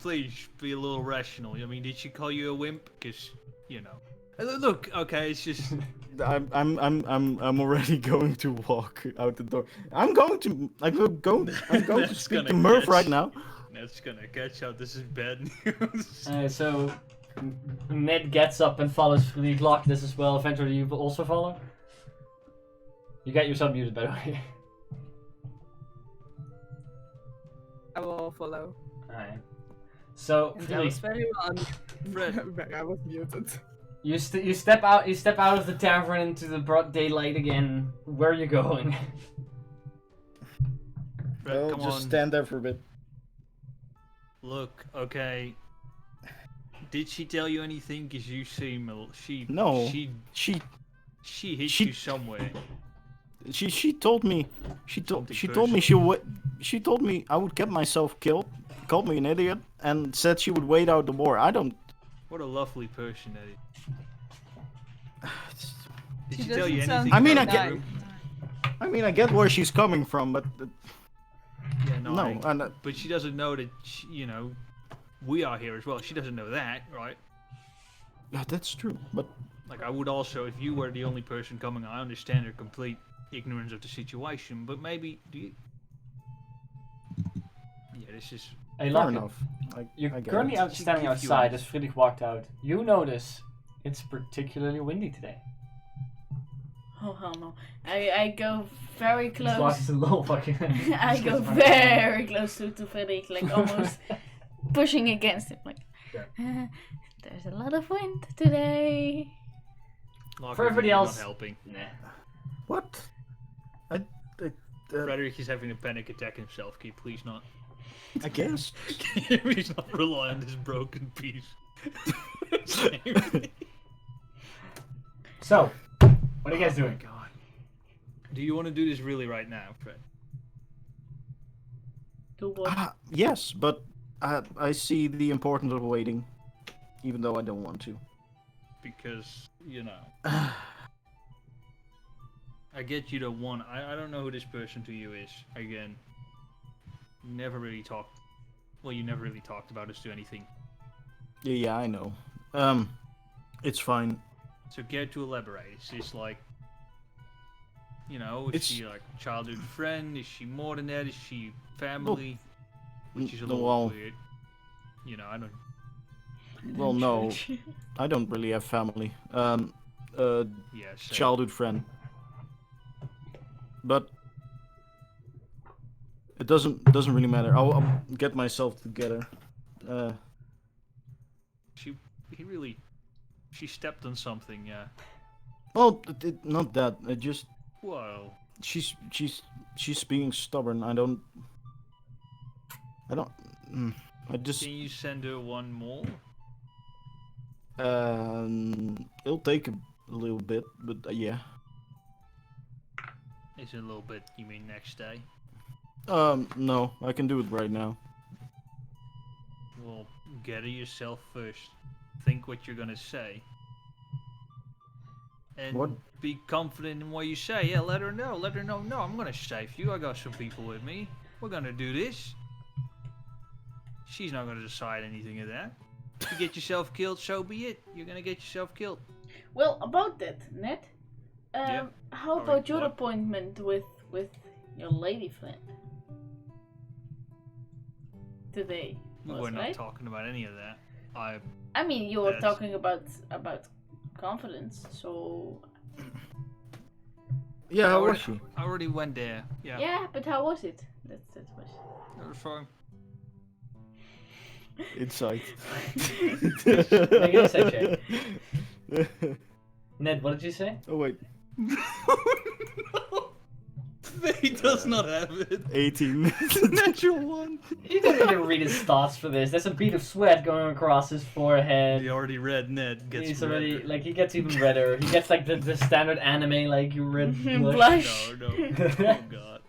please be a little rational. I mean, did she call you a wimp? Because, you know. Look, okay, it's just. I'm already going to walk out the door. I'm going to That's speak gonna to Murph catch. right now. That's gonna catch out. This is bad news. So, Ned gets up and follows the clock. This as well. Eventually, you will also follow. You got yourself muted, by the way. I will follow. Alright. So, And I Philly, was very wrong. Fred. I was muted. you step out. You step out of the tavern into the broad daylight again. Where are you going? Fred, I'll come just on. stand there for a bit. Look, okay. Did she tell you anything? Cause you seem No. She She hit you somewhere. she told me Something she told me personal. she told me I would get myself killed, called me an idiot, and said she would wait out the war. I don't. What a lovely person that is. Did She she tell you doesn't sound anything? I mean, about I the get- room? I mean, I get where she's coming from, but Yeah, no. no, and But she doesn't know that. You know, we are here as well. She doesn't know that, right? yeah, that's true. But Like, I would also, if you were the only person coming, I understand her complete ignorance of the situation, but maybe, do you... Yeah, this is... Hey, fair Locken, enough. You're I get currently it. out She standing gives you outside a- as Friedrich walked out. You notice it's particularly windy today. Oh hell no! I go very This lock close. is a little fucking. I go very close to Frederick, like almost pushing against him. Like, there's a lot of wind today. Locker, For everybody you're else- Not helping. Nah. What? Frederick is having a panic attack himself. Can you please not? I guess. Can you please not rely on this broken piece? So, what are you guys Oh my doing? god. Do you want to do this really right now, Fred? Do what? Yes, but I see the importance of waiting, even though I don't want to. Because, you know... I get you don't want... I don't know who this person to you is. Again, never really talked... Well, you never really talked about us to anything. Yeah, I know. It's fine. So care to elaborate? Is this like... You know, is It's- she like a childhood friend? Is she more than that? Is she family? Which is a No, little well, weird. You know, I don't... well, no, I don't really have family. Yeah, same. Childhood friend. But it doesn't really matter. I'll get myself together. She stepped on something, yeah. Well, not that. It just Well, she's being stubborn. I don't. I just. can you send her one more? It'll take a little bit, but yeah. Is it a little bit, you mean next day? No, I can do it right now. Well, gather yourself first. Think what you're gonna say. And What? be confident in what you say. Yeah, let her know. Let her know, no, I'm gonna save you. I got some people with me. We're gonna do this. She's not gonna decide anything of that. If you get yourself killed, so be it. You're gonna get yourself killed. Well, about that, Ned. Yeah. How Sorry, about your what? appointment with your lady friend today? We're not right? talking about any of that. I mean, you were That's- talking about confidence, so Yeah, how I was she? already went there. Yeah. yeah. But how was it? That's was. That was fine. Insight. Make an insight check. Ned, what did you say? Oh wait, He does not have it. 18. Natural one. You don't need to read his thoughts for this. There's a bead of sweat going across his forehead. He already read Ned. Gets He's red. already like he gets even redder. He gets like the standard anime like you red blush. Blush. No, no. Oh god.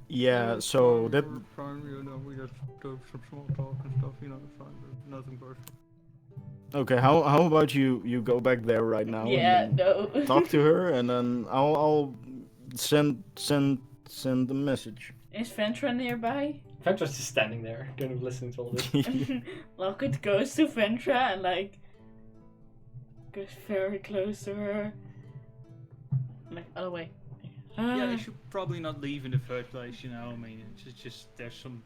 Yeah, so that. Fine, you know, we just do some small talk and stuff, you know, it's fine, but nothing personal. Okay, how about you go back there right now? Yeah. and No. then talk to her, and then I'll send the message. Is Ventra nearby? Ventra's just standing there, kind of listening to all this. Lockett goes to Ventra and like goes very close to her. Like other way. Yeah, they should probably not leave in the first place, you know, I mean, it's just, there's some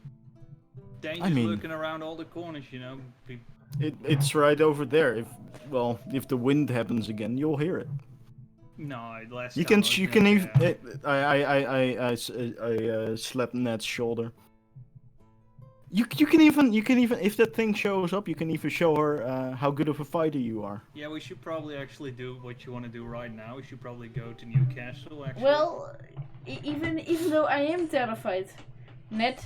dangers mean- lurking around all the corners, you know. It's right over there. If the wind happens again, you'll hear it. No, last You time can I was you there, can even. yeah. I slapped Ned's shoulder. You can even if that thing shows up, you can even show her how good of a fighter you are. Yeah, we should probably actually do what you want to do right now. We should probably go to Newcastle, actually. Well, even though I am terrified, Ned,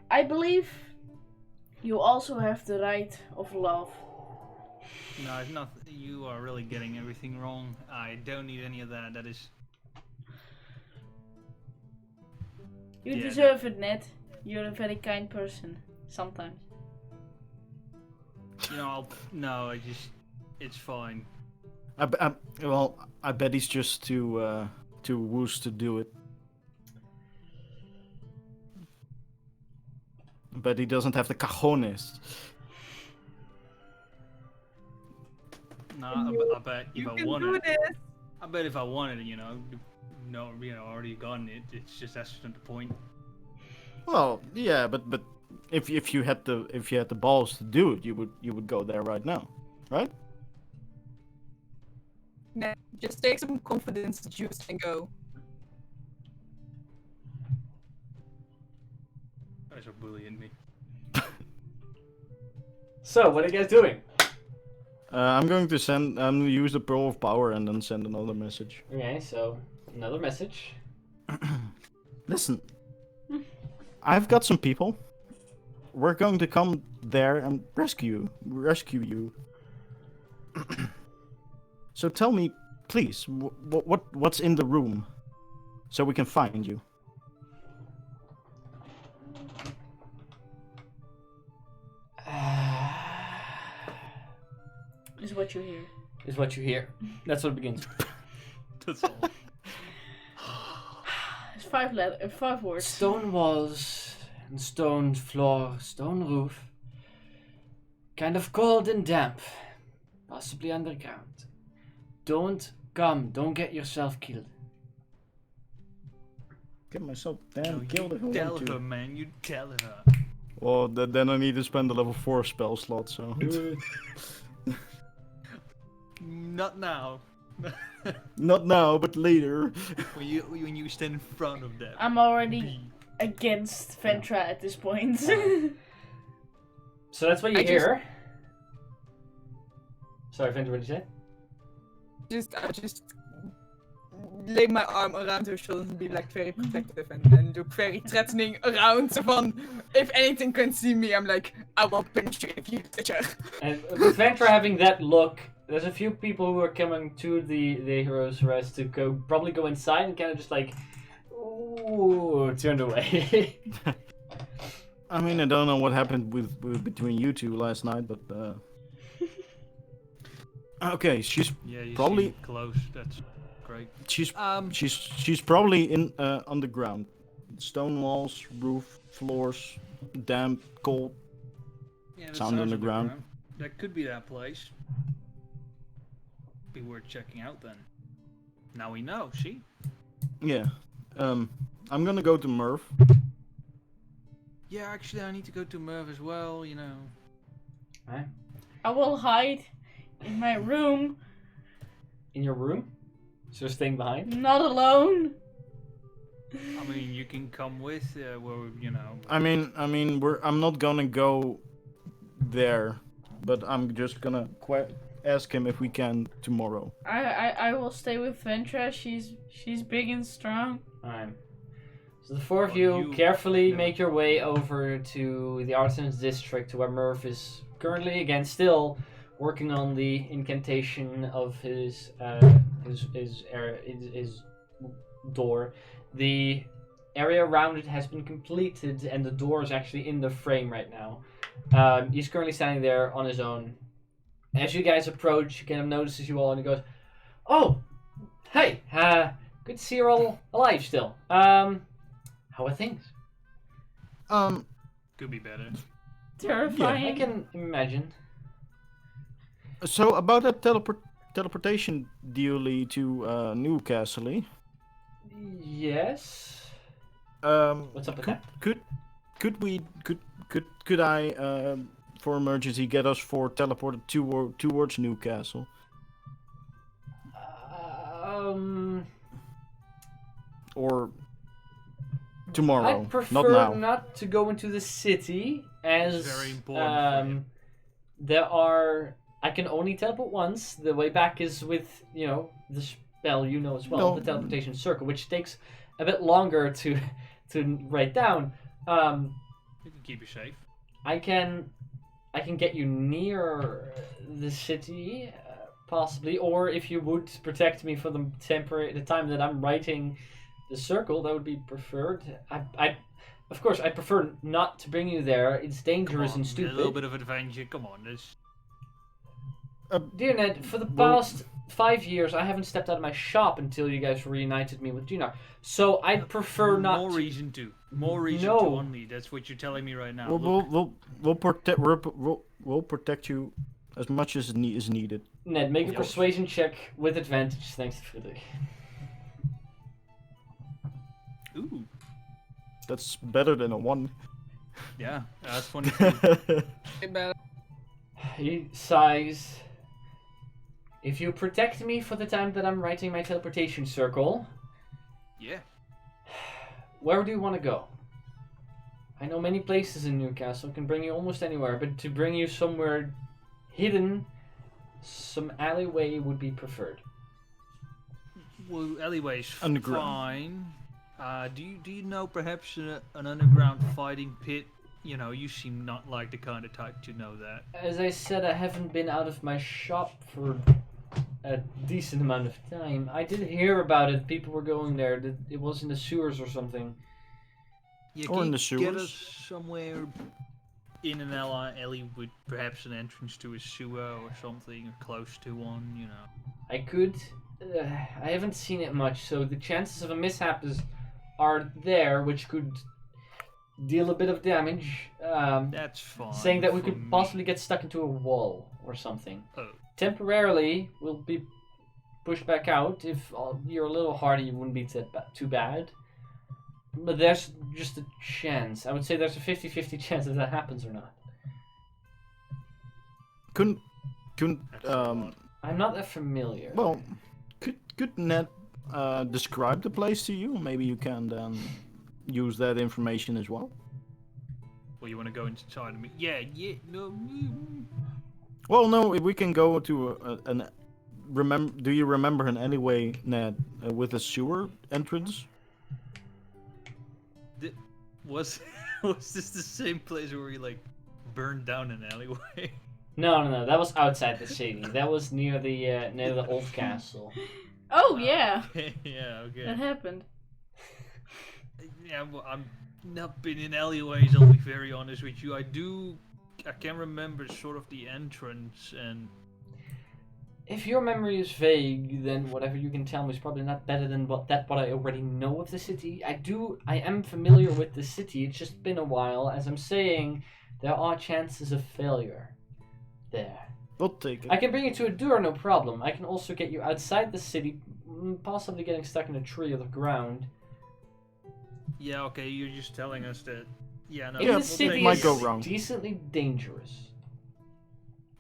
I believe you also have the right of love. No, it's not. You are really getting everything wrong. I don't need any of that. That is. You Yeah, deserve it, Ned. You're a very kind person. Sometimes. You know, no, it's fine. I bet he's just too woos to do it. But he doesn't have the cojones. No, I bet if You I can wanted, do this. I bet if I wanted it, you know, no, you know, already gotten it. It's just that's not the point. Well, yeah, but if you had the balls to do it, you would go there right now, right? Nah, just take some confidence juice and go. Guys are bullying me. So, what are you guys doing? I'm going to use the pearl of power and then send another message. Okay, so another message. Listen, I've got some people. We're going to come there and rescue you. So tell me, please, what's in the room, so we can find you. Is what you hear. Is what you hear. That's what it begins. That's all. It's 5 words. Stone walls and stone floor, stone roof. Kind of cold and damp. Possibly underground. Don't get yourself killed. Get myself No, damn killed if I tell want her, to. man. You tell her. Well, then I need to spend the level 4 spell slot, so. Not now. Not now, but later. when you stand in front of them. I'm already against Ventra at this point. So that's what you I hear. Sorry, Vendor, what did you say? I just lay my arm around her shoulders and be like very protective and look very threatening around. So van, if anything can see me, I'm like, I will punch you if you touch her. And with Ventra having that look, there's a few people who are coming to the hero's rest to probably go inside and kind of just like, ooh, turned away. I mean, I don't know what happened between you two last night, but okay, she's Yeah, you Probably- seem close. That's great. she's probably in underground. stone walls, roof, floors, damp, cold. Yeah, that Sound sounds underground. underground. That could be that place. Be worth checking out then. Now we know, see? Yeah. I'm gonna go to Murph. Yeah, actually I need to go to Merv as well, you know. Right? I will hide in my room, In your room? So you're staying behind? not alone. I mean, you can come with, well, you know. I mean, I'm not gonna go there, but I'm just gonna ask him if we can tomorrow. I will stay with Ventra. She's big and strong. Alright. So the four of Well, you you- carefully yeah. make your way over to the Artisans District, to where Murph is currently, again, still working on the incantation of his door. The area around it has been completed, and the door is actually in the frame right now. He's currently standing there on his own. As you guys approach, he kind of notices you all, and he goes, "Oh, hey, good to see you're all alive still. How are things?" Could be better. Terrifying. I can imagine. So about that teleportation dealie to Newcastle. Yes. What's up with that? Could I for emergency get us teleported towards Newcastle? Or tomorrow, I'd prefer not now. not to go into the city, as It's very important for you. there are. I can only teleport once. The way back is with the spell as well, No. the teleportation circle, which takes a bit longer to write down. You can keep you safe. I can get you near the city, possibly, or if you would protect me for the time that I'm writing the circle, that would be preferred. Of course, I prefer not to bring you there. It's dangerous Come on, and stupid. A little bit of adventure. Come on, this. Dear Ned, for the past 5 years, I haven't stepped out of my shop until you guys reunited me with Gina. So I'd prefer not. More to... reason to. More reason No. to unlead. That's what you're telling me right now. Look, We'll protect you as much as is needed. Ned, make a Of course. persuasion check with advantage, thanks to Friedrich. ooh, That's better than a 1. yeah, that's 22. He sighs. If you protect me for the time that I'm writing my teleportation circle, Yeah. where do you want to go? I know many places in Newcastle, can bring you almost anywhere, but to bring you somewhere hidden, some alleyway would be preferred. Well, alleyways Underground. fine. Do you know perhaps an underground fighting pit? You know, you seem not like the kind of type to know that. As I said, I haven't been out of my shop for a decent amount of time. I did hear about it. People were going there. It was in the sewers or something. Yeah, Or in the Get sewers. us somewhere in an alley with perhaps an entrance to a sewer or something, or close to one. You know. I could. I haven't seen it much, so the chances of a mishap are there, which could deal a bit of damage. That's fine. Saying that we for could me. possibly get stuck into a wall or something. Oh. Temporarily, we'll be pushed back out. If you're a little hardy, it wouldn't be too bad. But there's just a chance. I would say there's a 50-50 chance if that happens or not. Couldn't That's a lot. I'm not that familiar. well, could Ned describe the place to you? Maybe you can then use that information as well. Well, you want to go inside of me? Yeah. No. Well, no, if we can go to do you remember an alleyway, Ned, with a sewer entrance? Was this the same place where we like burned down an alleyway? No. That was outside the city. That was near the old castle. Oh yeah, Yeah. Okay. that happened. Yeah. Well, I'm not been in alleyways. I'll be very honest with you. I can remember sort of the entrance and If your memory is vague, then whatever you can tell me is probably not better than what I already know of the city. I am familiar with the city. It's just been a while. As I'm saying, there are chances of failure there. We'll take it. I can bring you to a door, no problem. I can also get you outside the city, possibly getting stuck in a tree or the ground. Yeah, okay, you're just telling us that. Yeah, no. In Yeah, the we'll city take might is go wrong. decently dangerous.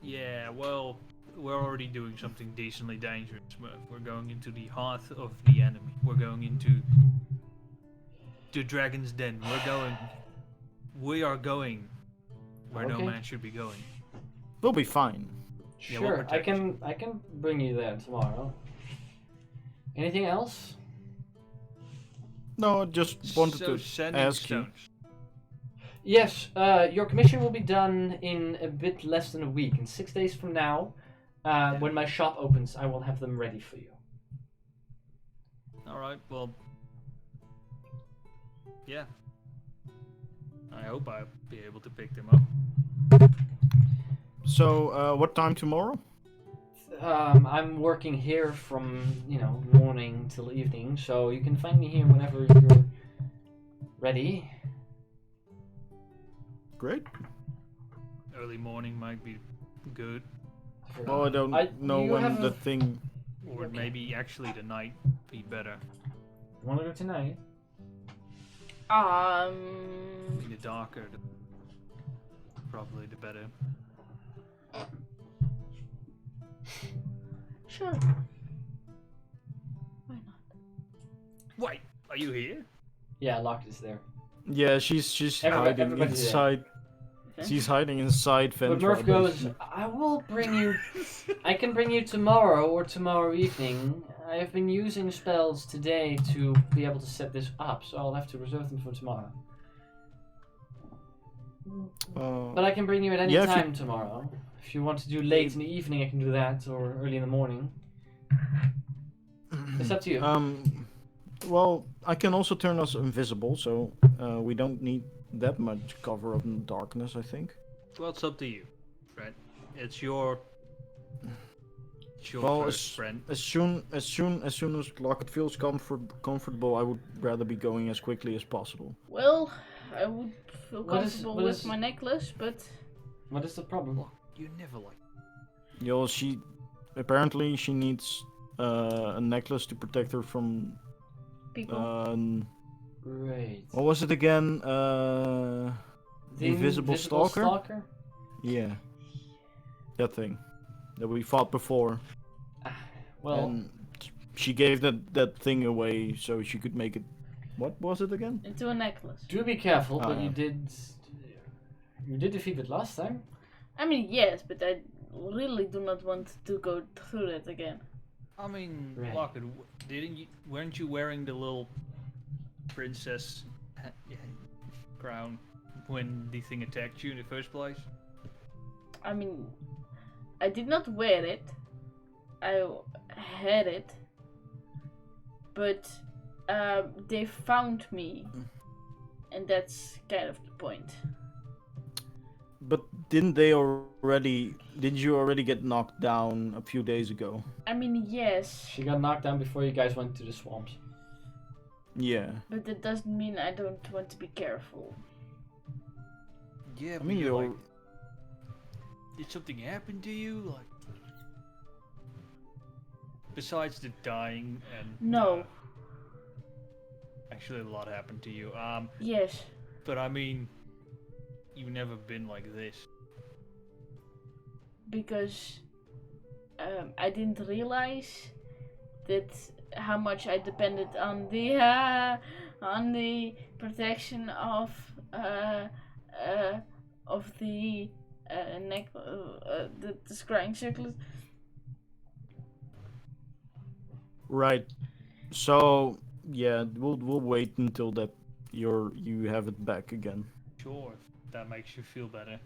Yeah, well, we're already doing something decently dangerous. We're going into the heart of the enemy. We're going into the Dragon's Den. We are going where no Okay. man should be going. We'll be fine. Yeah, we'll Sure, I protect you. can bring you there tomorrow. Anything else? No, I just wanted So to sending ask you. stones. Yes, your commission will be done in a bit less than a week. In 6 days from now, when my shop opens, I will have them ready for you. Alright, well. Yeah. I hope I'll be able to pick them up. So, what time tomorrow? I'm working here from, morning till evening, so you can find me here whenever you're ready. Great. Early morning might be good. Well, I don't know you when have the a- thing. Or Okay. maybe actually the night be better. Wanna go tonight? The darker, probably the better. Sure. Why not? Wait, are you here? Yeah, Locke is there. Yeah, she's hiding everybody's there. inside. Okay. She's hiding inside But Ventra. Murph goes, basically. I can bring you tomorrow or tomorrow evening. I have been using spells today to be able to set this up, so I'll have to reserve them for tomorrow. But I can bring you at any Yeah, if you- time tomorrow. If you want to do late in the evening, I can do that, or early in the morning. It's up to you. Well, I can also turn us invisible, so we don't need that much cover up in the darkness, I think. Well, it's up to you, Fred. It's your Well, first friend. As soon as Lockett feels comfortable, I would rather be going as quickly as possible. Well, I would feel What is- comfortable what with is- my necklace, but What is the problem? You never like. She apparently she needs a necklace to protect her from people. Great. what was it again? The Invisible Stalker? Yeah, that thing that we fought before. Well, And she gave that thing away so she could make it. What was it again? Into a necklace. do be careful, but yeah. you did defeat it last time. I mean, yes, but I really do not want to go through that again. I mean, Right. Lockett, weren't you wearing the little princess crown when the thing attacked you in the first place? I mean, I did not wear it. I had it. But they found me. And that's kind of the point. But didn't you already get knocked down a few days ago? I mean, yes. She got knocked down before you guys went to the swamps. Yeah. But that doesn't mean I don't want to be careful. Yeah, I but mean, you're you're like, did something happen to you? Like, besides the dying and No. actually a lot happened to you. Yes. But I mean, you've never been like this. Because I didn't realize that how much I depended on the protection of the neck, the scrying circlet. Right. So yeah, we'll wait until that you have it back again. Sure, if that makes you feel better.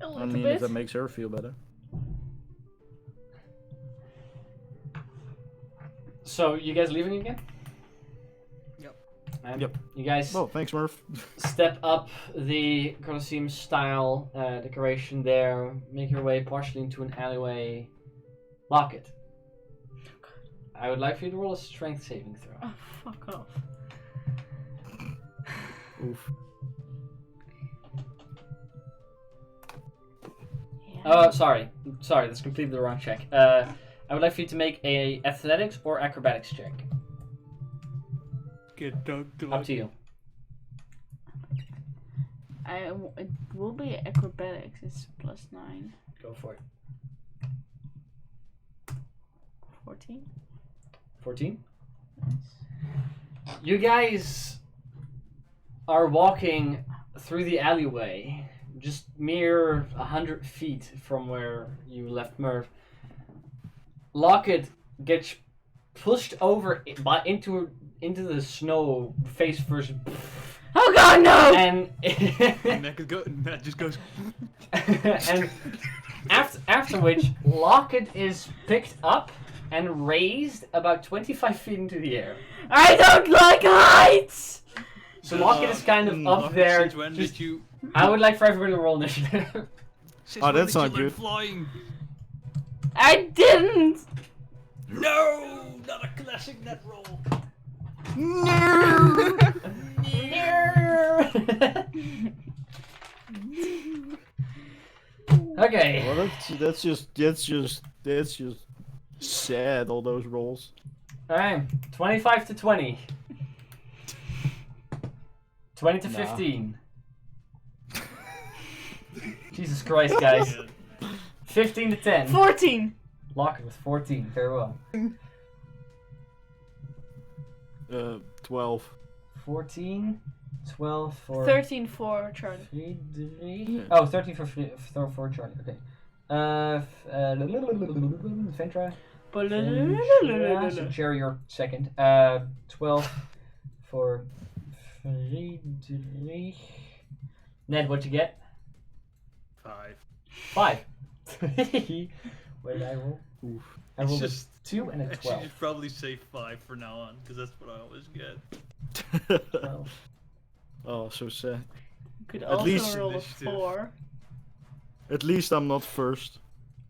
A I little mean, bit. if that makes her feel better. So you guys leaving again? Yep. And Yep. You guys Oh, thanks, Murph. step up the Colosseum style decoration there, make your way partially into an alleyway, Locket. I would like for you to roll a strength saving throw. Oh, fuck off. Oof. Yeah. Sorry, that's completely the wrong check. I would like for you to make a athletics or acrobatics check. Get dog Up to you. It will be acrobatics. It's +9. Go for it. 14. 14. Nice. You guys are walking through the alleyway, just mere 100 feet from where you left Merv. Locket gets pushed over into the snow, face first, Oh god, no! and that just goes. and after which Locket is picked up and raised about 25 feet into the air. I don't like heights! So Locket is kind of up there. Since when just- did you? I would like for everybody to roll initiative. Since Oh, when that's did you not learn good. Flying. I didn't! No, not a classic net roll. Okay. Well, that's just sad. All those rolls. Alright. 25 to 20. 20 to Nah. 15. Jesus Christ, guys. 15 to 10. 14! Lock it with 14. Very well. 12. 14. 12 for... 13 for Charlie. Friedrich. Oh, 13 for Charlie. Okay. Ventra. So Jerry, you're second. 12 for Friedrich. Ned, what'd you get? 5. 5. What did I roll? Oof. I rolled It's just- a 2 and a I should 12. just probably say 5 for now on, because that's what I always get. 12. Oh, so sad. Could At also least- roll a Initiative. 4. At least I'm not first.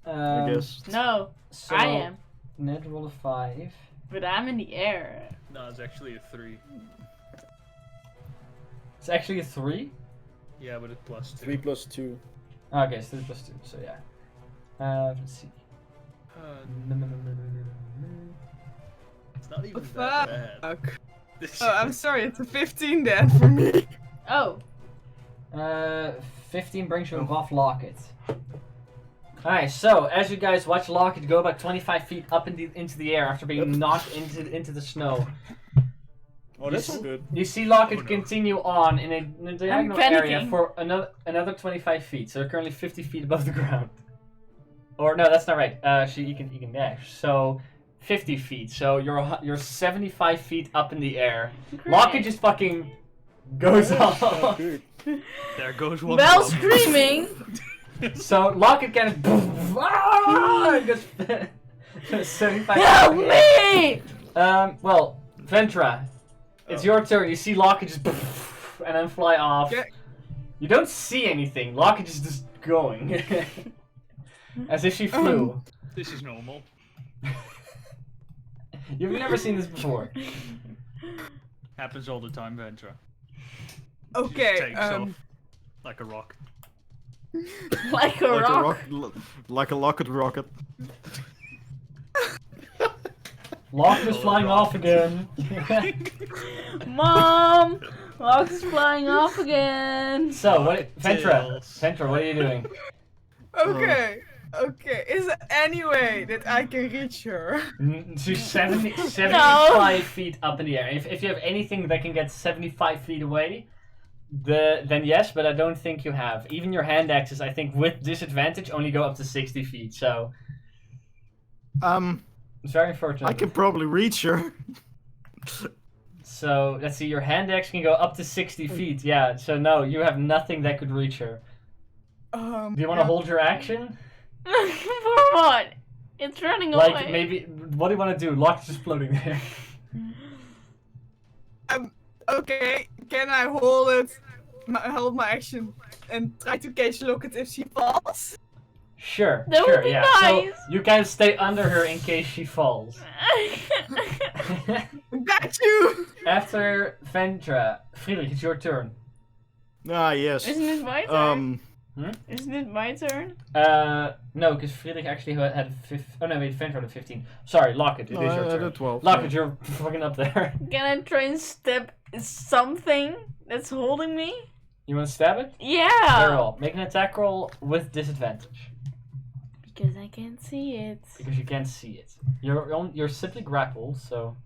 I guess. No, So I am. Ned rolled a 5. But I'm in the air. No, it's actually a 3. It's actually a 3? Yeah, but it's plus 2. 3 plus 2. Okay, so 3 plus 2. So yeah. Let's see. It's not even Fuck. that bad. This Oh, I'm sorry, it's a 15 then for me. Oh, 15 brings you above Locket. Alright, so as you guys watch Locket go about 25 feet up into the air after being knocked into the snow, Oh, that's not good. you see Locket Oh, no. continue on in a diagonal area panicking. for another 25 feet. So you're currently 50 feet above the ground. Or no, that's not right. You can dash. So 50 feet. So you're 75 feet up in the air. Locket just fucking goes off. Good. There goes one. Bell problem. screaming! So Locket kind of goes 75 Help feet. me! Well, Ventra, it's your turn. You see Locket just and then fly off. Yeah. You don't see anything. Locket is just going. As if she flew. This is normal. You've never seen this before. Happens all the time, Ventra. Okay, Takes off like a rock. Like a rock. Like a rocket rocket. Locket is flying off again. Mom! Rock is flying off again! So, Ventra, Tails. Ventra, what are you doing? okay. Is there any way that I can reach her? She's 75 feet up in the air. If you have anything that can get 75 feet away, then yes, but I don't think you have. Even your hand axes, I think, with disadvantage, only go up to 60 feet. So it's very unfortunate. I can probably reach her. So let's see. Your hand axe can go up to 60 feet. Yeah. So no, you have nothing that could reach her. Do you want to hold your action? For what? It's running Like away. maybe. What do you want to do? Lock's just floating there. Okay, can I hold my action and try to catch Locket if she falls? Sure, That sure, would be yeah. nice. So you can stay under her in case she falls. Got you! After Ventra, Friedrich, it's your turn. Ah, yes. Isn't it my turn? Um, Isn't it my turn? No, because Friedrich actually had 15. Oh no, wait, Ventra had 15. Sorry, Lockett, it no, is your I turn. had 12. Lockett, you're fucking up there. Can I try and stab something that's holding me? You want to stab it? Yeah. Roll. Make an attack roll with disadvantage. Because I can't see it. Because you can't see it. You're simply grappled, so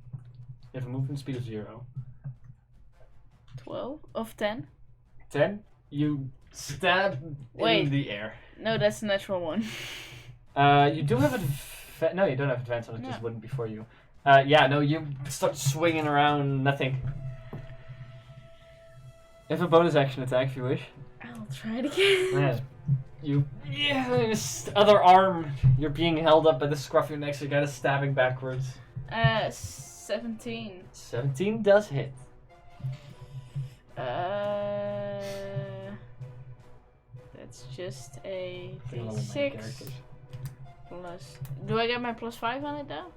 you have a movement speed of 0. 12 of 10. 10. You stab Wait. in the air. No, that's a natural one. You do have no, you don't have advance on it. No. Just wouldn't be for you. Yeah, no, you start swinging around. Nothing. You have a bonus action attack if you wish. I'll try it again. Yeah, this other arm. You're being held up by the scruff of your neck, so you're kind of stabbing backwards. 17. 17 does hit. That's just a Forgot all my d6 characters. plus. Do I get my +5 on it though?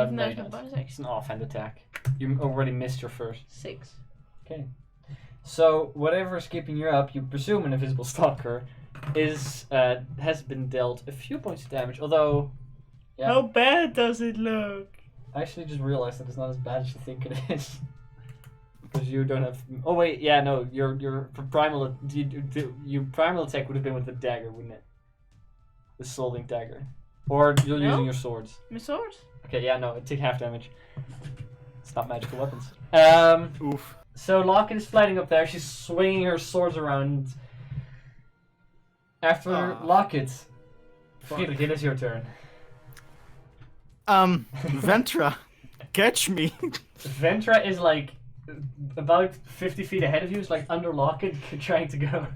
Even No, though you it's my don't. bonus It's action. an offhand attack. You already missed your first. 6. Okay. So whatever is keeping you up, you presume an invisible stalker, has been dealt a few points of damage. Although, yeah, How bad does it look? I actually just realized that it's not as bad as you think it is. Because you don't have. Oh wait, yeah, no, your primal primal attack would have been with the dagger, wouldn't it? The Soul Link dagger, or you're No. using your swords. My sword? Okay, yeah, no, it take half damage. It's not magical weapons. Oof. So Lockett is fighting up there. She's swinging her swords around. After Lockett, Friedrich, it is your turn. Ventra, catch me. Ventra is like about 50 feet ahead of you. It's like under Lockett, trying to go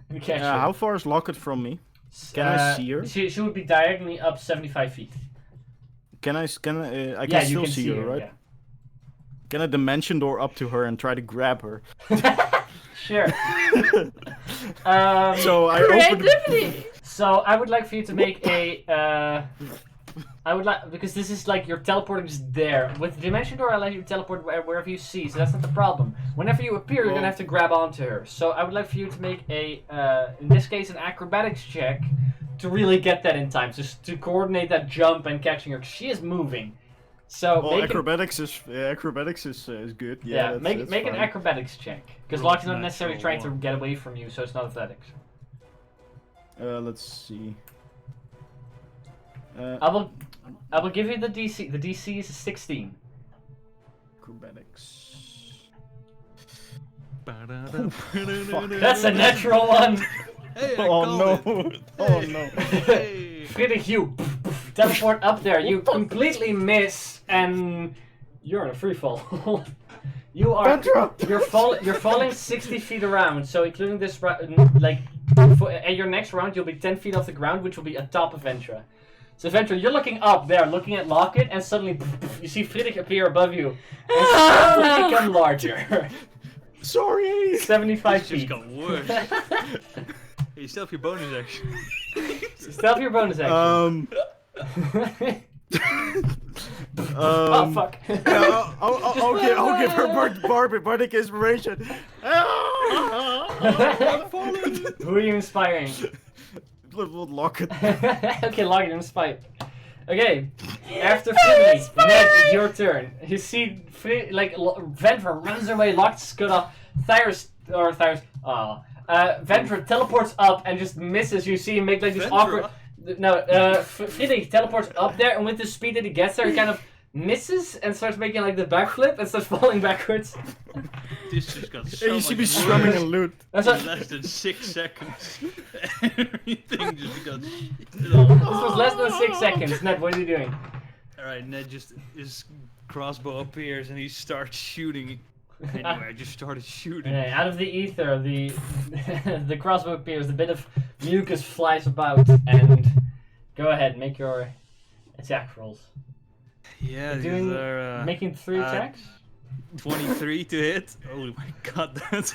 and catch her. How far is Lockett from me? Can I see her? She would be diagonally up 75 feet. I can Yeah, still you can see her, right? Can I dimension door up to her and try to grab her? Yeah. Sure. So I open the... Creativity! So I would like for you to make a. I would like, because this is like you're teleporting just there. With the dimension door, I let you teleport wherever you see, so that's not the problem. Whenever you appear, you're gonna have to grab onto her. So I would like for you to make a, in this case, an acrobatics check to really get that in time, just to coordinate that jump and catching her. 'Cause she is moving. So Well, make acrobatics is good. Yeah, that's make an fine. acrobatics check, because Roll Locke's not necessarily natural trying to one. get away from you, so it's not athletics. Let's see. I will give you the DC. The DC is 16. Acrobatics. That's a natural one. Hey, I Oh called no! it. Oh no! Hey. Friedrich, you teleport up there. You completely miss, and you're in a free fall. You are. You're falling 60 feet around. So including this round, like, at your next round, you'll be 10 feet off the ground, which will be atop of Ventra. So Ventra, you're looking up there, looking at Lockett, and suddenly you see Friedrich appear above you, and suddenly become larger. Sorry. 75 It's just feet. got worse. Hey, still have your bonus action. Stop your bonus action. Oh fuck. I'll give her bardic inspiration. Who are you inspiring? Little Lockett. Okay, Lockett, inspired. Okay, after Friedrich, Ned, it's your turn. You see, Ventra runs away, Lockett's cut off. Ventra teleports up and just misses. You see him make like this Ventra? awkward. No, Friedrich teleports up there, and with the speed that he gets there, he kind of misses and starts making like the backflip and starts falling backwards. This just got so You much see me worse. strumming and loot. That's In what, less than 6 seconds. Everything just got this was less than 6 seconds. Ned, what are you doing? Alright, Ned just, his crossbow appears and he starts shooting. Anyway, I just started shooting. Okay, out of the ether, the the crossbow appears. A bit of mucus flies about, and go ahead, make your attack rolls. Yeah, You're these doing are making 3 attacks. 23 to hit. Oh my god, that's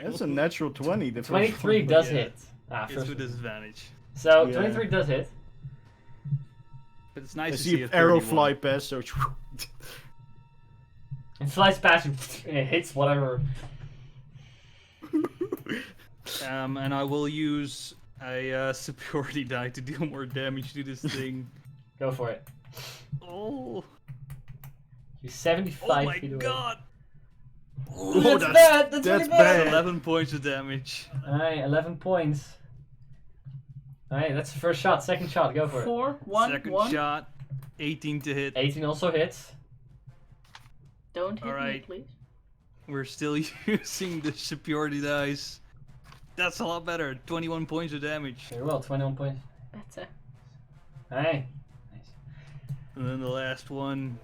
That's a natural 20. The first 23 one. does yeah. hit. Ah, It's first. with disadvantage. So Yeah. 23 does hit. But it's I nice to see see a an arrow 31. fly past, so... It flies past you and it hits whatever. And I will use a superiority die to deal more damage to this thing. Go for it. Oh, You're 75 oh my feet away. god! Oh, That's that's- bad. That's that's really bad. bad. 11 points of damage. Alright, 11 points. Alright, that's the first shot. Second shot, go for it. 4, 1, Second 1. shot, 18 to hit. 18 also hits. Don't hit me, Alright. please. We're still using the superiority dice. That's a lot better. 21 points of damage. Very well, 21 points. Better. Alright. Nice. And then the last one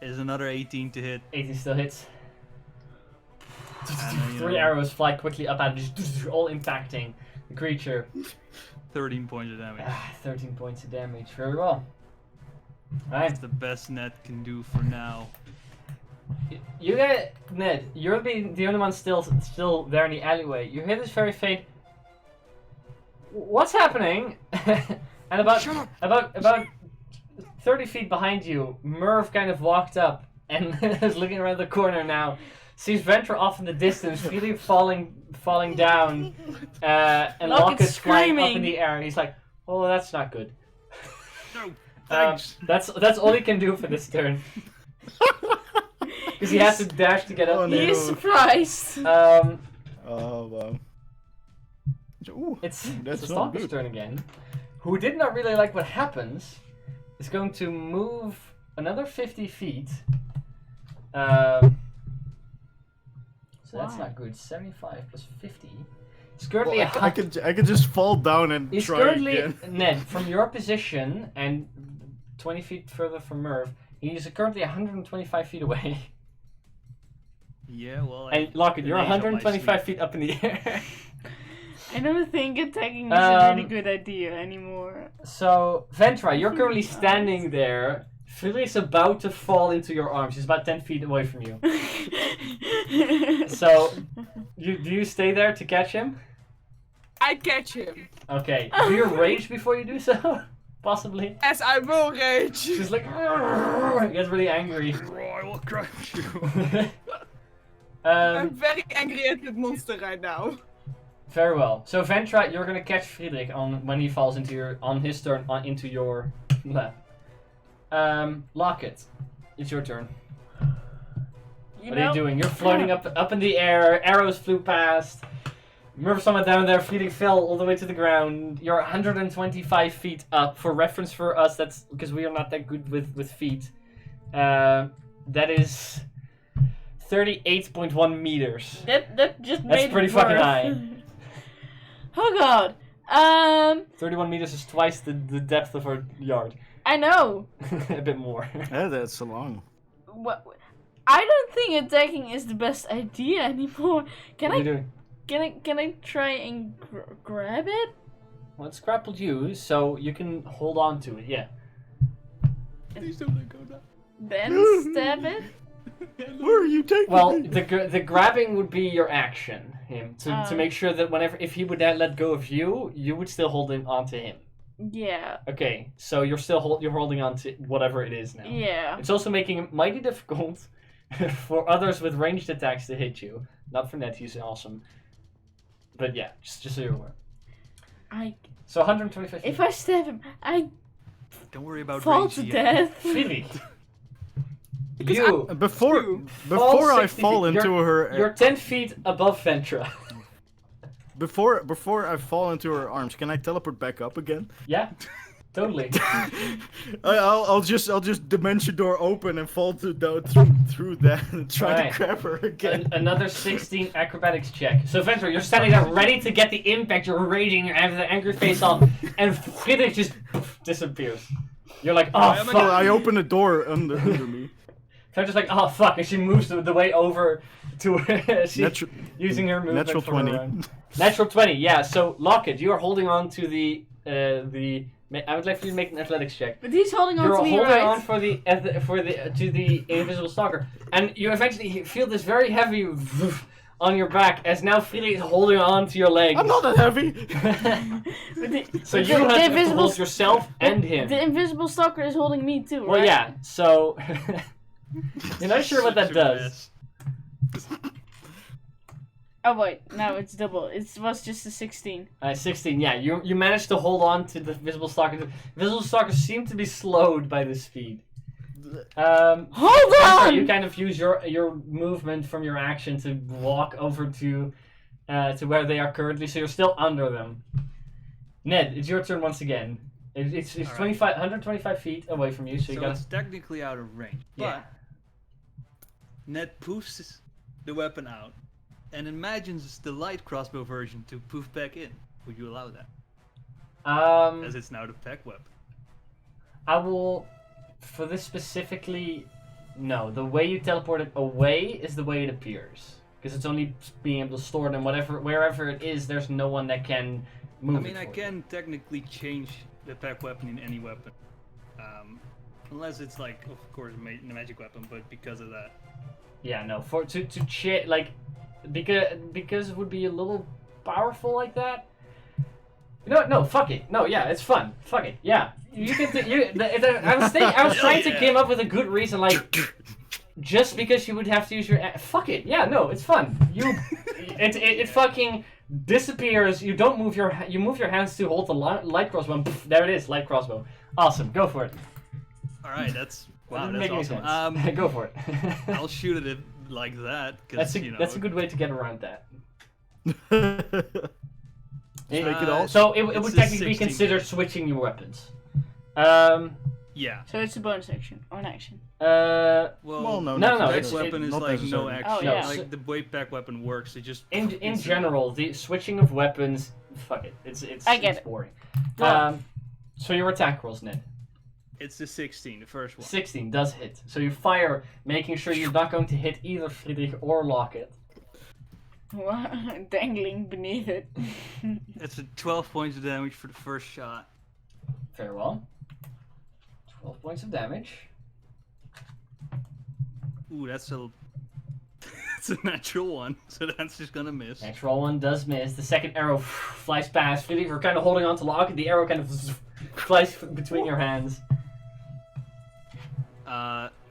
is another 18 to hit. 18 still hits. And then, you 3 know, arrows fly quickly up at it, just all impacting the creature. 13 points of damage. 13 points of damage. Very well. Alright. That's the best Net can do for now. You get Ned. You're the only one still there in the alleyway. You hear this very faint. What's happening? And about 30 feet behind you, Merv kind of walked up and is looking around the corner now. Sees Ventra off in the distance, feeling falling down, and Locket's Locket's flying up in screaming. the air. And he's like, "Oh, that's not good." No, thanks. That's all he can do for this turn. Because he has to dash to get up. Oh, He no. is surprised. Oh, wow. Ooh, It's that's the not Stalker's good. turn again. Who did not really like what happens is going to move another 50 feet. So that's Why? not good. 75 plus 50. He's currently Well, I could just fall down and He's try currently again. Ned from your position and 20 feet further from Merv. He's currently 125 feet away. Yeah, well. And Lockett, you're An age up my 125 sleeve. feet up in the air. I don't think attacking is a really Um, good idea anymore. So, Ventra, you're currently standing there. Philly's about to fall into your arms. He's about 10 feet away from you. So, do you stay there to catch him? I catch him. Okay. Do you rage before you do so? Possibly. As I will rage. She's like, he gets really angry. I will crush you. I'm very angry at that monster right now. Very well. So Ventra, you're gonna catch Friedrich when he falls on his turn into your lap. Lockett, it's your turn. What are you doing? You're floating up in the air. Arrows flew past. Merv someone down there. Friedrich fell all the way to the ground. You're 125 feet up. For reference for us, that's because we are not that good with feet. That is 38.1 meters. That just That's made pretty it fucking worse. high. Oh god. 31 meters is twice the depth of our yard. I know. A bit more. Yeah, that's so long. What? I don't think attacking is the best idea anymore. Can What are you I doing? can I try and grab it? Well, it's grappled you, so you can hold on to it, yeah. Please don't let go now. Then stab it? Where are you taking Well, me? the grabbing would be your action, to Oh. make sure that if he would let go of you, you would still hold on to him. Yeah. Okay, so you're still you're holding on to whatever it is now. Yeah. It's also making it mighty difficult for others with ranged attacks to hit you. Not for Ned, he's awesome. But yeah, just so you're aware. So 125 feet. If I stab him, I Don't worry about fall rage to yet. death. Philly. Because You Before fall I 60 fall feet. into her, You're 10 feet above Ventra. before I fall into her arms, can I teleport back up again? Yeah, totally. I'll just dimension door open and fall through that and try Alright. to grab her again. Another 16 acrobatics check. So Ventra, you're standing there ready to get the impact. You're raging. You have the angry face on, and Friedrich just disappears. You're like, oh am I fuck. I open the door under me. Ventra's like, oh fuck, and she moves the way over to she's Natu- using her movement Natural for 20. her own. Natural 20, yeah. So Lockett, you are holding on to the. I would like for you to make an athletics check. But he's holding on You're to me, holding right? on to the invisible stalker, and you eventually feel this very heavy on your back as now Friedrich is holding on to your legs. I'm not that heavy. So you have to hold yourself and him. The invisible stalker is holding me too, right? Well, yeah. So you're not sure what that Such a does. mess. Oh wait, no, it's double. It was just a 16. 16. Yeah, you managed to hold on to the visible stalker. The visible stalker seem to be slowed by the speed. Hold on! You kind of use your movement from your action to walk over to where they are currently, so you're still under them. Ned, it's your turn once again. It's Alright. 125 feet away from you, so you So gotta. it's technically out of range. Yeah. But Ned poofs the weapon out and imagines the light crossbow version to poof back in. Would you allow that? As it's now the pack weapon. I will. For this specifically, no. The way you teleport it away is the way it appears, because it's only being able to store it, and wherever it is, there's no one that can move. I mean, it I for you. can technically change the pack weapon in any weapon. Unless it's like, of course, a magic weapon, but because of that. Yeah, no. Because it would be a little powerful like that. You know what? No, fuck it. No, yeah, it's fun. Fuck it. Yeah, you can. I was trying to come up with a good reason, like just because you would have to use your. Fuck it. Yeah, no, it's fun. It fucking disappears. You don't move you move your hands to hold the light crossbow. And pff, there it is, light crossbow. Awesome. Go for it. All right, that's wow, Doesn't that's make any awesome. sense. Go for it. I'll shoot it like that because That's a good way to get around that. Make it all. So it It's would a technically be 16. considered switching your weapons. Yeah. So it's a bonus action or an action. Well, Well, no, no, not it's- pack weapon is not like no necessarily. action. Oh, yeah. Like the way pack weapon works, it just in general, the switching of weapons, fuck it, it's I get it's it. boring. Go. So your attack rolls, Ned. It's the 16, the first one. 16 does hit. So you fire, making sure you're not going to hit either Friedrich or Lockett. Dangling beneath it. It's a 12 points of damage for the first shot. Very well. 12 points of damage. Ooh, that's a that's a natural one, so that's just gonna miss. Natural one does miss. The second arrow flies past. Friedrich, we're kind of holding on to Lockett. The arrow kind of flies between your hands.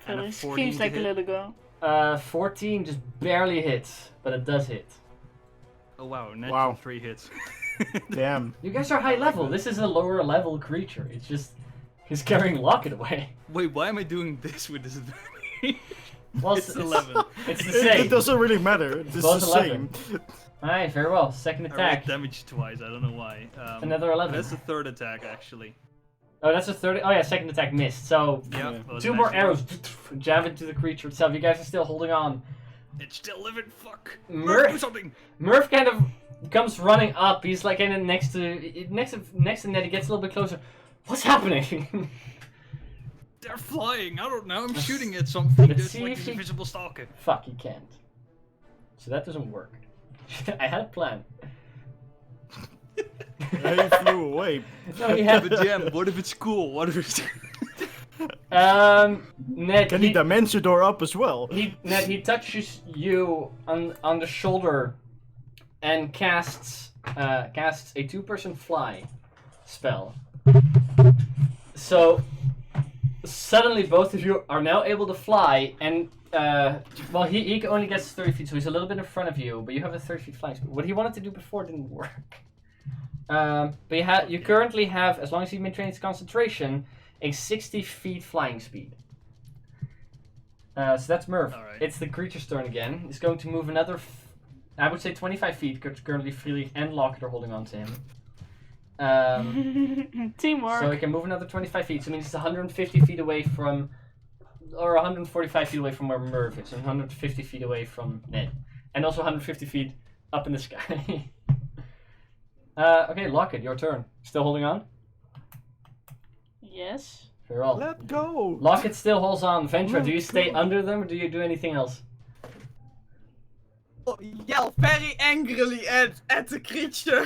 And a It 14 screams to like a hit. little girl. 14 just barely hits, but it does hit. Oh wow, natural Wow. 3 hits. Damn. You guys are high level. This is a lower level creature. It's just he's carrying Lockett away. Wait, why am I doing this with this advantage? Well, It's 11. It's the It same. doesn't really matter. It's Both the 11. same. Alright, very well. Second I rolled attack. damage twice, I don't know why. Another 11. That's the third attack, actually. Oh, that's a third. Oh yeah, second attack missed. So Yeah. Yeah. that was two a more natural. arrows jab into the creature itself. You guys are still holding on. It's still living, fuck! Murph- Do something! Murph kind of comes running up. He's like kind of next to Ned. He gets a little bit closer. What's happening? They're flying, I don't know, I'm shooting at something. Let's There's see like if this he- invisible stalker. Fuck, he can't. So that doesn't work. I had a plan. He flew away. No, he Yeah, had. but Jam, what if it's cool? What if it's... Ned. Can he dimension door up as well? Ned, he touches you on the shoulder and casts a 2-person fly spell. So suddenly both of you are now able to fly, and well, he only gets 30 feet, so he's a little bit in front of you, but you have a 30 feet flying speed. What he wanted to do before didn't work. But you currently have, as long as he maintains concentration, a 60 feet flying speed. So that's Murph. Alright. It's the creature's turn again. He's going to move another, I would say 25 feet, because currently Friedrich and Lockett are holding on to him. Teamwork. So he can move another 25 feet, so it means it's 150 feet away from, or 145 feet away from where Murph is, and 150 feet away from Ned. And also 150 feet up in the sky. Okay, Lockett, your turn. Still holding on? Yes. Very well. Let go. Lockett still holds on. Ventura, do you Let stay go. under them or do you do anything else? Yell very angrily at the creature.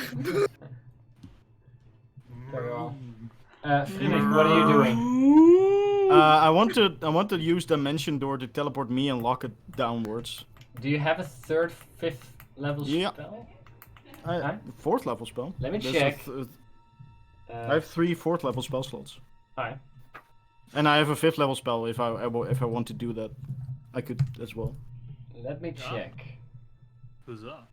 Very well. Friedrich, what are you doing? I want to use dimension door to teleport me and lock it downwards. Do you have a third, fifth level Yeah. spell? I, fourth level spell. Let me There's check. I have 3 fourth level spell slots. Alright. And I have a 5th level spell if I want to do that. I could as well. Let me check. Huzzah.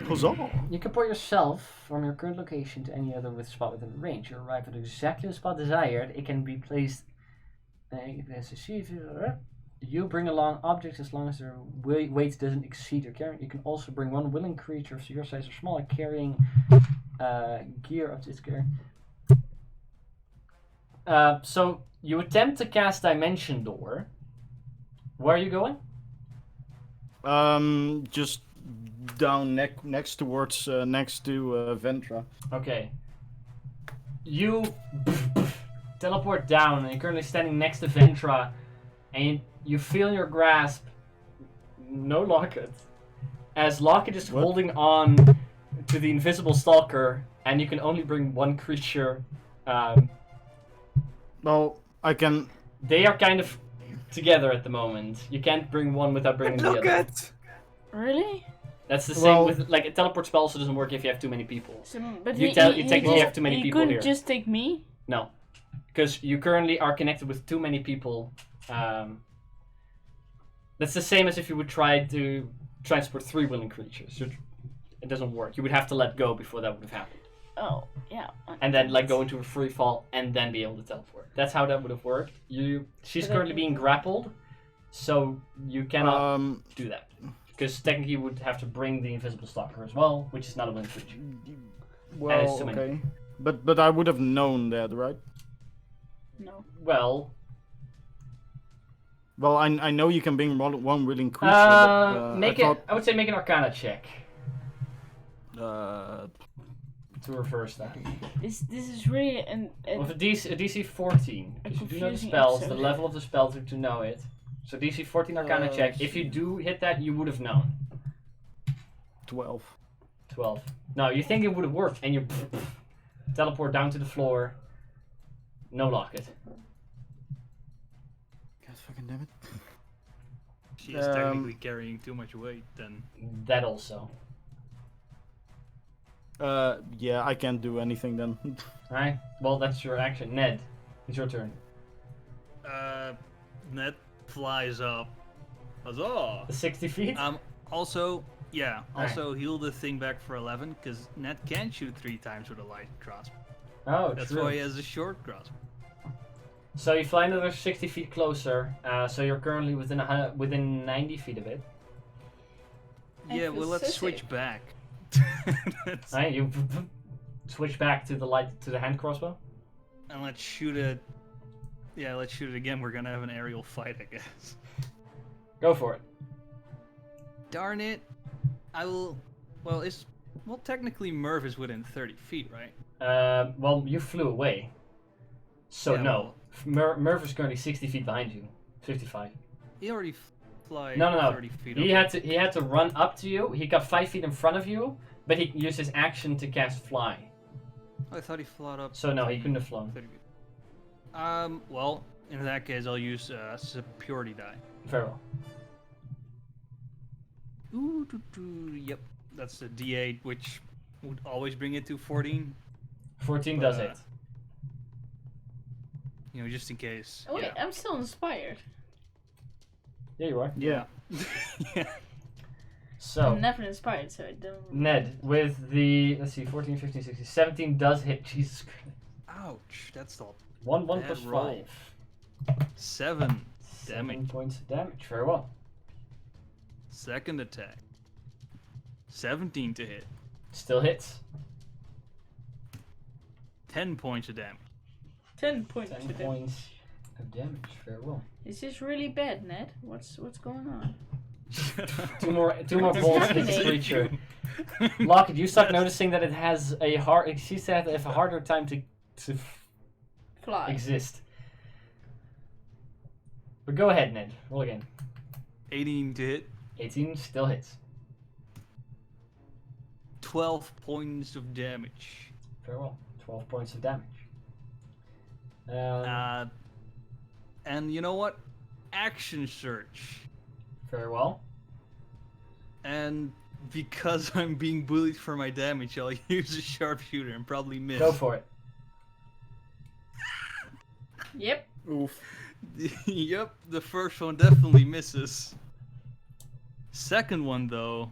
Huzzah! You can port yourself from your current location to any other with spot within range. You arrive at exactly the spot desired. It can be placed. You bring along objects as long as their weight doesn't exceed your carrying. You can also bring one willing creature of your size or smaller carrying gear up to its gear. So you attempt to cast Dimension Door. Where are you going? Just down next towards next to Ventra. Okay. You teleport down, and you're currently standing next to Ventra, and you feel in your grasp no Locket, as Locket is What? holding on to the invisible stalker, and you can only bring one creature. Well, I can. They are kind of together at the moment. You can't bring one without bringing the Look other. at. Really? That's the same Well- with like a teleport spell also doesn't work if you have too many people. So, but You he technically just- have too many he people couldn't here. just take me. No, because you currently are connected with too many people. That's the same as if you would try to transport 3 willing creatures. It doesn't work. You would have to let go before that would have happened, Oh, yeah. and then like go into a free fall and then be able to teleport. That's how that would have worked. She's But currently being grappled, so you cannot do that. Because technically you would have to bring the invisible stalker as well, which is not a willing creature. Well, too many. okay. But I would have known that, right? No. Well, Well, I know you can bring one willing creature, but I would say make an Arcana check Uh, to reverse that. This is really With a DC 14, because you do know the confusing spells, the episode. level of the spell to know it. So DC 14 Arcana check. If you do hit that, you would have known. 12. 12. No, you think it would have worked, and you teleport down to the floor. No Locket. God fucking damn it. She is technically carrying too much weight, then. That also. Yeah, I can't do anything then. Alright, well, that's your action. Ned, it's your turn. Ned flies up. Huzzah! The 60 feet? Also, yeah, Alright. also heal the thing back for 11, because Ned can shoot 3 times with a light crossbow. Oh, That's true. why he has a short crossbow. So you fly another 60 feet closer, so you're currently within 90 feet of it. Yeah, well, let's switch Emphasis. back. That's- Alright, you switch back to the hand crossbow. And let's shoot it. Yeah, let's shoot it again. We're gonna have an aerial fight, I guess. Go for it. Darn it! I will. Well, technically Merv is within 30 feet, right? Well, you flew away. So Yeah, no. Merv is currently 60 feet behind you. 55. He already fly No. 30 feet. He up. had to run up to you. He got 5 feet in front of you, but he used his action to cast fly. I thought he flew up. So no, he couldn't have flown. 30 feet. Well, in that case, I'll use superiority die. Very well. Ooh, yep, that's the D8, which would always bring it to 14. 14 does Uh, it. You know, just in case. Oh, wait, yeah. I'm still inspired. Yeah, you are. Yeah. Yeah. So, I'm never inspired, so I don't. Ned, with the, let's see, 14, 15, 16, 17 does hit. Jesus Christ. Ouch, that's the 1 Bad plus roll. 5. 7 7 damage. points of damage. Very well. Second attack. 17 to hit. Still hits. 10 points of damage. 10 points. 10 to them. points of damage. Very well. Is this really bad, Ned? What's going on? Two more bolts hit this creature. Lockett, you start noticing that it has a it seems to have a harder time to Fly. exist. But go ahead, Ned. Roll again. 18 to hit. 18 still hits. 12 points of damage. Very well. 12 points of damage. And you know what? Action search. Very well. And because I'm being bullied for my damage, I'll use a sharpshooter and probably miss. Go for it. Yep. Oof. Yep, the first one definitely misses. Second one, though.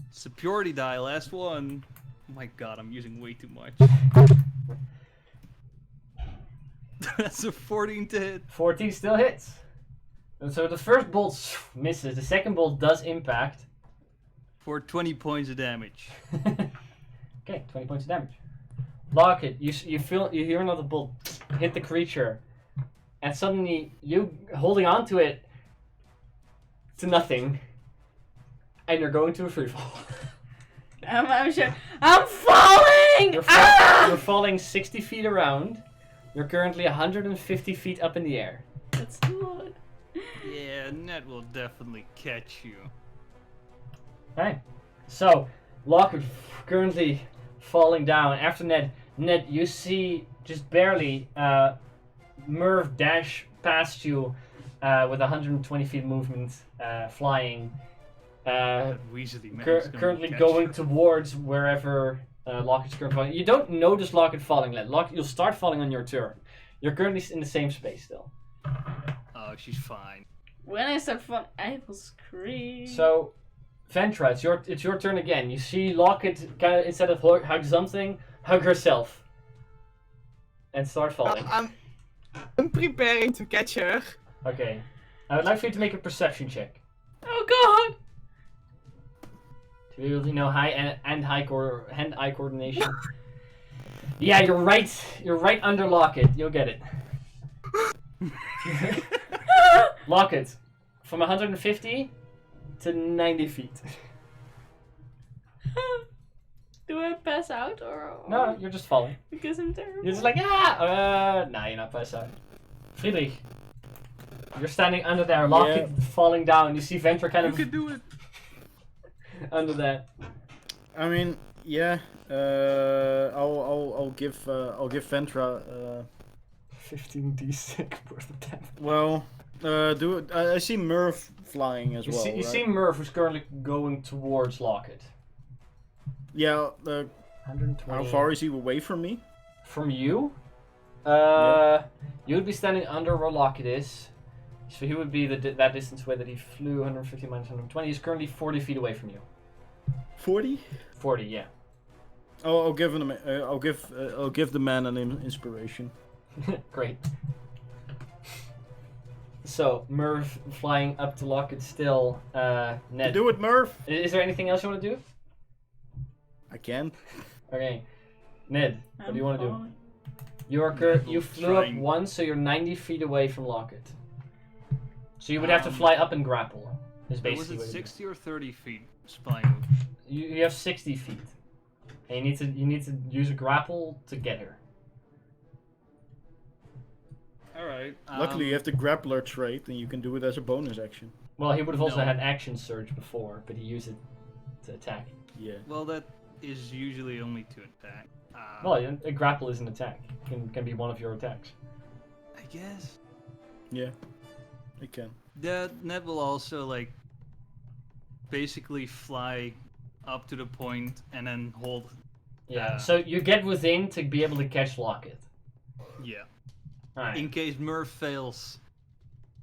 It's a purity die, last one. Oh my god, I'm using way too much. That's a 14 to hit. 14 still hits. And so the first bolt misses. The second bolt does impact. For 20 points of damage. Okay, 20 points of damage. Lockett, you hear another bolt hit the creature, and suddenly you holding on to it to nothing, and you're going to a free fall. I'm sure. I'm falling! You're falling 60 feet around. You're currently 150 feet up in the air. That's a lot. Yeah, Ned will definitely catch you. Right. So, Lockett currently falling down. After Ned, you see just barely Merv dash past you with 120 feet movement, flying. That Weasley man is gonna Currently catch going you. towards wherever Lockett's currently falling. You don't notice Lockett falling, Ned. You'll start falling on your turn. You're currently in the same space still. Oh, she's fine. When I start falling, I will scream. So, Ventra, it's your turn again. You see Lockett kind of, instead of hug something, hug herself. And start falling. I'm preparing to catch her. Okay. I would like for you to make a perception check. Oh god! To be able to know hand-eye coordination. Yeah, you're right. You're right under Lockett. You'll get it. Lockett, from 150 to 90 feet. Do I pass out or? No, you're just falling. Because I'm terrible. You're just like, nah, you're not passed out. Friedrich, you're standing under there, Lockett falling down. You see Ventra kind You of can do it. under that. I mean, yeah. I'll give Ventra. 15d6 worth of damage. Well, do it. I see Merv flying as You well. see, you right? see Merv, who's currently going towards Lockett. Yeah. 120. How far is he away from me? From you? You would be standing under where Lockett is. So he would be that distance away that he flew, 150 minus 120. He's currently 40 feet away from you. 40? 40, yeah. Oh, I'll give him. I'll give the man an inspiration. Great. So, Merv flying up to Lockett still. Ned. Do it, Merv. Is there anything else you want to do? I can. Okay. Ned, what do you want to do? falling. You flew up Trying. once, so you're 90 feet away from Lockett. So you would have to fly up and grapple. Is Was basically it what you do. 60 or 30 feet spying? You have 60 feet. And you need to use a grapple to get her. Alright. Luckily, you have the grappler trait, and you can do it as a bonus action. Well, he would have also No. had action surge before, but he used it to attack. Yeah. Well, that is usually only to attack. Well, a grapple is an attack. Can be one of your attacks. I guess. Yeah. I can. That Ned will also like basically fly up to the point and then hold. Yeah. So you get within to be able to catch Lockett. Yeah. Alright. In case Murph fails,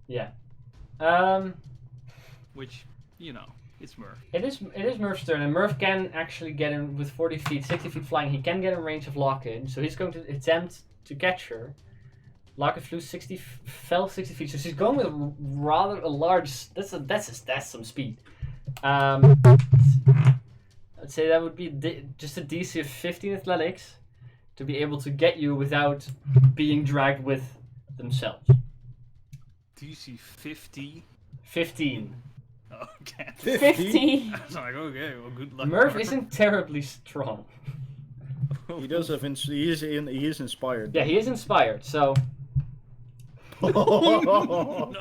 Yeah. which it's Murph. It is Murph's turn, and Murph can actually get in with 40 feet, 60 feet flying. He can get in range of Lockett, so he's going to attempt to catch her. Lockett fell 60 feet, so she's going with rather a large. That's some speed. I'd say that would be just a DC of 15 athletics to be able to get you without being dragged with themselves. DC 50. 15. Okay. 50. I was like, okay, well, good luck. Murph isn't terribly strong. He does have. He is inspired. Yeah, he is inspired, so. No, no.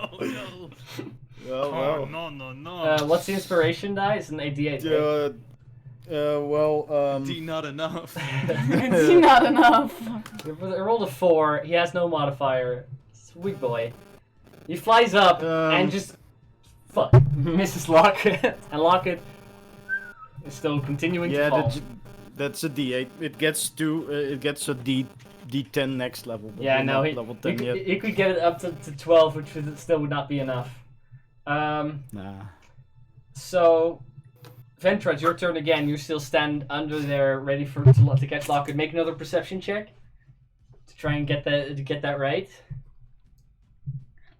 Well. No. What's the inspiration die? It's an AD8. Right? D not enough. It's not enough. I rolled a 4. He has no modifier. Sweet boy. He flies up and just Fuck. Misses Lockett. And Lockett is still continuing to fall. That's a D8. It gets a D10 next level. But Yeah, we're no, not he level 10 yet. he could get it up to 12, which still would not be enough. Nah. So, Ventra, it's your turn again. You still stand under there, ready to catch Lockett. Make another perception check to try and get that right.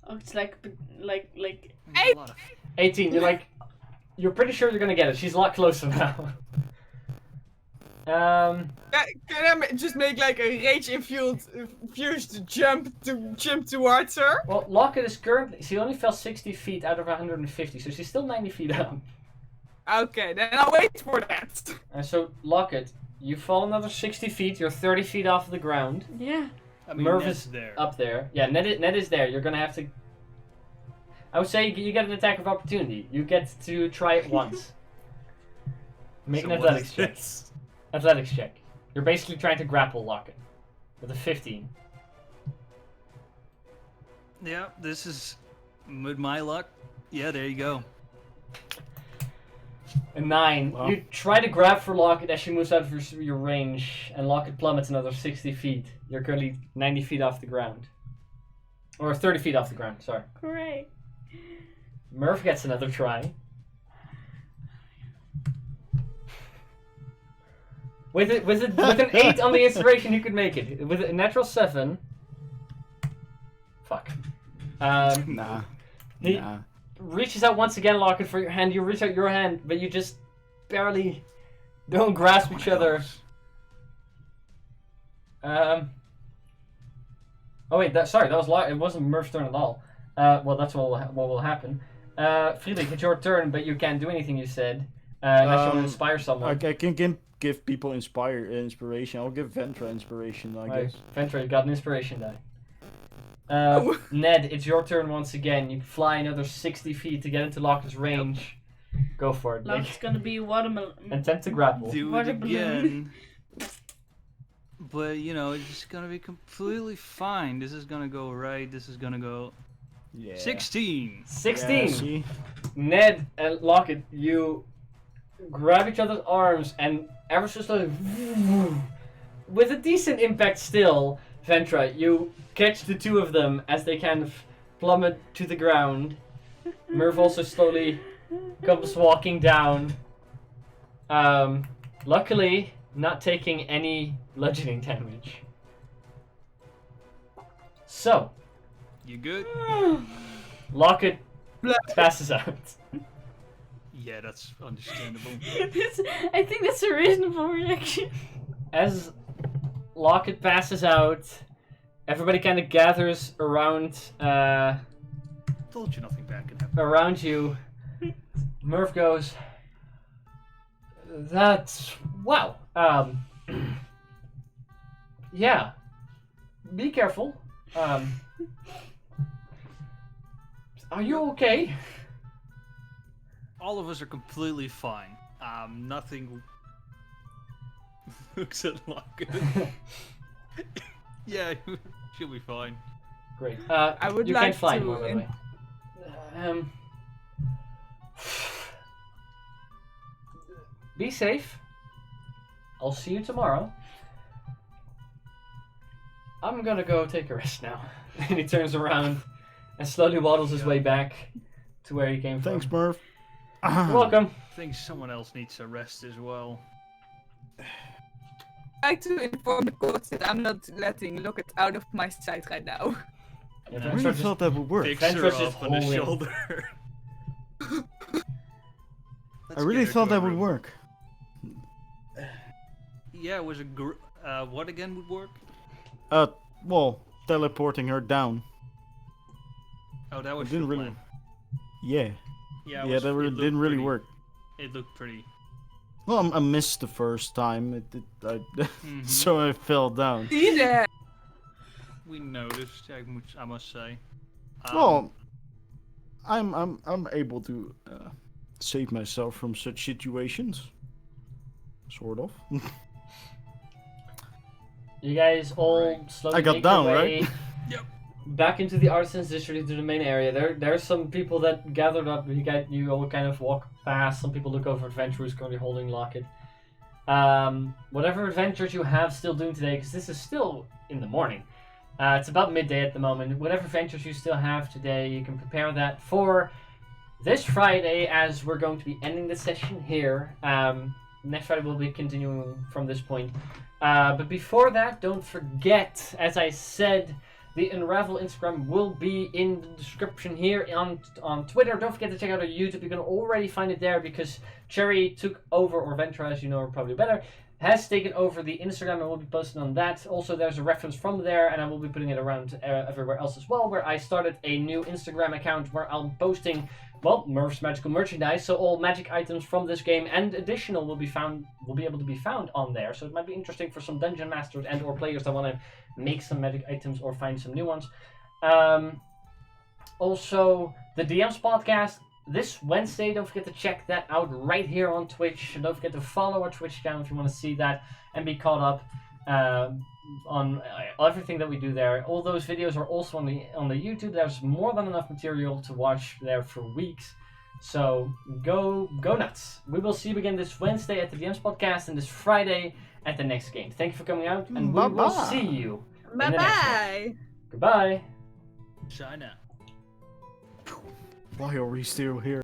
Oh, it's like A lot of 18. You're pretty sure you're gonna get it. She's a lot closer now. Can I just make like a rage-infused jump towards her? Well, Lockett is currently. She only fell 60 feet out of 150, so she's still 90 feet up. Okay, then I'll wait for that. And so, Lockett, you fall another 60 feet. You're 30 feet off the ground. yeah. I mean, Merv Ned's is there. up there. Yeah, Ned is there. You're gonna have to. I would say you get an attack of opportunity. You get to try it once. Make So an what athletics is check. this? Athletics check. You're basically trying to grapple Lockett with a 15. Yeah, this is with my luck. Yeah, there you go. A 9. Wow. You try to grab for Lockett as she moves out of your range, and Lockett plummets another 60 feet. You're currently 90 feet off the ground. Or 30 feet off the ground, sorry. Great. Murph gets another try. With an 8 on the inspiration, you could make it. With a natural 7. Fuck. Nah. He Nah. reaches out once again, Lockett, for your hand. You reach out your hand, but you just barely don't grasp each other. Oh wait, that was it wasn't Murph's turn at all. Well, that's what will happen. Friedrich, it's your turn, but you can't do anything. You said unless you want to inspire someone. I can give people inspiration. I'll give Ventra inspiration, I Right, guess. Ventra, you got an inspiration die. Ned, it's your turn once again. You fly another 60 feet to get into Lockett's range. Go for it. Lockett's gonna be watermelon. Attempt to grapple. Do it Water balloon. again. But, you know, it's gonna be completely fine. This is gonna go right. This is gonna go... Yeah. 16! 16! Yeah, see? Ned and Lockett, you grab each other's arms and ever so slowly, with a decent impact still, Ventra, you catch the two of them as they kind of plummet to the ground. Merv also slowly comes walking down. Luckily, not taking any bludgeoning damage. So, You good? Lockett passes out. Yeah, that's understandable. I think that's a reasonable reaction. As Lockett passes out, everybody kind of gathers around Told you nothing bad could happen. around you. Murph goes, "That's wow. Yeah. Be careful. Are you okay?" All of us are completely fine. Nothing... Looks at Lockett. Yeah, she'll be fine. Great. I would you like can't fly to anymore, by the way. Be safe. I'll see you tomorrow. I'm gonna go take a rest now. And he turns around and slowly waddles his way back to where he came Thanks, from. Murph. You're welcome. I think someone else needs a rest as well. I'd like to inform the court that I'm not letting Lockett out of my sight right now. Yeah, I Ventra really just- thought that would work. Picks Ventra's her just up on the holding. shoulder. I really thought that would work. Yeah, it was a what again would work? Well, teleporting her down. Oh, that was It didn't your really. plan. Yeah. Yeah, Yeah, that looked didn't really pretty- work. It looked pretty. Well, I missed the first time. Mhm. So I fell down. See there! We noticed, I must say. Well, I'm able to save myself from such situations. Sort of. You guys all slowly I got make down, your way. Yep. back into the Artisans District, into the main area. There's some people that gathered up. You all kind of walk past. Some people look over Adventure who's currently holding Locket. Whatever adventures you have still doing today, because this is still in the morning. It's about midday at the moment. Whatever adventures you still have today, you can prepare that for this Friday, as we're going to be ending the session here. Next Friday we'll be continuing from this point. But before that, don't forget, as I said, the Unravel Instagram will be in the description here on Twitter. Don't forget to check out our YouTube. You can already find it there because Cherry took over, or Ventura, as you know probably better, has taken over the Instagram and will be posting on that. Also, there's a reference from there, and I will be putting it around everywhere else as well, where I started a new Instagram account where I'm posting, well, Murph's magical merchandise. So all magic items from this game and additional will be able to be found on there. So it might be interesting for some dungeon masters and or players that want to make some magic items or find some new ones. Also, the DM's podcast this Wednesday. Don't forget to check that out right here on Twitch. And don't forget to follow our Twitch channel if you want to see that and be caught up on everything that we do there. All those videos are also on the YouTube. There's more than enough material to watch there for weeks. So go nuts. We will see you again this Wednesday at the DM's podcast and this Friday at the next game. Thank you for coming out, and we will see you in the next one. Goodbye. China. Why are we still here?